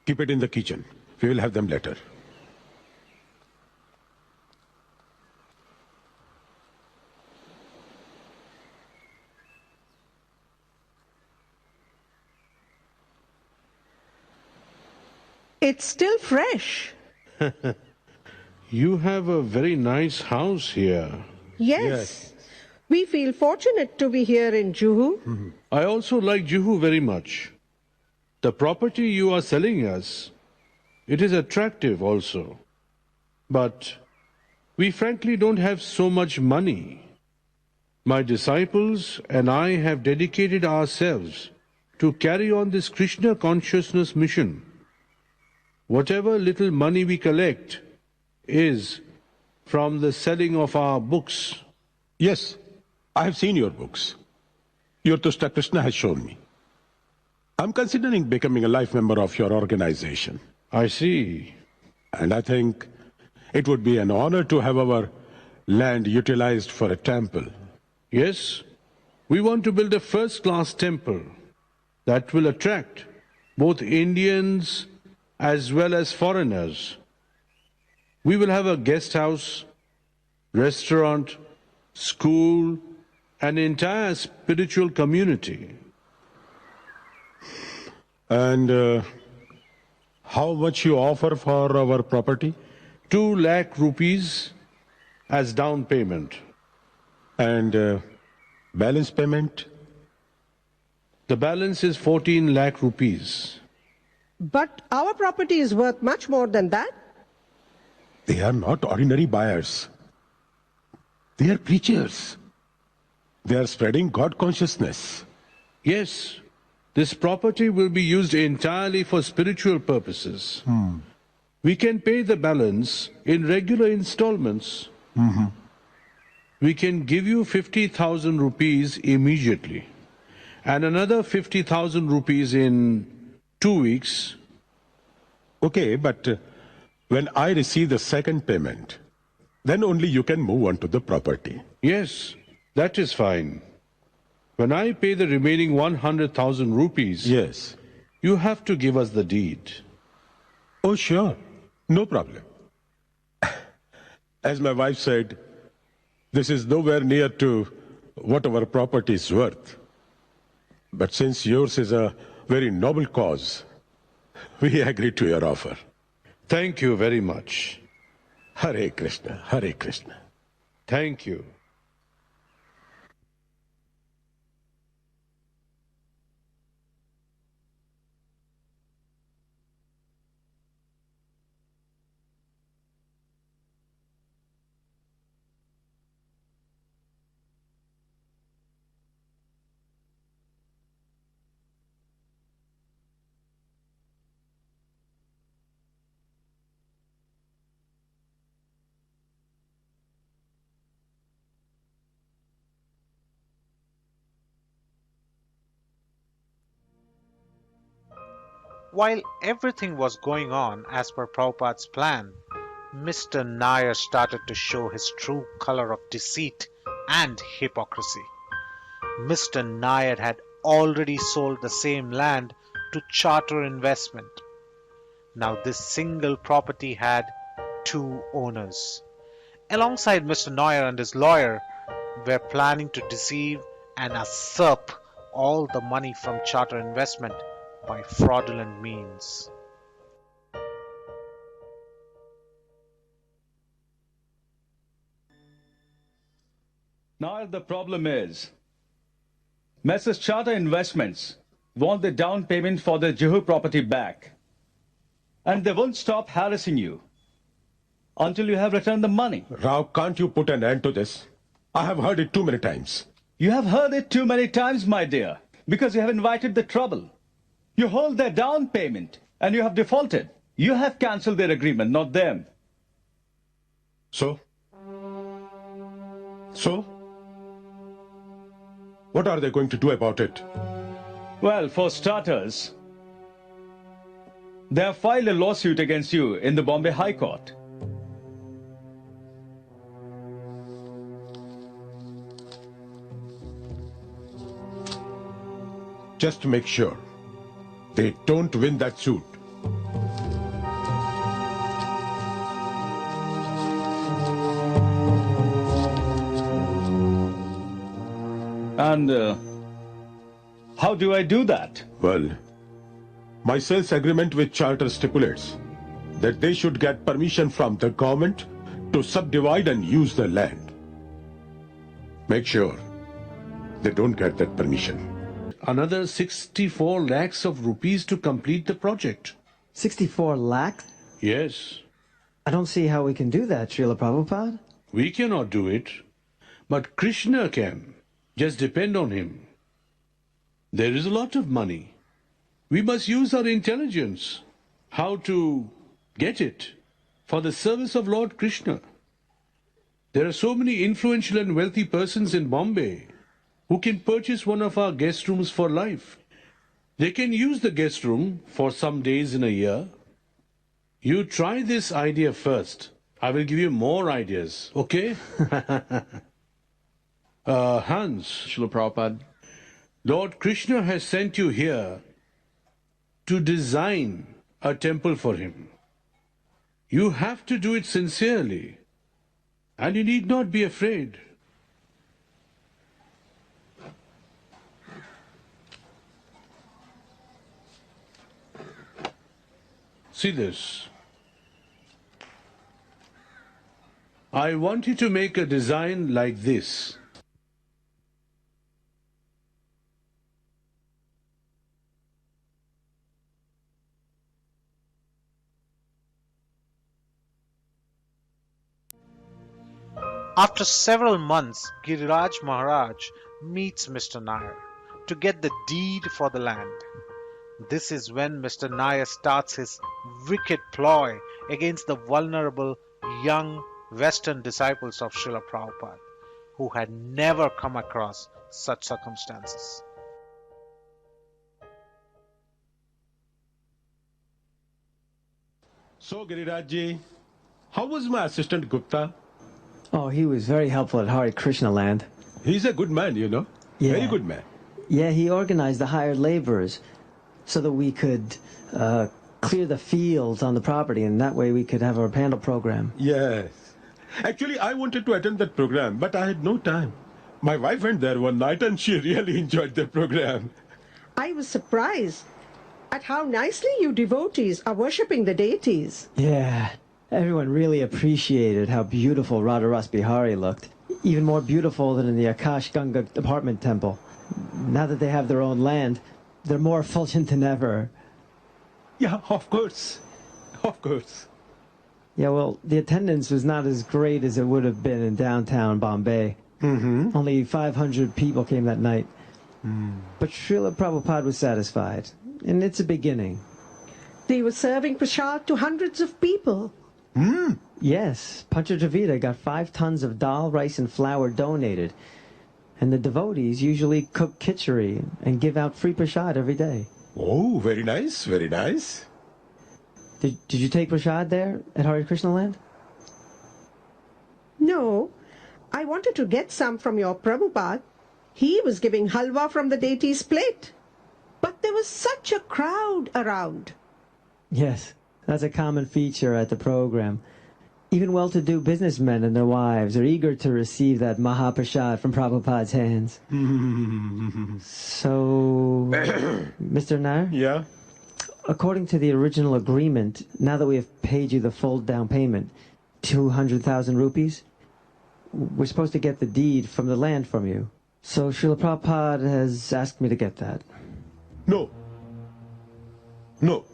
Keep it in the kitchen. We will have them later. It's still fresh. You have a very nice house here. Yes. We feel fortunate to be here in Juhu. I also like Juhu very much. The property you are selling us, it is attractive also. But we frankly don't have so much money. My disciples and I have dedicated ourselves to carry on this Krishna consciousness mission. Whatever little money we collect is from the selling of our books. Yes, I have seen your books. Your Tushta Krishna has shown me. I'm considering becoming a life member of your organization. I see. And I think it would be an honor to have our land utilized for a temple. Yes, we want to build a first-class temple that will attract both Indians as well as foreigners. We will have a guest house, restaurant, school, an entire spiritual community. And how much you offer for our property? 2 lakh rupees as down payment. And balance payment? The balance is 14 lakh rupees. But our property is worth much more than that. They are not ordinary buyers. They are preachers. They are spreading God consciousness. Yes, this property will be used entirely for spiritual purposes. We can pay the balance in regular installments. We can give you 50,000 rupees immediately and another 50,000 rupees in 2 weeks. Okay, but when I receive the second payment, then only you can move on to the property. Yes, that is fine. When I pay the remaining 100,000 rupees, yes, you have to give us the deed. Oh, sure. No problem. As my wife said, this is nowhere near to what our property is worth. But since yours is a very noble cause, we agree to your offer. Thank you very much. Hare Krishna, Hare Krishna. Thank you. While everything was going on as per Prabhupada's plan, Mr. Nair started to show his true color of deceit and hypocrisy. Mr. Nair had already sold the same land to charter investment. Now this single property had 2 owners. Alongside Mr. Nair and his lawyer were planning to deceive and usurp all the money from charter investment by fraudulent means. Now the problem is, Messrs. Charter Investments want the down payment for the Juhu property back. And they won't stop harassing you until you have returned the money. Rao, can't you put an end to this? I have heard it too many times. You have heard it too many times, my dear, because you have invited the trouble. You hold their down payment and you have defaulted. You have cancelled their agreement, not them. So? What are they going to do about it? Well, for starters, they have filed a lawsuit against you in the Bombay High Court. Just to make sure they don't win that suit. And how do I do that? Well, my sales agreement with Charter stipulates that they should get permission from the government to subdivide and use the land. Make sure they don't get that permission. Another 64 lakhs of rupees to complete the project. 64 lakhs? Yes. I don't see how we can do that, Srila Prabhupada. We cannot do it, but Krishna can. Just depend on him. There is a lot of money. We must use our intelligence. How to get it for the service of Lord Krishna. There are so many influential and wealthy persons in Bombay who can purchase one of our guest rooms for life. They can use the guest room for some days in a year. You try this idea first. I will give you more ideas, okay? Hans. Srila Prabhupada. Lord Krishna has sent you here to design a temple for him. You have to do it sincerely, and you need not be afraid. See this. I want you to make a design like this. After several months, Giriraj Maharaj meets Mr. Nair to get the deed for the land. This is when Mr. Nair starts his wicked ploy against the vulnerable young Western disciples of Srila Prabhupada, who had never come across such circumstances. So, Giriraj, how was my assistant Gupta? Oh, he was very helpful at Hare Krishna land. He's a good man, you know. Yeah. Very good man. Yeah, he organized the hired laborers so that we could clear the fields on the property, and that way we could have our Pandal program. Yes. Actually, I wanted to attend that program, but I had no time. My wife went there one night and she really enjoyed the program. I was surprised at how nicely you devotees are worshipping the deities. Yeah, everyone really appreciated how beautiful Radharas Bihari looked. Even more beautiful than in the Akash Ganga apartment temple. Now that they have their own land, they're more effulgent than ever. Yeah, of course. Of course. Yeah, well, the attendance was not as great as it would have been in downtown Bombay. Mm-hmm. Only 500 people came that night. But Srila Prabhupada was satisfied, and it's a beginning. They were serving prasad to hundreds of people. Yes, Panchajavita got 5 tons of dal, rice, and flour donated. And the devotees usually cook khichdi and give out free prasad every day. Oh, very nice, very nice. Did you take prasad there at Hare Krishna land? No, I wanted to get some from your Prabhupada. He was giving halwa from the deity's plate. But there was such a crowd around. Yes, that's a common feature at the program. Even well-to-do businessmen and their wives are eager to receive that Mahaprasad from Prabhupada's hands. So, Mr. Nair? Yeah? According to the original agreement, now that we have paid you the full down payment, 200,000 rupees, we're supposed to get the deed from the land from you. So Srila Prabhupada has asked me to get that. No. No.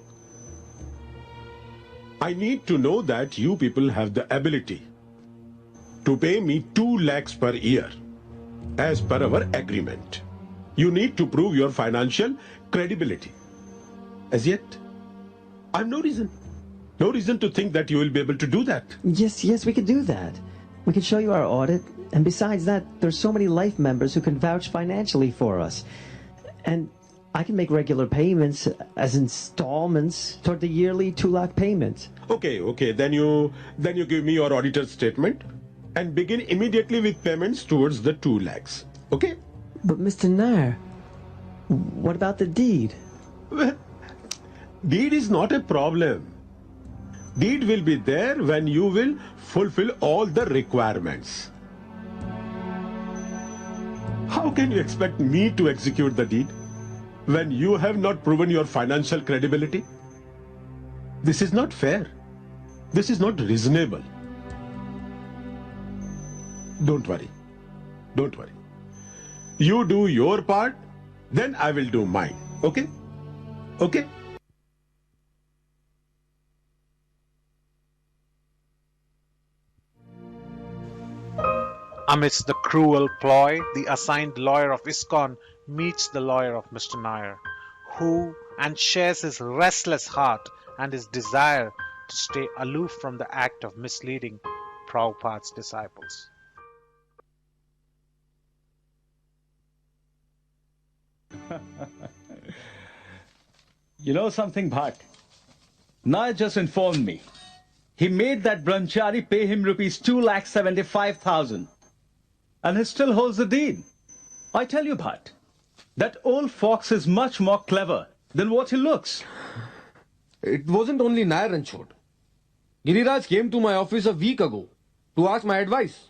I need to know that you people have the ability to pay me 2 lakhs per year as per our agreement. You need to prove your financial credibility. As yet, I have no reason to think that you will be able to do that. Yes, we could do that. We can show you our audit, and besides that, there's so many life members who can vouch financially for us. And I can make regular payments as installments toward the yearly 2 lakh payment. Okay, then you give me your auditor's statement and begin immediately with payments towards the 2 lakhs. Okay? But Mr. Nair, what about the deed? Well, deed is not a problem. Deed will be there when you will fulfill all the requirements. How can you expect me to execute the deed when you have not proven your financial credibility? This is not fair. This is not reasonable. Don't worry. Don't worry. You do your part, then I will do mine. Okay? Okay? Amidst the cruel ploy, the assigned lawyer of ISKCON meets the lawyer of Mr. Nair, who and shares his restless heart and his desire to stay aloof from the act of misleading Prabhupada's disciples. You know something, Bhatt? Nair just informed me. He made that brahmachari pay him rupees 2,75,000. And he still holds the deed. I tell you, Bhatt, that old fox is much more clever than what he looks. It wasn't only Nair and Chod. Giriraj came to my office a week ago to ask my advice.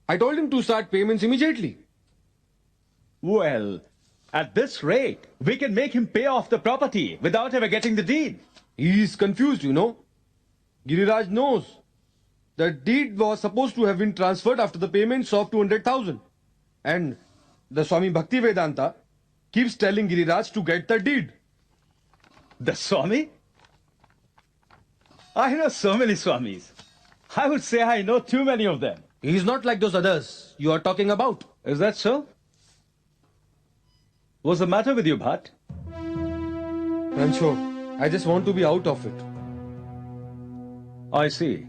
I told him to start payments immediately. Well, at this rate, we can make him pay off the property without ever getting the deed. He is confused, you know. Giriraj knows that deed was supposed to have been transferred after the payments of 200,000. And the Swami Bhakti Vedanta keeps telling Giriraj to get the deed. The Swami? I know so many Swamis. I would say I know too many of them. He is not like those others you are talking about. Is that so? What's the matter with you, Bhatt? Rancho, I just want to be out of it. I see.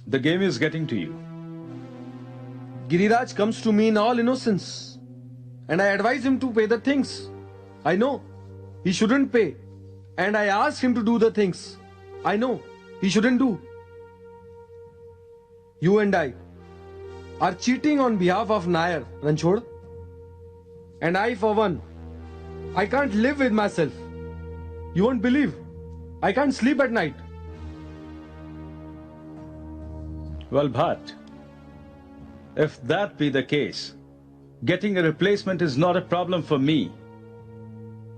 The game is getting to you. Giriraj comes to me in all innocence. And I advise him to pay the things. I know he shouldn't pay. And I ask him to do the things I know he shouldn't do. You and I are cheating on behalf of Nair, Ranchod. And I, for one, I can't live with myself. You won't believe. I can't sleep at night. Well, Bhatt, if that be the case, getting a replacement is not a problem for me.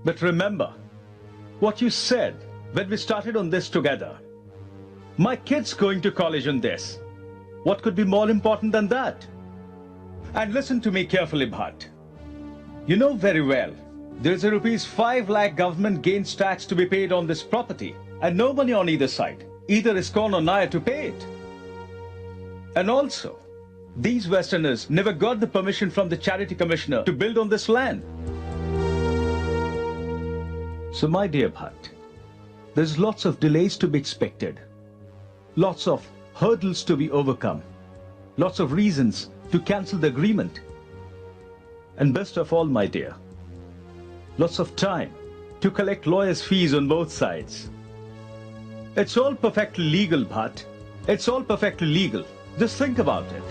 But remember what you said when we started on this together. My kid's going to college on this. What could be more important than that? And listen to me carefully, Bhatt. You know very well, there is a rupees 5 lakh government gains tax to be paid on this property, and no money on either side, either ISKCON or Nair to pay it. And also, these Westerners never got the permission from the charity commissioner to build on this land. So my dear Bhatt, there's lots of delays to be expected, lots of hurdles to be overcome, lots of reasons to cancel the agreement. And best of all, my dear, lots of time to collect lawyers' fees on both sides. It's all perfectly legal, Bhatt. It's all perfectly legal. Just think about it.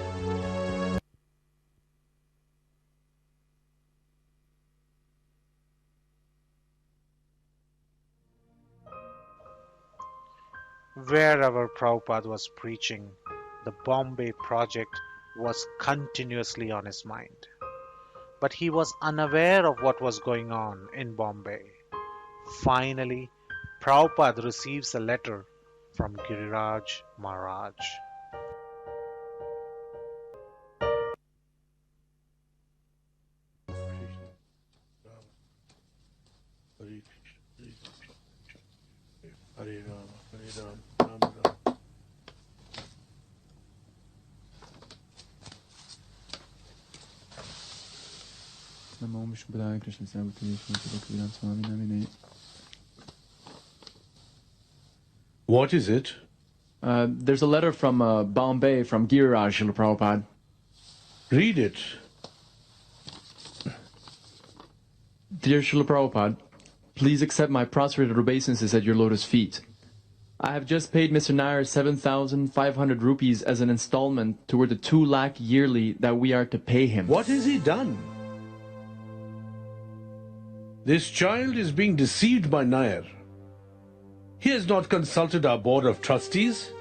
Wherever Prabhupada was preaching, the Bombay project was continuously on his mind. But he was unaware of what was going on in Bombay. Finally, Prabhupada receives a letter from Giriraj Maharaj. Hare Rama, Hare Rama, Rama Rama. Namo Subhadhra Krishna Swami Namine. What is it? There's a letter from Bombay from Giriraj, Srila Prabhupada. Read it. Dear Srila Prabhupada, please accept my prostrated obeisances at your lotus feet. I have just paid Mr. Nair 7,500 rupees as an installment toward the 2 lakh yearly that we are to pay him. What has he done? This child is being deceived by Nair. He has not consulted our board of trustees.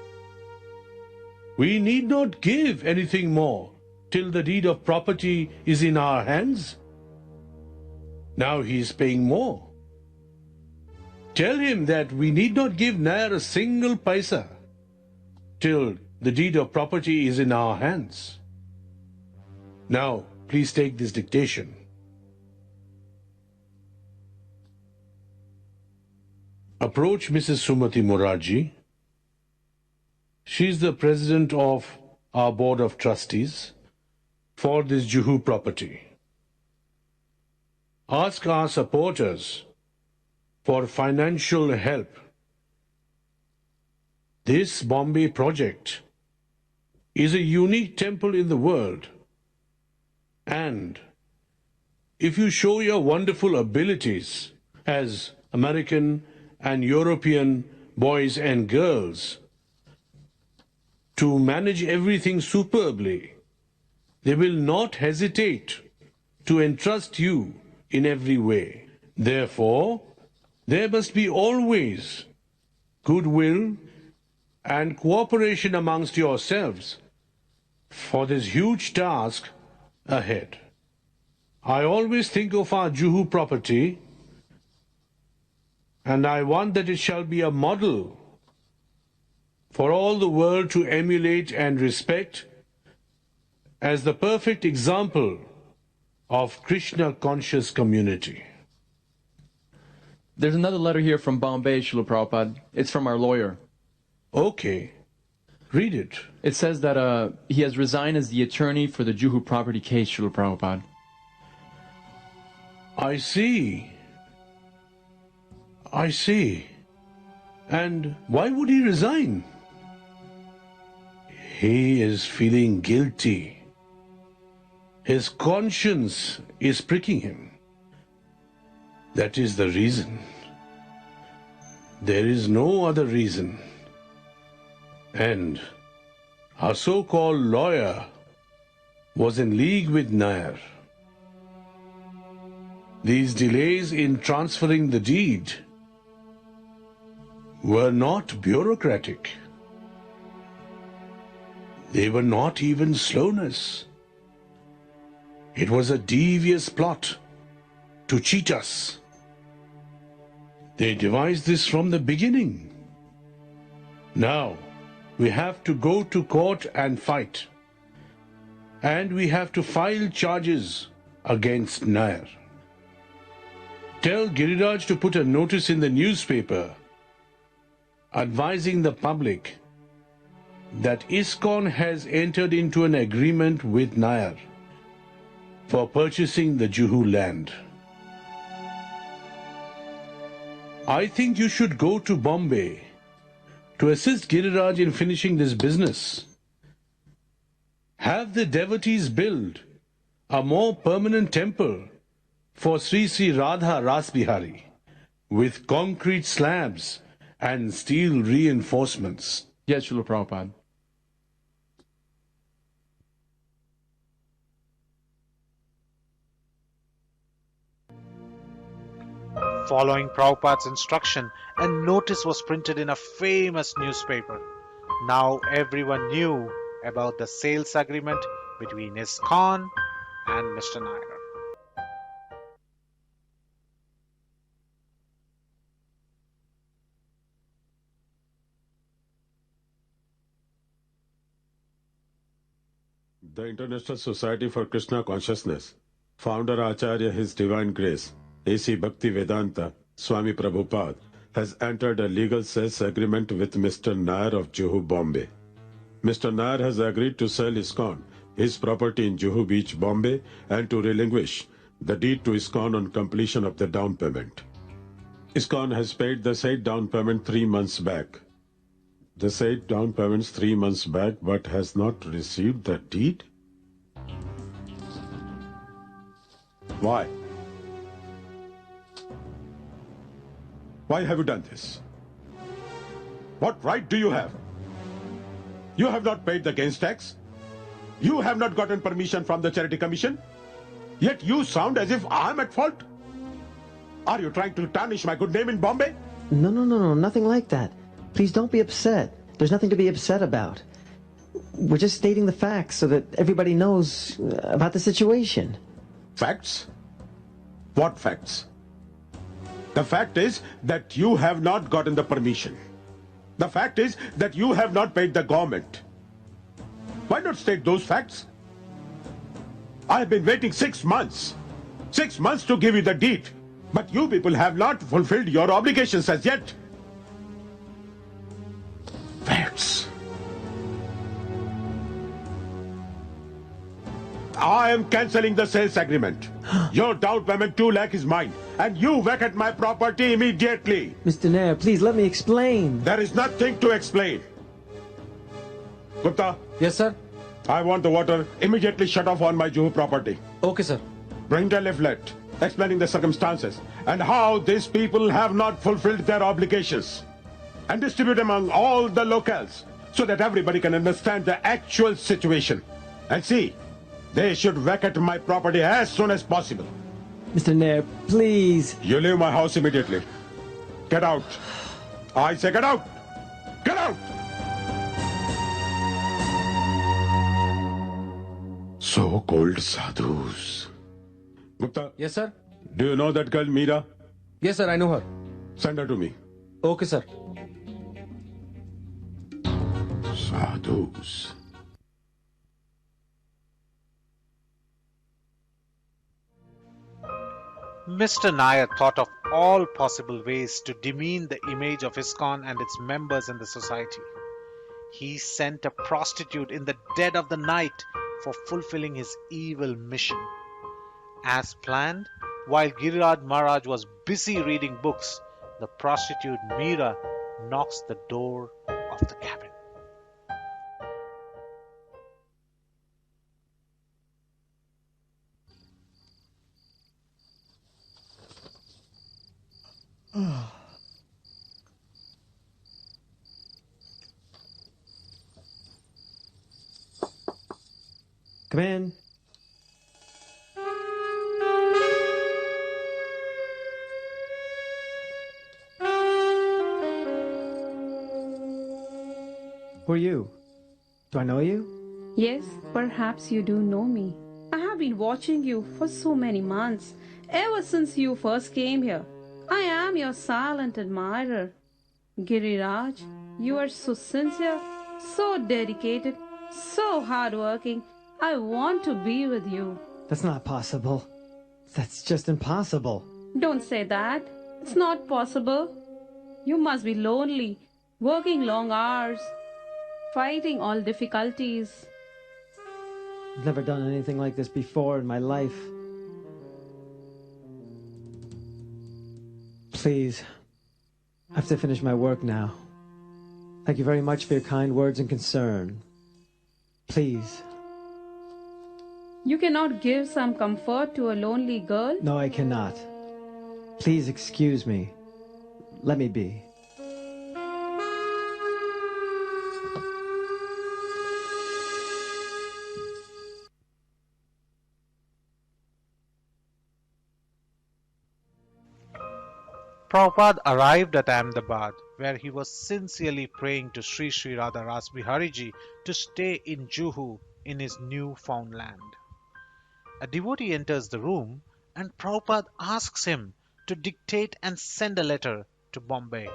We need not give anything more till the deed of property is in our hands. Now he is paying more. Tell him that we need not give Nair a single paisa till the deed of property is in our hands. Now, please take this dictation. Approach Mrs. Sumati Morarji. She is the president of our board of trustees for this Juhu property. Ask our supporters for financial help. This Bombay project is a unique temple in the world, and if you show your wonderful abilities as American and European boys and girls to manage everything superbly, they will not hesitate to entrust you in every way. Therefore, there must be always goodwill and cooperation amongst yourselves for this huge task ahead. I always think of our Juhu property, and I want that it shall be a model for all the world to emulate and respect as the perfect example of Krishna conscious community. There's another letter here from Bombay, Srila Prabhupada. It's from our lawyer. Okay. Read it. It says that he has resigned as the attorney for the Juhu property case, Srila Prabhupada. I see. I see. And why would he resign? He is feeling guilty. His conscience is pricking him. That is the reason. There is no other reason. And our so-called lawyer was in league with Nair. These delays in transferring the deed were not bureaucratic. They were not even slowness. It was a devious plot to cheat us. They devised this from the beginning. Now, we have to go to court and fight. And we have to file charges against Nair. Tell Giriraj to put a notice in the newspaper advising the public that ISKCON has entered into an agreement with Nair for purchasing the Juhu land. I think you should go to Bombay to assist Giriraj in finishing this business. Have the devotees build a more permanent temple for Sri Sri Radha Rasbihari with concrete slabs and steel reinforcements. Yes, Srila Prabhupada. Following Prabhupada's instruction, a notice was printed in a famous newspaper. Now everyone knew about the sales agreement between ISKCON and Mr. Nair. The International Society for Krishna Consciousness, founder Acharya His Divine Grace, A.C. Bhakti Vedanta, Swami Prabhupada, has entered a legal sales agreement with Mr. Nair of Juhu, Bombay. Mr. Nair has agreed to sell ISKCON his property in Juhu Beach, Bombay, and to relinquish the deed to ISKCON on completion of the down payment. ISKCON has paid the said down payment 3 months back. The said down payments 3 months back, but has not received the deed? Why? Why have you done this? What right do you have? You have not paid the gains tax. You have not gotten permission from the Charity Commission. Yet you sound as if I am at fault. Are you trying to tarnish my good name in Bombay? No, nothing like that. Please don't be upset. There's nothing to be upset about. We're just stating the facts so that everybody knows about the situation. Facts? What facts? The fact is that you have not gotten the permission. The fact is that you have not paid the government. Why not state those facts? I've been waiting 6 months. 6 months to give you the deed. But you people have not fulfilled your obligations as yet. Facts. I am cancelling the sales agreement. Your down payment 2 lakh is mine. And you vacate my property immediately. Mr. Nair, please let me explain. There is nothing to explain. Gupta. Yes, sir. I want the water immediately shut off on my Juhu property. Okay, sir. Bring the leaflet explaining the circumstances and how these people have not fulfilled their obligations. And distribute among all the locals so that everybody can understand the actual situation. And see, they should vacate my property as soon as possible. Mr. Nair, please. You leave my house immediately. Get out. I say get out. Get out. So-called sadhus. Gupta. Yes, sir. Do you know that girl, Meera? Yes, sir, I know her. Send her to me. Okay, sir. Sadhus. Mr. Nair thought of all possible ways to demean the image of ISKCON and its members in the society. He sent a prostitute in the dead of the night for fulfilling his evil mission. As planned, while Giriraj Maharaj was busy reading books, the prostitute Meera knocks the door of the cabin. Come in. Who are you? Do I know you? Yes, perhaps you do know me. I have been watching you for so many months, ever since you first came here. I am your silent admirer. Giriraj, you are so sincere, so dedicated, so hardworking. I want to be with you. That's not possible. That's just impossible. Don't say that. It's not possible. You must be lonely, working long hours, fighting all difficulties. I've never done anything like this before in my life. Please, I have to finish my work now. Thank you very much for your kind words and concern. Please. You cannot give some comfort to a lonely girl? No, I cannot. Please excuse me. Let me be. Prabhupada arrived at Ahmedabad, where he was sincerely praying to Sri Sri Radha Ras Bihariji to stay in Juhu in his new-found land. A devotee enters the room and Prabhupada asks him to dictate and send a letter to Bombay.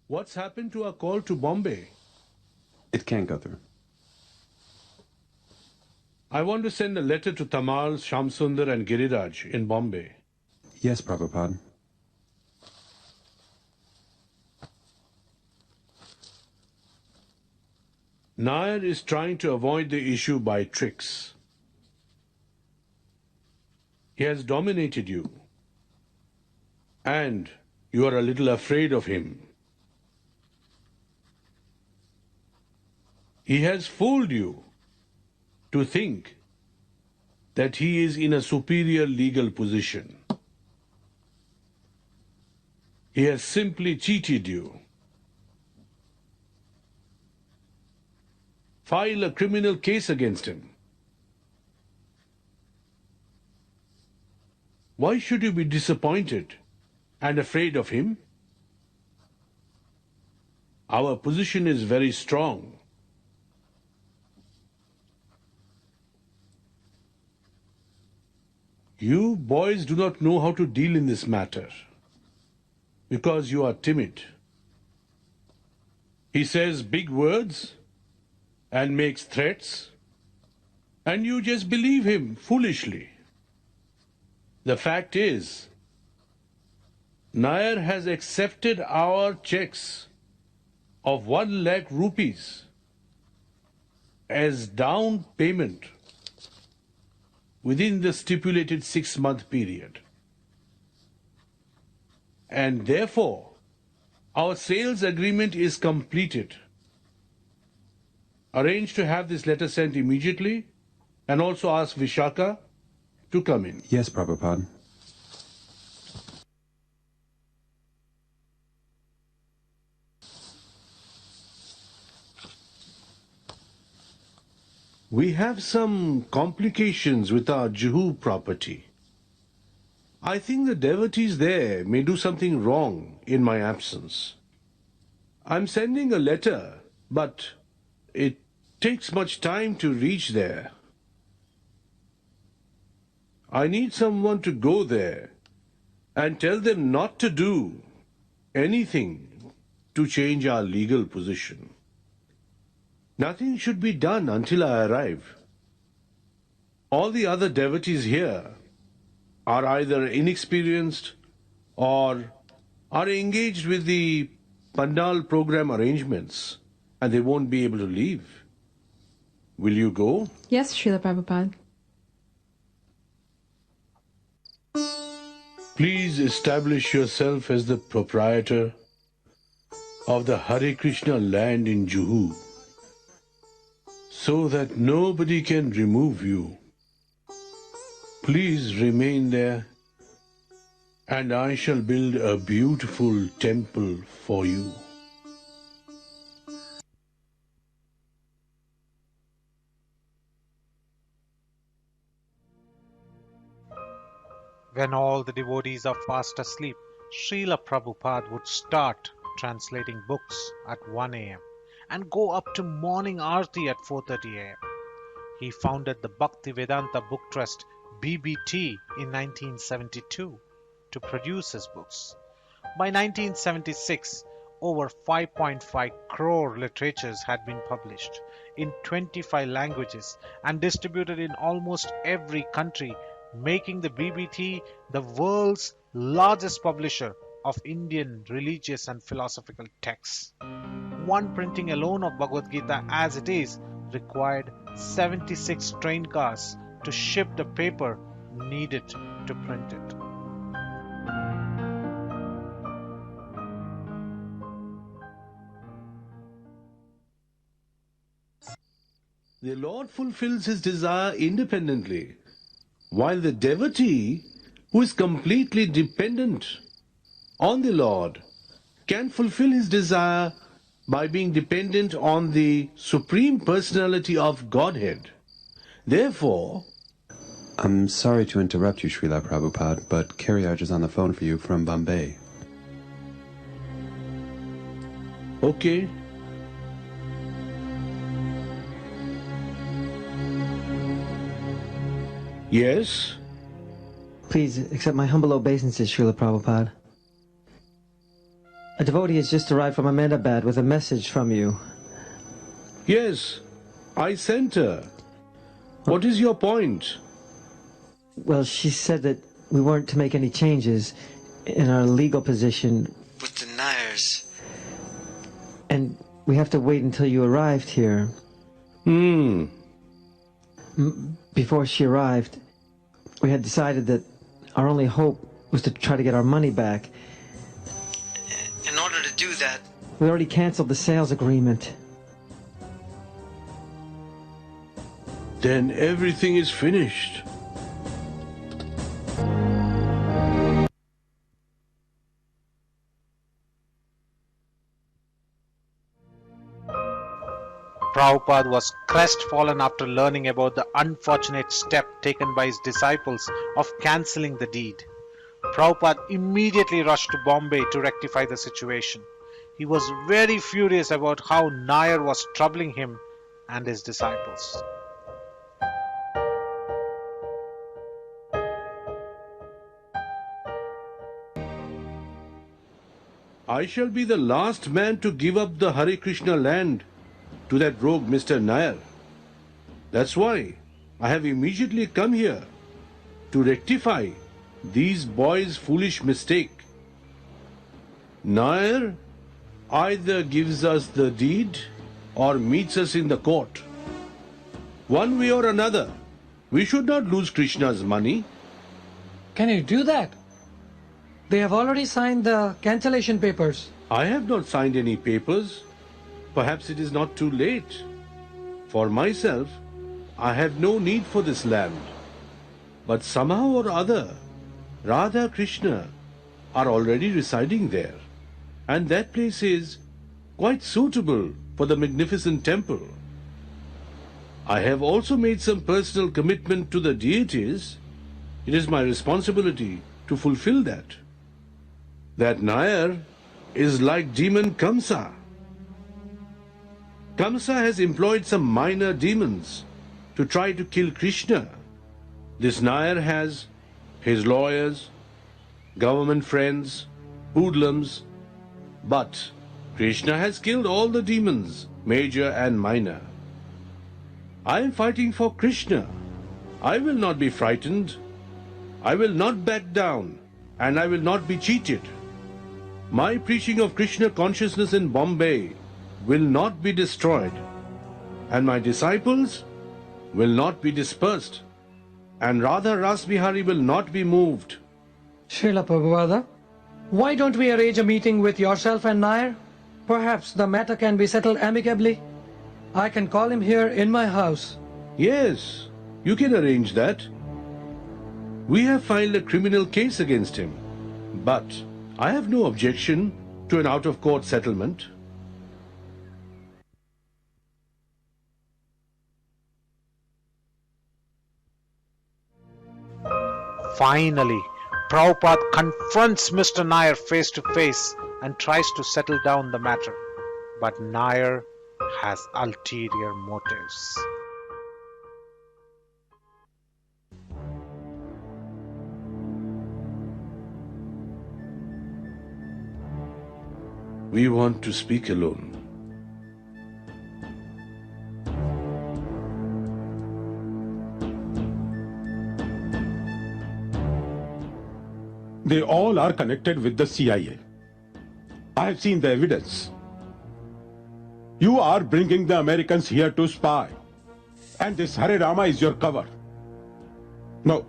What's happened to our call to Bombay? It can't go through. I want to send a letter to Tamal, Shamsundar and Giriraj in Bombay. Yes, Prabhupada. Nair is trying to avoid the issue by tricks. He has dominated you, and you are a little afraid of him. He has fooled you to think that he is in a superior legal position. He has simply cheated you. File a criminal case against him. Why should you be disappointed and afraid of him? Our position is very strong. You boys do not know how to deal in this matter because you are timid. He says big words and makes threats, and you just believe him foolishly. The fact is, Nair has accepted our checks of 1 lakh rupees as down payment within the stipulated 6-month period. And therefore, our sales agreement is completed. Arrange to have this letter sent immediately and also ask Vishaka to come in. Yes, Prabhupada. We have some complications with our Juhu property. I think the devotees there may do something wrong in my absence. I'm sending a letter, but it takes much time to reach there. I need someone to go there and tell them not to do anything to change our legal position. Nothing should be done until I arrive. All the other devotees here are either inexperienced or are engaged with the Pandal program arrangements, and they won't be able to leave. Will you go? Yes, Srila Prabhupada. Please establish yourself as the proprietor of the Hare Krishna land in Juhu, so that nobody can remove you. Please remain there, and I shall build a beautiful temple for you. When all the devotees are fast asleep, Srila Prabhupada would start translating books at 1 a.m. and go up to morning Aarti at 4:30 a.m. He founded the Bhaktivedanta Book Trust BBT in 1972 to produce his books. By 1976, over 5.5 crore literatures had been published in 25 languages and distributed in almost every country, making the BBT the world's largest publisher of Indian religious and philosophical texts. One printing alone of Bhagavad Gita as it is required 76 train cars to ship the paper needed to print it. The Lord fulfills his desire independently, while the devotee, who is completely dependent on the Lord, can fulfill his desire by being dependent on the Supreme Personality of Godhead. Therefore, I'm sorry to interrupt you, Srila Prabhupada, but Karyaj is on the phone for you from Bombay. okay, yes, Please accept my humble obeisances, Srila Prabhupada. A devotee has just arrived from Ahmedabad with a message from you. yes, I sent her. What is your point? Well, she said that we weren't to make any changes in our legal position. With the Nairs. And we have to wait until you arrived here. Before she arrived, we had decided that our only hope was to try to get our money back. In order to do that, we already canceled the sales agreement. Then everything is finished. Prabhupada was crestfallen after learning about the unfortunate step taken by his disciples of cancelling the deed. Prabhupada immediately rushed to Bombay to rectify the situation. He was very furious about how Nair was troubling him and his disciples. I shall be the last man to give up the Hare Krishna land to that rogue Mr. Nair. That's why I have immediately come here to rectify these boys' foolish mistake. Nair either gives us the deed or meets us in the court. One way or another, we should not lose Krishna's money. Can you do that? They have already signed the cancellation papers. I have not signed any papers. Perhaps it is not too late. For myself, I have no need for this land. But somehow or other, Radha Krishna are already residing there. And that place is quite suitable for the magnificent temple. I have also made some personal commitment to the deities. It is my responsibility to fulfill that. That Nair is like demon Kamsa. Kamsa has employed some minor demons to try to kill Krishna. This Nair has his lawyers, government friends, hoodlums, but Krishna has killed all the demons, major and minor. I am fighting for Krishna. I will not be frightened. I will not back down, and I will not be cheated. My preaching of Krishna consciousness in Bombay will not be destroyed, and my disciples will not be dispersed, and Radha Rasbihari will not be moved. Srila Prabhupada, why don't we arrange a meeting with yourself and Nair? Perhaps the matter can be settled amicably. I can call him here in my house. Yes, you can arrange that. We have filed a criminal case against him, but I have no objection to an out-of-court settlement. Finally, Prabhupada confronts Mr. Nair face to face and tries to settle down the matter. But Nair has ulterior motives. We want to speak alone. They all are connected with the CIA. I have seen the evidence. You are bringing the Americans here to spy. And this Hare Rama is your cover. No.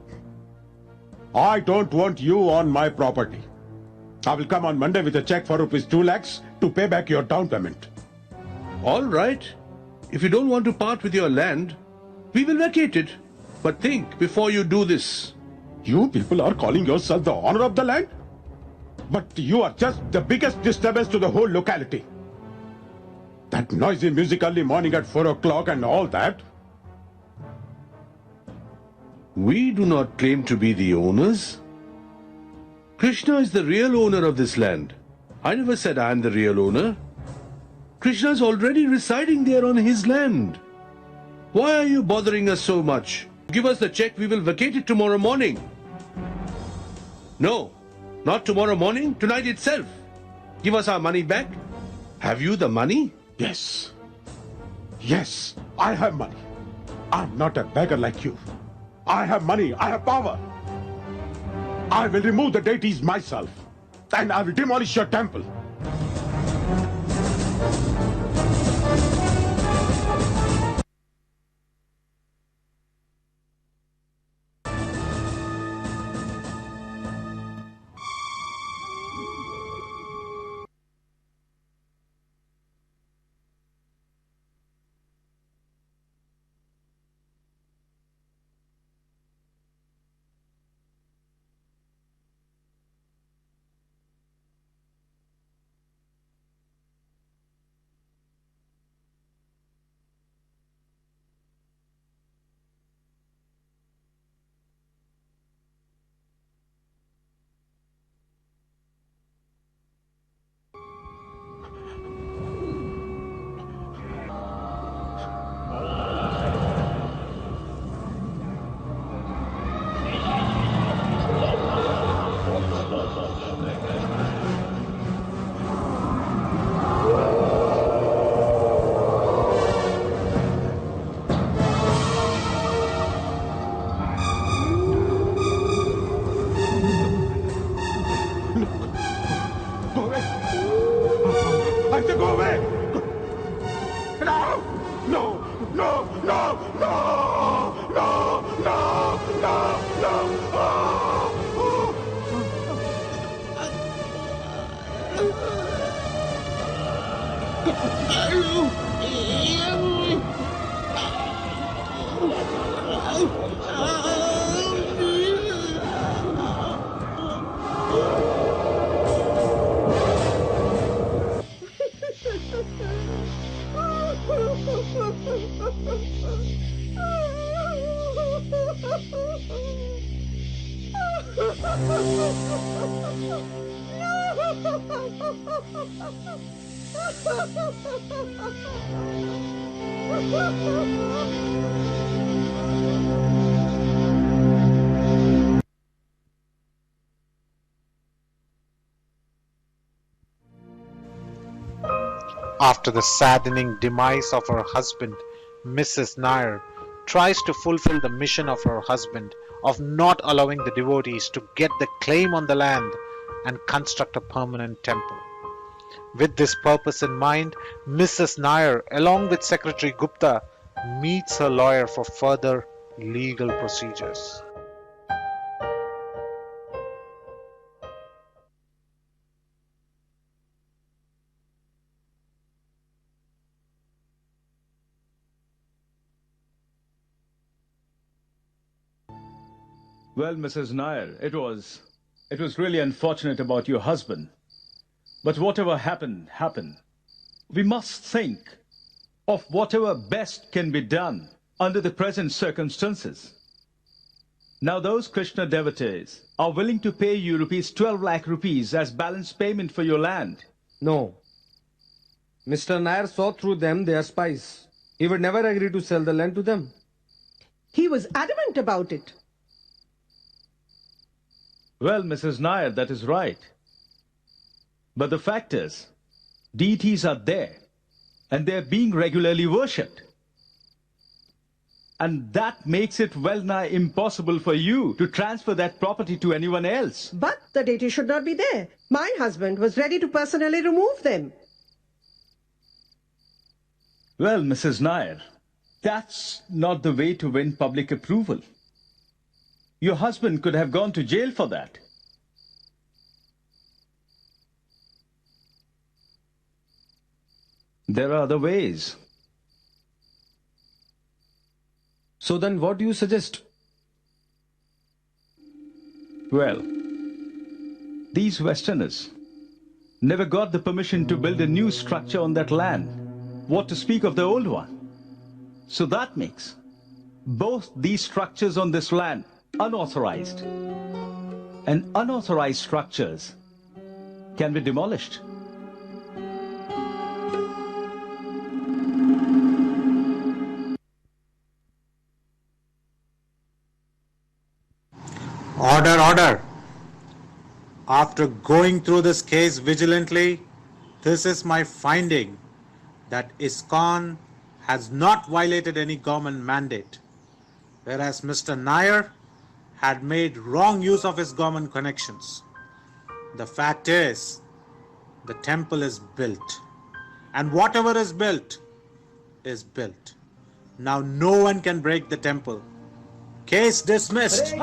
I don't want you on my property. I will come on Monday with a check for ₹2 lakhs to pay back your down payment. All right. If you don't want to part with your land, we will vacate it. But think before you do this. You people are calling yourself the owner of the land? But you are just the biggest disturbance to the whole locality. That noisy music early morning at 4 o'clock and all that. We do not claim to be the owners. Krishna is the real owner of this land. I never said I am the real owner. Krishna is already residing there on his land. Why are you bothering us so much? Give us the check, we will vacate it tomorrow morning. No, not tomorrow morning, tonight itself. Give us our money back. Have you the money? Yes. Yes, I have money. I'm not a beggar like you. I have money, I have power. I will remove the deities myself, and I will demolish your temple. After the saddening demise of her husband, Mrs. Nair tries to fulfill the mission of her husband of not allowing the devotees to get the claim on the land and construct a permanent temple. With this purpose in mind, Mrs. Nair, along with Secretary Gupta, meets her lawyer for further legal procedures. Well, Mrs. Nair, it was really unfortunate about your husband. But whatever happened, happened. We must think of whatever best can be done under the present circumstances. Now those Krishna devotees are willing to pay you rupees 12 lakh rupees as balance payment for your land. No. Mr. Nair saw through them they are spies. He would never agree to sell the land to them. He was adamant about it. Well, Mrs. Nair, that is right. But the fact is, deities are there, and they are being regularly worshipped. And that makes it well nigh impossible for you to transfer that property to anyone else. But the deity should not be there. My husband was ready to personally remove them. Well, Mrs. Nair, that's not the way to win public approval. Your husband could have gone to jail for that. There are other ways. So then what do you suggest? Well, these Westerners never got the permission to build a new structure on that land. What to speak of the old one? So that makes both these structures on this land unauthorized. And unauthorized structures can be demolished. Order, order. After going through this case vigilantly, this is my finding that ISKCON has not violated any government mandate, whereas Mr. Nair had made wrong use of his government connections. The fact is, the temple is built, and whatever is built is built. Now no one can break the temple. Case dismissed.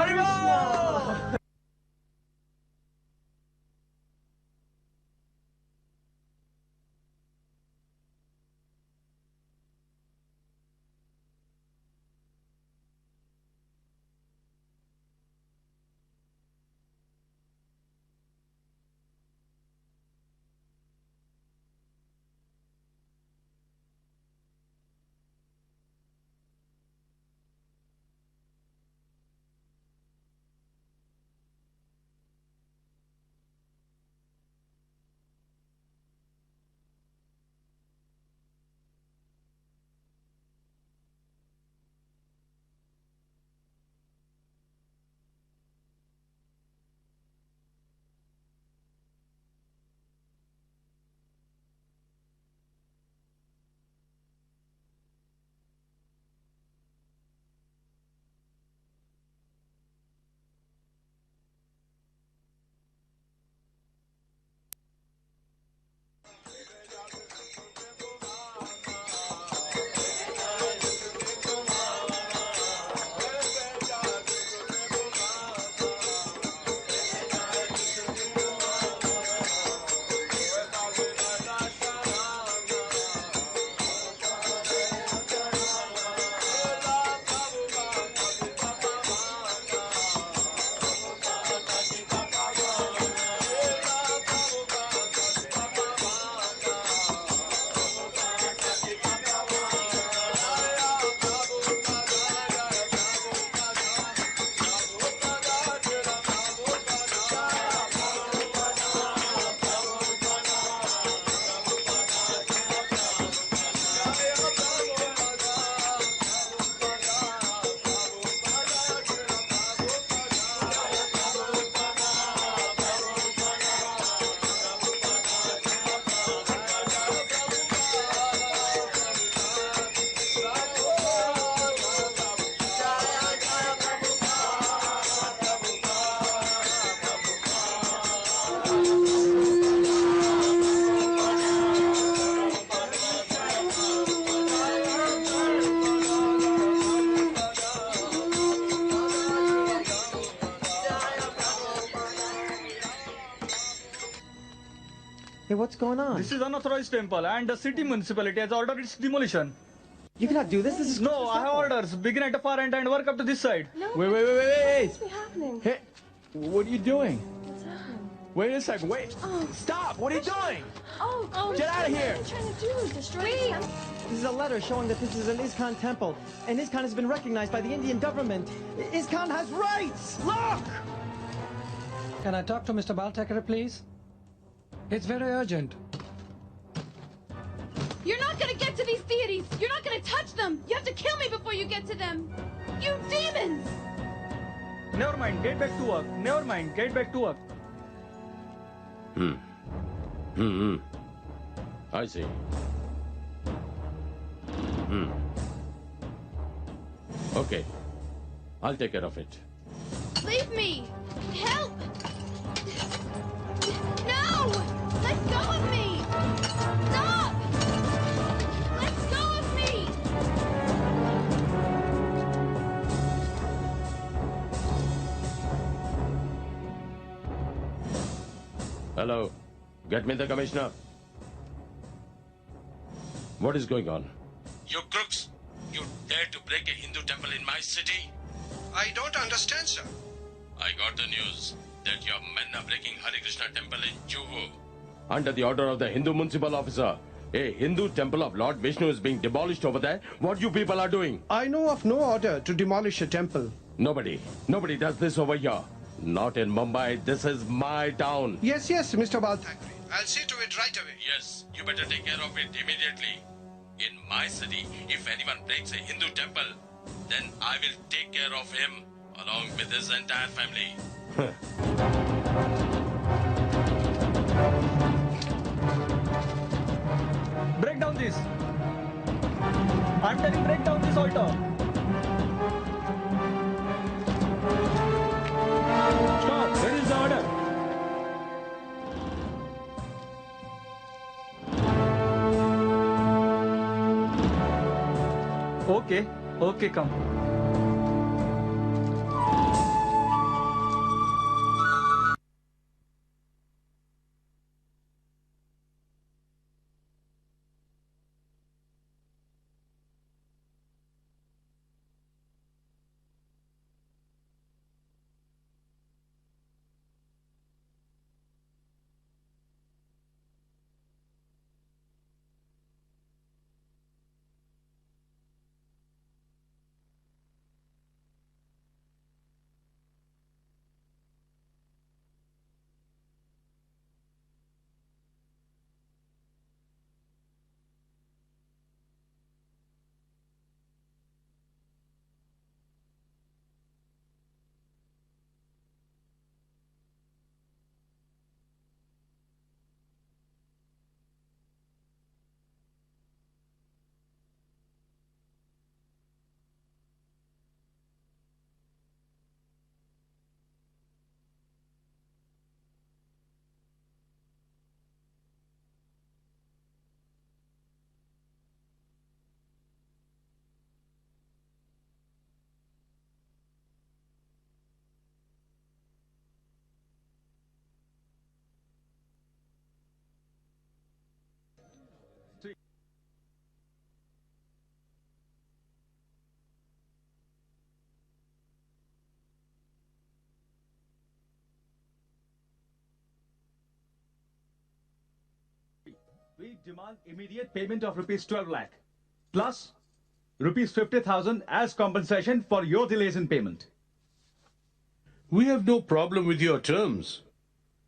Hey, what's going on? This is unauthorized temple and the city municipality has ordered its demolition. You cannot do this. This is No, I have orders. Begin at the far end and work up to this side. No. Wait. What's happening? Hey, what are you doing? What's happening? Wait a second, wait. Oh. Stop, what are you doing? Oh, Get out of here. What are you trying to do? Destroy the temple? This is a letter showing that this is an ISKCON temple, and ISKCON has been recognized by the Indian government. ISKCON has rights! Look! Can I talk to Mr. Baltekar, please? It's very urgent. You're not gonna get to these deities! You're not gonna touch them! You have to kill me before you get to them! You demons! Never mind, get back to work. Never mind, get back to work. I see. Okay. I'll take care of it. Leave me! Help! No! Let go of me! Stop! Let go of me! Hello. Get me the commissioner. What is going on? You crooks! You dare to break a Hindu temple in my city? I don't understand, sir. I got the news that your men are breaking Hare Krishna temple in Juhu. Under the order of the Hindu municipal officer, a Hindu temple of Lord Vishnu is being demolished over there. What you people are doing? I know of no order to demolish a temple. Nobody does this over here. Not in Mumbai. This is my town. Yes, Mr. Baltekar. I'll see to it right away. Yes, you better take care of it immediately. In my city, if anyone breaks a Hindu temple, then I will take care of him along with his entire family. Break down this. I'm telling break down this altar. Stop. Where is the order? Okay, come. We demand immediate payment of rupees 12 lakh plus rupees 50,000 as compensation for your delays in payment. We have no problem with your terms.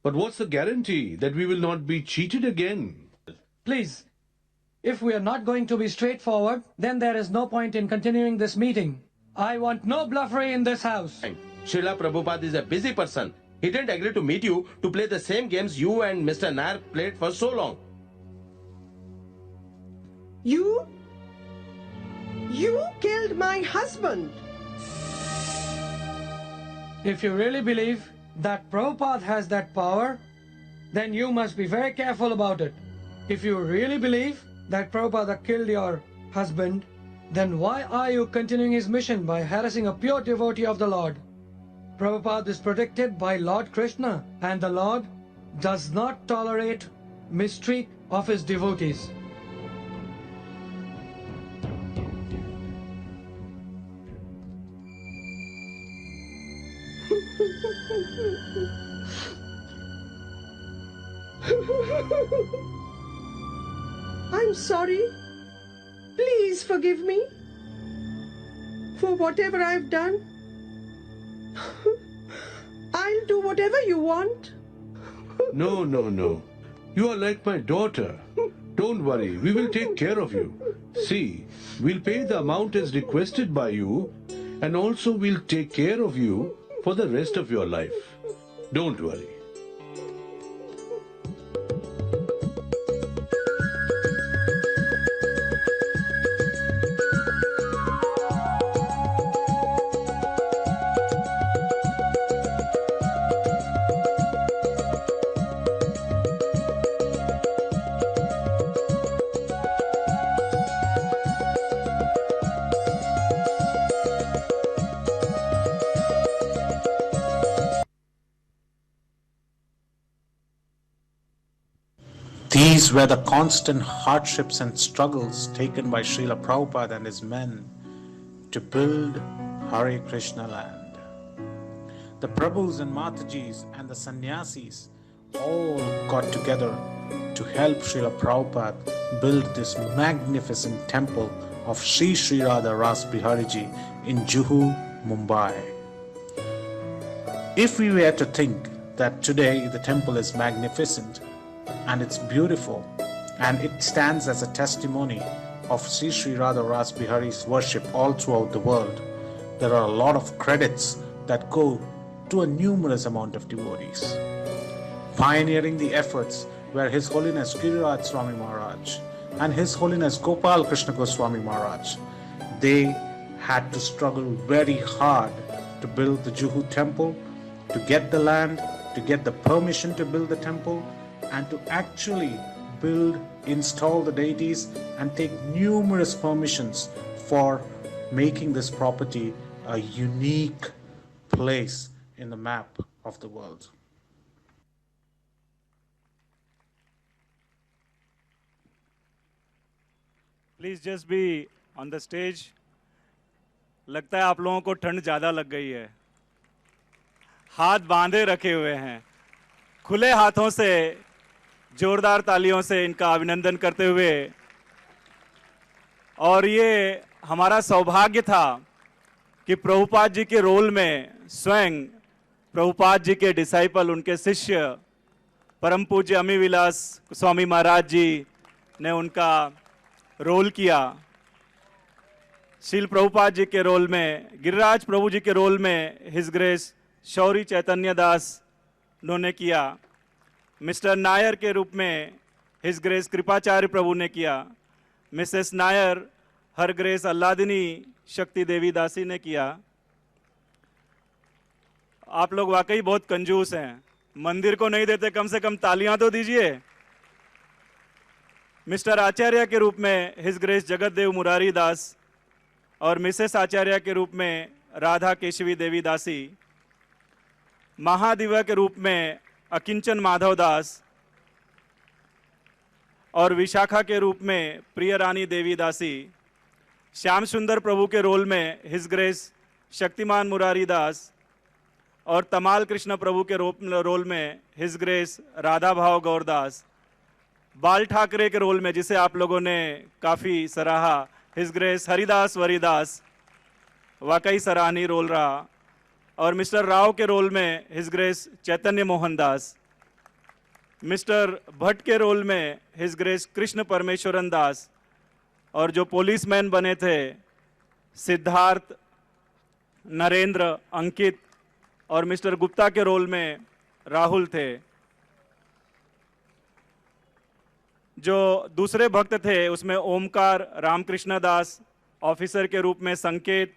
But what's the guarantee that we will not be cheated again? Please, if we are not going to be straightforward, then there is no point in continuing this meeting. I want no bluffery in this house. Srila Prabhupada is a busy person. He didn't agree to meet you to play the same games you and Mr. Nair played for so long. You killed my husband. If you really believe that Prabhupada has that power, then you must be very careful about it. If you really believe that Prabhupada killed your husband, then why are you continuing his mission by harassing a pure devotee of the Lord? Prabhupada is protected by Lord Krishna, and the Lord does not tolerate mistreat of his devotees. I'm sorry. Please forgive me for whatever I've done. I'll do whatever you want. No, no, no. You are like my daughter. Don't worry, we will take care of you. See, we'll pay the amount as requested by you, and also we'll take care of you for the rest of your life. Don't worry. These were the constant hardships and struggles taken by Srila Prabhupada and his men to build Hare Krishna land. The Prabhus and Matajis and the Sanyasis all got together to help Srila Prabhupada build this magnificent temple of Sri Sri Radha Ras Bihariji in Juhu, Mumbai. If we were to think that today the temple is magnificent and it's beautiful and it stands as a testimony of Sri Sri Radha Ras Bihari's worship all throughout the world, there are a lot of credits that go to a numerous amount of devotees. Pioneering the efforts were His Holiness Giriraj Swami Maharaj and His Holiness Gopal Krishna Goswami Maharaj. They had to struggle very hard to build the Juhu temple, to get the land, to get the permission to build the temple, and to actually install the deities and take numerous permissions for making this property a unique place in the map of the world. Please just be on the stage. लगता है आप लोगों को ठंड ज़्यादा लग गई है. हाथ बांधे रखे हुए हैं. खुले हाथों से जोरदार तालियों से इनका अभिनंदन करते हुए, और ये हमारा सौभाग्य था कि प्रभुपाद जी के रोल में स्वयं प्रभुपाद जी के डिसाइपल, उनके शिष्य परम पूज्य अमी विलास स्वामी महाराज जी ने उनका रोल किया. शील प्रभुपाद जी के रोल में, गिरिराज प्रभु जी के रोल में हिज ग्रेस शौरी चैतन्य दास उन्होंने किया. मिस्टर नायर के रूप में हिज ग्रेस कृपाचार्य प्रभु ने किया. मिसेस नायर हर ग्रेस अल्लादिनी शक्ति देवी दासी ने किया. आप लोग वाकई बहुत कंजूस हैं. मंदिर को नहीं देते, कम से कम तालियां तो दीजिए. मिस्टर आचार्य के रूप में हिज ग्रेस जगत देव मुरारी दास और मिसेस आचार्य के रूप में राधा केशवी देवी दासी. महादिवा के रूप में अकिंचन माधव दास और विशाखा के रूप में प्रिय रानी देवी दासी. श्याम सुंदर प्रभु के रोल में हिज ग्रेस शक्तिमान मुरारी दास और तमाल कृष्ण प्रभु के रोल में हिज ग्रेस राधा भाव गौरदास. बाल ठाकरे के रोल में, जिसे आप लोगों ने काफ़ी सराहा, हिज ग्रेस हरिदास वरिदास. वाकई सराहनीय रोल रहा. और मिस्टर राव के रोल में हिज ग्रेस चैतन्य मोहन दास. मिस्टर भट्ट के रोल में हिज ग्रेस कृष्ण परमेश्वरन दास. और जो पुलिसमैन बने थे सिद्धार्थ, नरेंद्र, अंकित, और मिस्टर गुप्ता के रोल में राहुल थे. जो दूसरे भक्त थे उसमें ओमकार, रामकृष्ण दास, ऑफिसर के रूप में संकेत,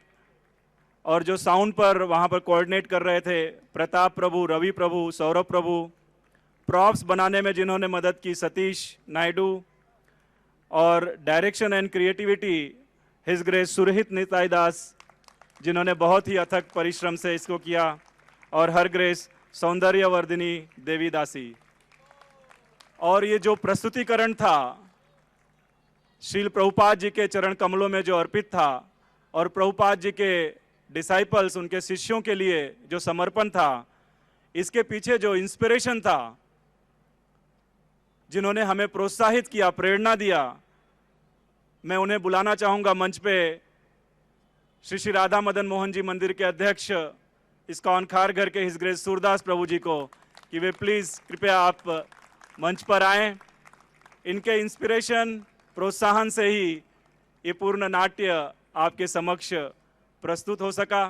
और जो साउंड पर वहाँ पर कोऑर्डिनेट कर रहे थे प्रताप प्रभु, रवि प्रभु, सौरभ प्रभु. प्रॉप्स बनाने में जिन्होंने मदद की सतीश नायडू. और direction and creativity his grace Surahit Nitai Das, जिन्होंने बहुत ही अथक परिश्रम से इसको किया. और हर ग्रेस सौंदर्यवर्धिनी देवी दासी. और ये जो प्रस्तुतिकरण था श्रील प्रभुपाद जी के चरण कमलों में जो अर्पित था और प्रभुपाद जी के डिसाइपल्स उनके शिष्यों के लिए जो समर्पण था, इसके पीछे जो इंस्पिरेशन था, जिन्होंने हमें प्रोत्साहित किया, प्रेरणा दिया, मैं उन्हें बुलाना चाहूँगा मंच पे श्री श्री राधा मदन मोहन जी मंदिर के अध्यक्ष इस्कॉन खारघर के हिज ग्रेस सूरदास प्रभु जी को कि वे प्लीज़ कृपया आप मंच पर आएं। इनके इंस्पिरेशन, प्रोत्साहन से ही ये पूर्ण नाट्य आपके समक्ष प्रस्तुत हो सका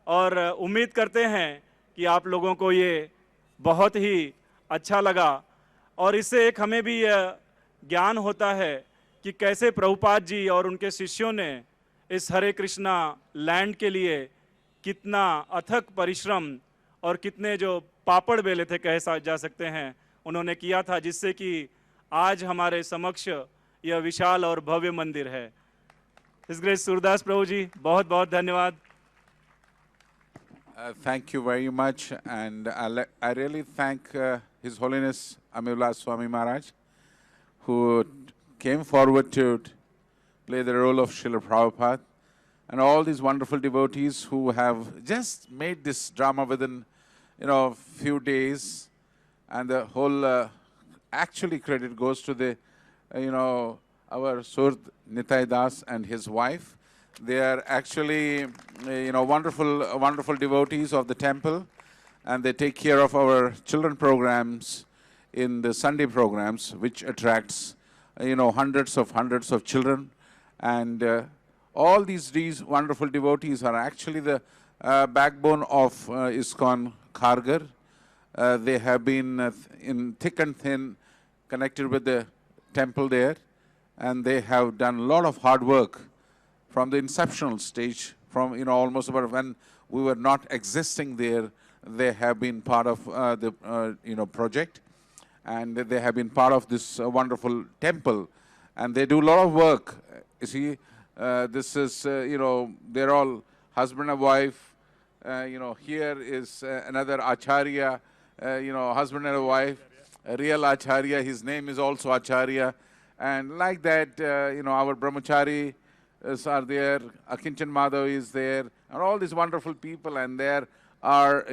और उम्मीद करते हैं कि आप लोगों को ये बहुत ही अच्छा लगा और इससे एक हमें भी यह ज्ञान होता है कि कैसे प्रभुपाद जी और उनके शिष्यों ने इस हरे कृष्णा लैंड के लिए कितना अथक परिश्रम और कितने जो पापड़ बेले थे कह जा सकते हैं उन्होंने किया था, जिससे कि आज हमारे समक्ष यह विशाल और भव्य मंदिर है। इस ग्रेट सूरदास प्रभु जी, बहुत बहुत धन्यवाद। Thank you very much, and I really thank His Holiness Amullah Swami Maharaj, who came forward to play the role of Srila Prabhupada, and all these wonderful devotees who have just made this drama within, few days, and the whole actually credit goes to the, our Surd Nitai Das and his wife. They are actually, wonderful devotees of the temple, and they take care of our children programs in the Sunday programs, which attracts, hundreds of children. And all these wonderful devotees are actually the backbone of ISKCON Kharghar. They have been in thick and thin connected with the temple there, and they have done a lot of hard work from the inceptional stage, from almost about when we were not existing there. They have been part of the project, and they have been part of this wonderful temple, and they do a lot of work. You see, this is they're all husband and wife. Here is another acharya, husband and a wife, a real acharya. His name is also Acharya, and like that, our brahmachari are there, Akinchan Madhav is there, and all these wonderful people, and there are,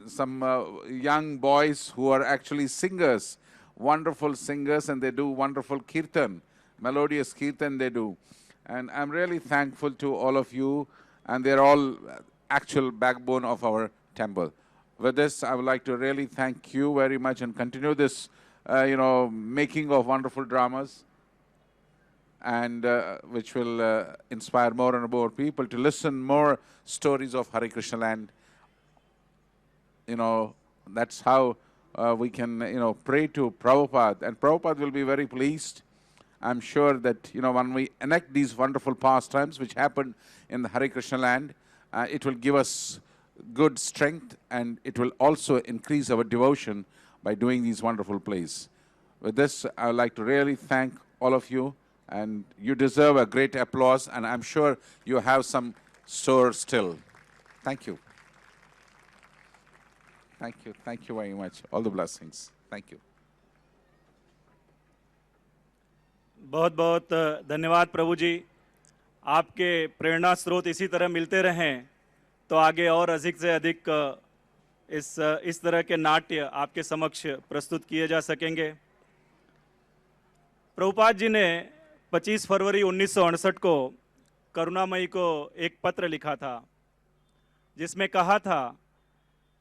some young boys who are actually singers, wonderful singers, and they do wonderful kirtan, melodious kirtan they do. And I'm really thankful to all of you, and they're all actual backbone of our temple. With this, I would like to really thank you very much and continue this, making of wonderful dramas, and which will inspire more and more people to listen more stories of Hare Krishna land. That's how we can, pray to Prabhupada, and Prabhupada will be very pleased. I'm sure that, when we enact these wonderful pastimes which happen in the Hare Krishna land, it will give us good strength, and it will also increase our devotion by doing these wonderful plays. With this, I would like to really thank all of you, and you deserve a great applause, and I'm sure you have some store still. Thank you. Thank you. Thank you very much. All the blessings. Thank you. बहुत बहुत धन्यवाद प्रभु जी। आपके प्रेरणा स्रोत इसी तरह मिलते रहें तो आगे और अधिक से अधिक इस तरह के नाट्य आपके समक्ष प्रस्तुत किए जा सकेंगे। प्रभुपाद जी ने 25 फरवरी 1968 को करुणामयी को एक पत्र लिखा था, जिसमें कहा था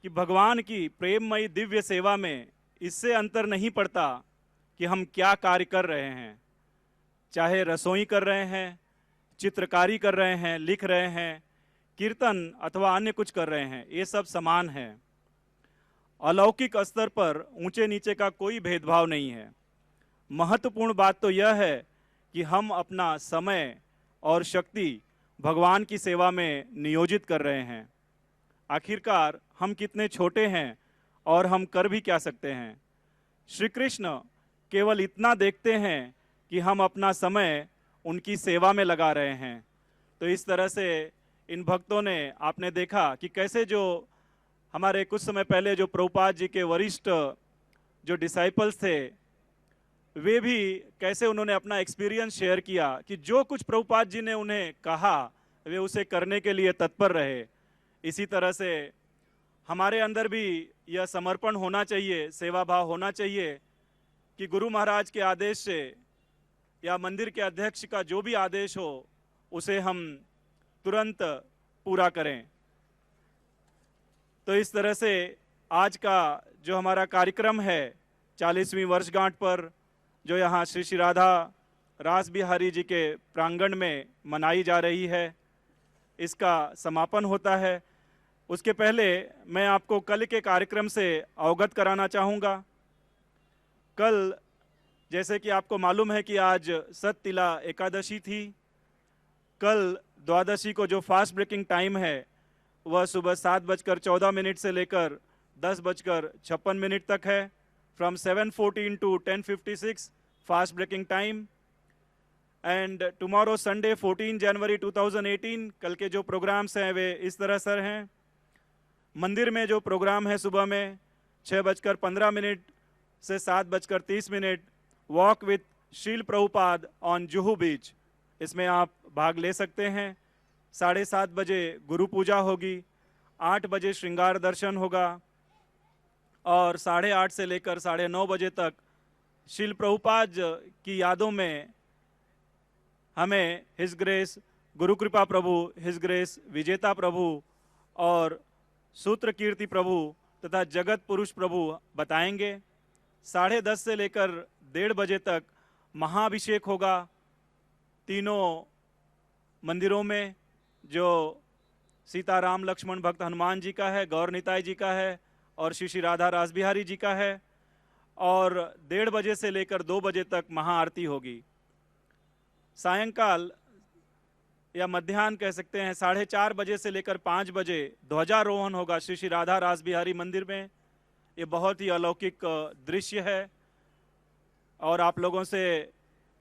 कि भगवान की प्रेममयी दिव्य सेवा में इससे अंतर नहीं पड़ता कि हम क्या कार्य कर रहे हैं, चाहे रसोई कर रहे हैं, चित्रकारी कर रहे हैं, लिख रहे हैं, कीर्तन अथवा अन्य कुछ कर रहे हैं, ये सब समान है। अलौकिक स्तर पर ऊंचे नीचे का कोई भेदभाव नहीं है। महत्वपूर्ण बात तो यह है कि हम अपना समय और शक्ति भगवान की सेवा में नियोजित कर रहे हैं। आखिरकार हम कितने छोटे हैं और हम कर भी क्या सकते हैं। श्री कृष्ण केवल इतना देखते हैं कि हम अपना समय उनकी सेवा में लगा रहे हैं। तो इस तरह से इन भक्तों ने, आपने देखा कि कैसे जो हमारे कुछ समय पहले जो प्रभुपाद जी के वरिष्ठ जो डिसाइपल्स थे वे भी कैसे उन्होंने अपना एक्सपीरियंस शेयर किया कि जो कुछ प्रभुपाद जी ने उन्हें कहा वे उसे करने के लिए तत्पर रहे। इसी तरह से हमारे अंदर भी यह समर्पण होना चाहिए, सेवा भाव होना चाहिए कि गुरु महाराज के आदेश से या मंदिर के अध्यक्ष का जो भी आदेश हो उसे हम तुरंत पूरा करें। तो इस तरह से आज का जो हमारा कार्यक्रम है 40वीं वर्षगांठ पर जो यहाँ श्री श्री राधा रास बिहारी जी के प्रांगण में मनाई जा रही है, इसका समापन होता है। उसके पहले मैं आपको कल के कार्यक्रम से अवगत कराना चाहूँगा। कल जैसे कि आपको मालूम है कि आज सततिला एकादशी थी। कल द्वादशी को जो फास्ट ब्रेकिंग टाइम है वह सुबह 7:14 से लेकर 10:56 तक है। From 7:14 to 10:56 fast breaking time. And tomorrow Sunday 14 January 2018 कल के जो प्रोग्राम्स हैं वे इस तरह से हैं। मंदिर में जो प्रोग्राम है सुबह में 6:15 से 7:30 walk with Srila Prabhupada on Juhu beach, इसमें आप भाग ले सकते हैं। 7:30 बजे गुरु पूजा होगी, 8 बजे श्रृंगार दर्शन होगा और 8:30 से लेकर 9:30 बजे तक श्रील प्रभुपाद की यादों में हमें हिज ग्रेस गुरु कृपा प्रभु, हिज ग्रेस विजेता प्रभु और सूत्र कीर्ति प्रभु तथा जगत पुरुष प्रभु बताएंगे। 10:30 से लेकर 1:30 बजे तक महाअभिषेक होगा तीनों मंदिरों में, जो सीताराम लक्ष्मण भक्त हनुमान जी का है, गौर निताई जी का है और श्री श्री राधा रास बिहारी जी का है। और 1:30 बजे से लेकर 2 बजे तक महाआरती होगी। सायंकाल या मध्याह्न कह सकते हैं 4:30 बजे से लेकर 5 बजे ध्वजारोहण होगा श्री श्री राधा रास बिहारी मंदिर में। ये बहुत ही अलौकिक दृश्य है और आप लोगों से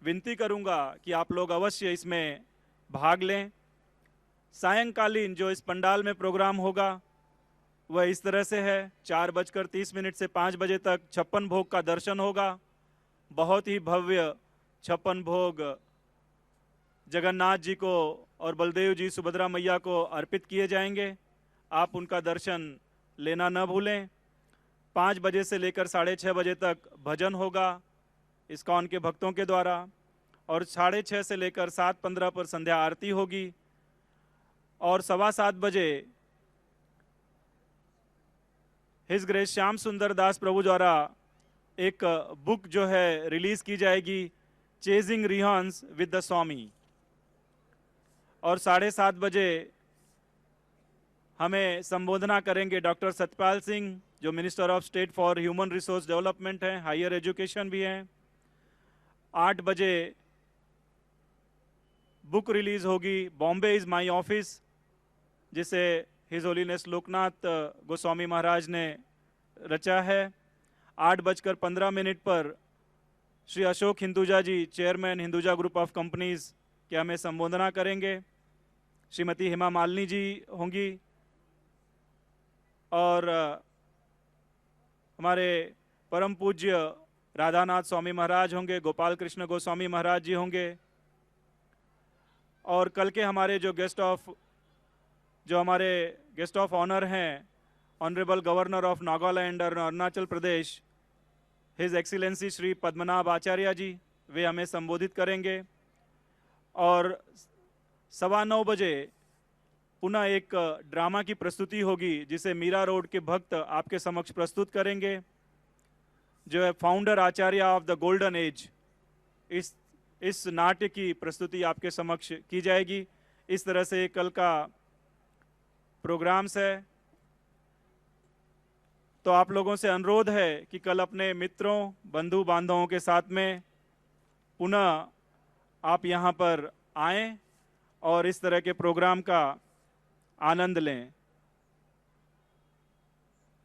विनती करूंगा कि आप लोग अवश्य इसमें भाग लें। सायंकालीन जो इस पंडाल में प्रोग्राम होगा वह इस तरह से है। 4:30 से 5 बजे तक 56 भोग का दर्शन होगा। बहुत ही भव्य 56 भोग जगन्नाथ जी को और बलदेव जी सुभद्रा मैया को अर्पित किए जाएंगे। आप उनका दर्शन लेना न भूलें। 5 बजे से लेकर 6:30 बजे तक भजन होगा इस्कॉन के भक्तों के द्वारा और 6:30 से लेकर 7:15 पर संध्या आरती होगी और 7:15 बजे हिज ग्रेस श्याम सुंदर दास प्रभु द्वारा एक बुक जो है रिलीज की जाएगी, चेजिंग रिहॉन्स विद द स्वामी। और 7:30 बजे हमें संबोधना करेंगे डॉक्टर सत्यपाल सिंह, जो minister of state for human resource development हैं, हायर एजुकेशन भी हैं। 8 बजे बुक रिलीज होगी बॉम्बे इज माई ऑफिस, जिसे हिज होलीनेस लोकनाथ गोस्वामी महाराज ने रचा है। 8:15 पर Shri Ashok Hinduja ji, chairman Hinduja group of companies के हमें संबोधना करेंगे। श्रीमती हेमा मालिनी जी होंगी और हमारे परम पूज्य राधानाथ स्वामी महाराज होंगे, गोपाल कृष्ण गोस्वामी महाराज जी होंगे। और कल के हमारे जो हमारे गेस्ट ऑफ ऑनर हैं, ऑनरेबल गवर्नर ऑफ नागालैंड और अरुणाचल प्रदेश हिज एक्सीलेंसी श्री पद्मनाभ आचार्य जी, वे हमें संबोधित करेंगे। और 9:15 बजे पुनः एक ड्रामा की प्रस्तुति होगी जिसे मीरा रोड के भक्त आपके समक्ष प्रस्तुत करेंगे, जो है founder Acharya of the golden age. इस नाट्य की प्रस्तुति आपके समक्ष की जाएगी। इस तरह से कल का प्रोग्राम्स है। तो आप लोगों से अनुरोध है कि कल अपने मित्रों बंधु बांधवों के साथ में पुनः आप यहाँ पर आएं और इस तरह के प्रोग्राम का आनंद लें।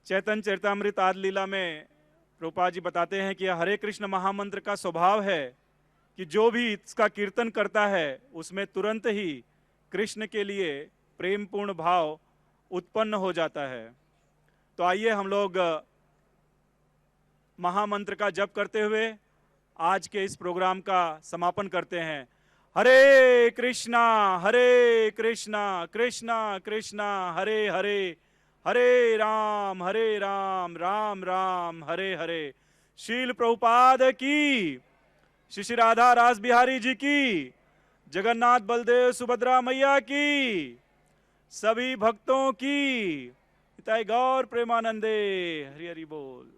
चैतन्य चरितामृत आदि लीला में प्रभुपाद जी बताते हैं कि हरे कृष्ण महामंत्र का स्वभाव है कि जो भी इसका कीर्तन करता है उसमें तुरंत ही कृष्ण के लिए प्रेम पूर्ण भाव उत्पन्न हो जाता है। तो आइए हम लोग महामंत्र का जप करते हुए आज के इस प्रोग्राम का समापन करते हैं। हरे कृष्णा कृष्णा कृष्णा हरे हरे, हरे राम राम राम हरे हरे। शील प्रभुपाद की, श्री राधा रास बिहारी जी की, जगन्नाथ बलदेव सुभद्रा मैया की, सभी भक्तों की, हिताय गौर प्रेमानंदे। हरि हरि बोल।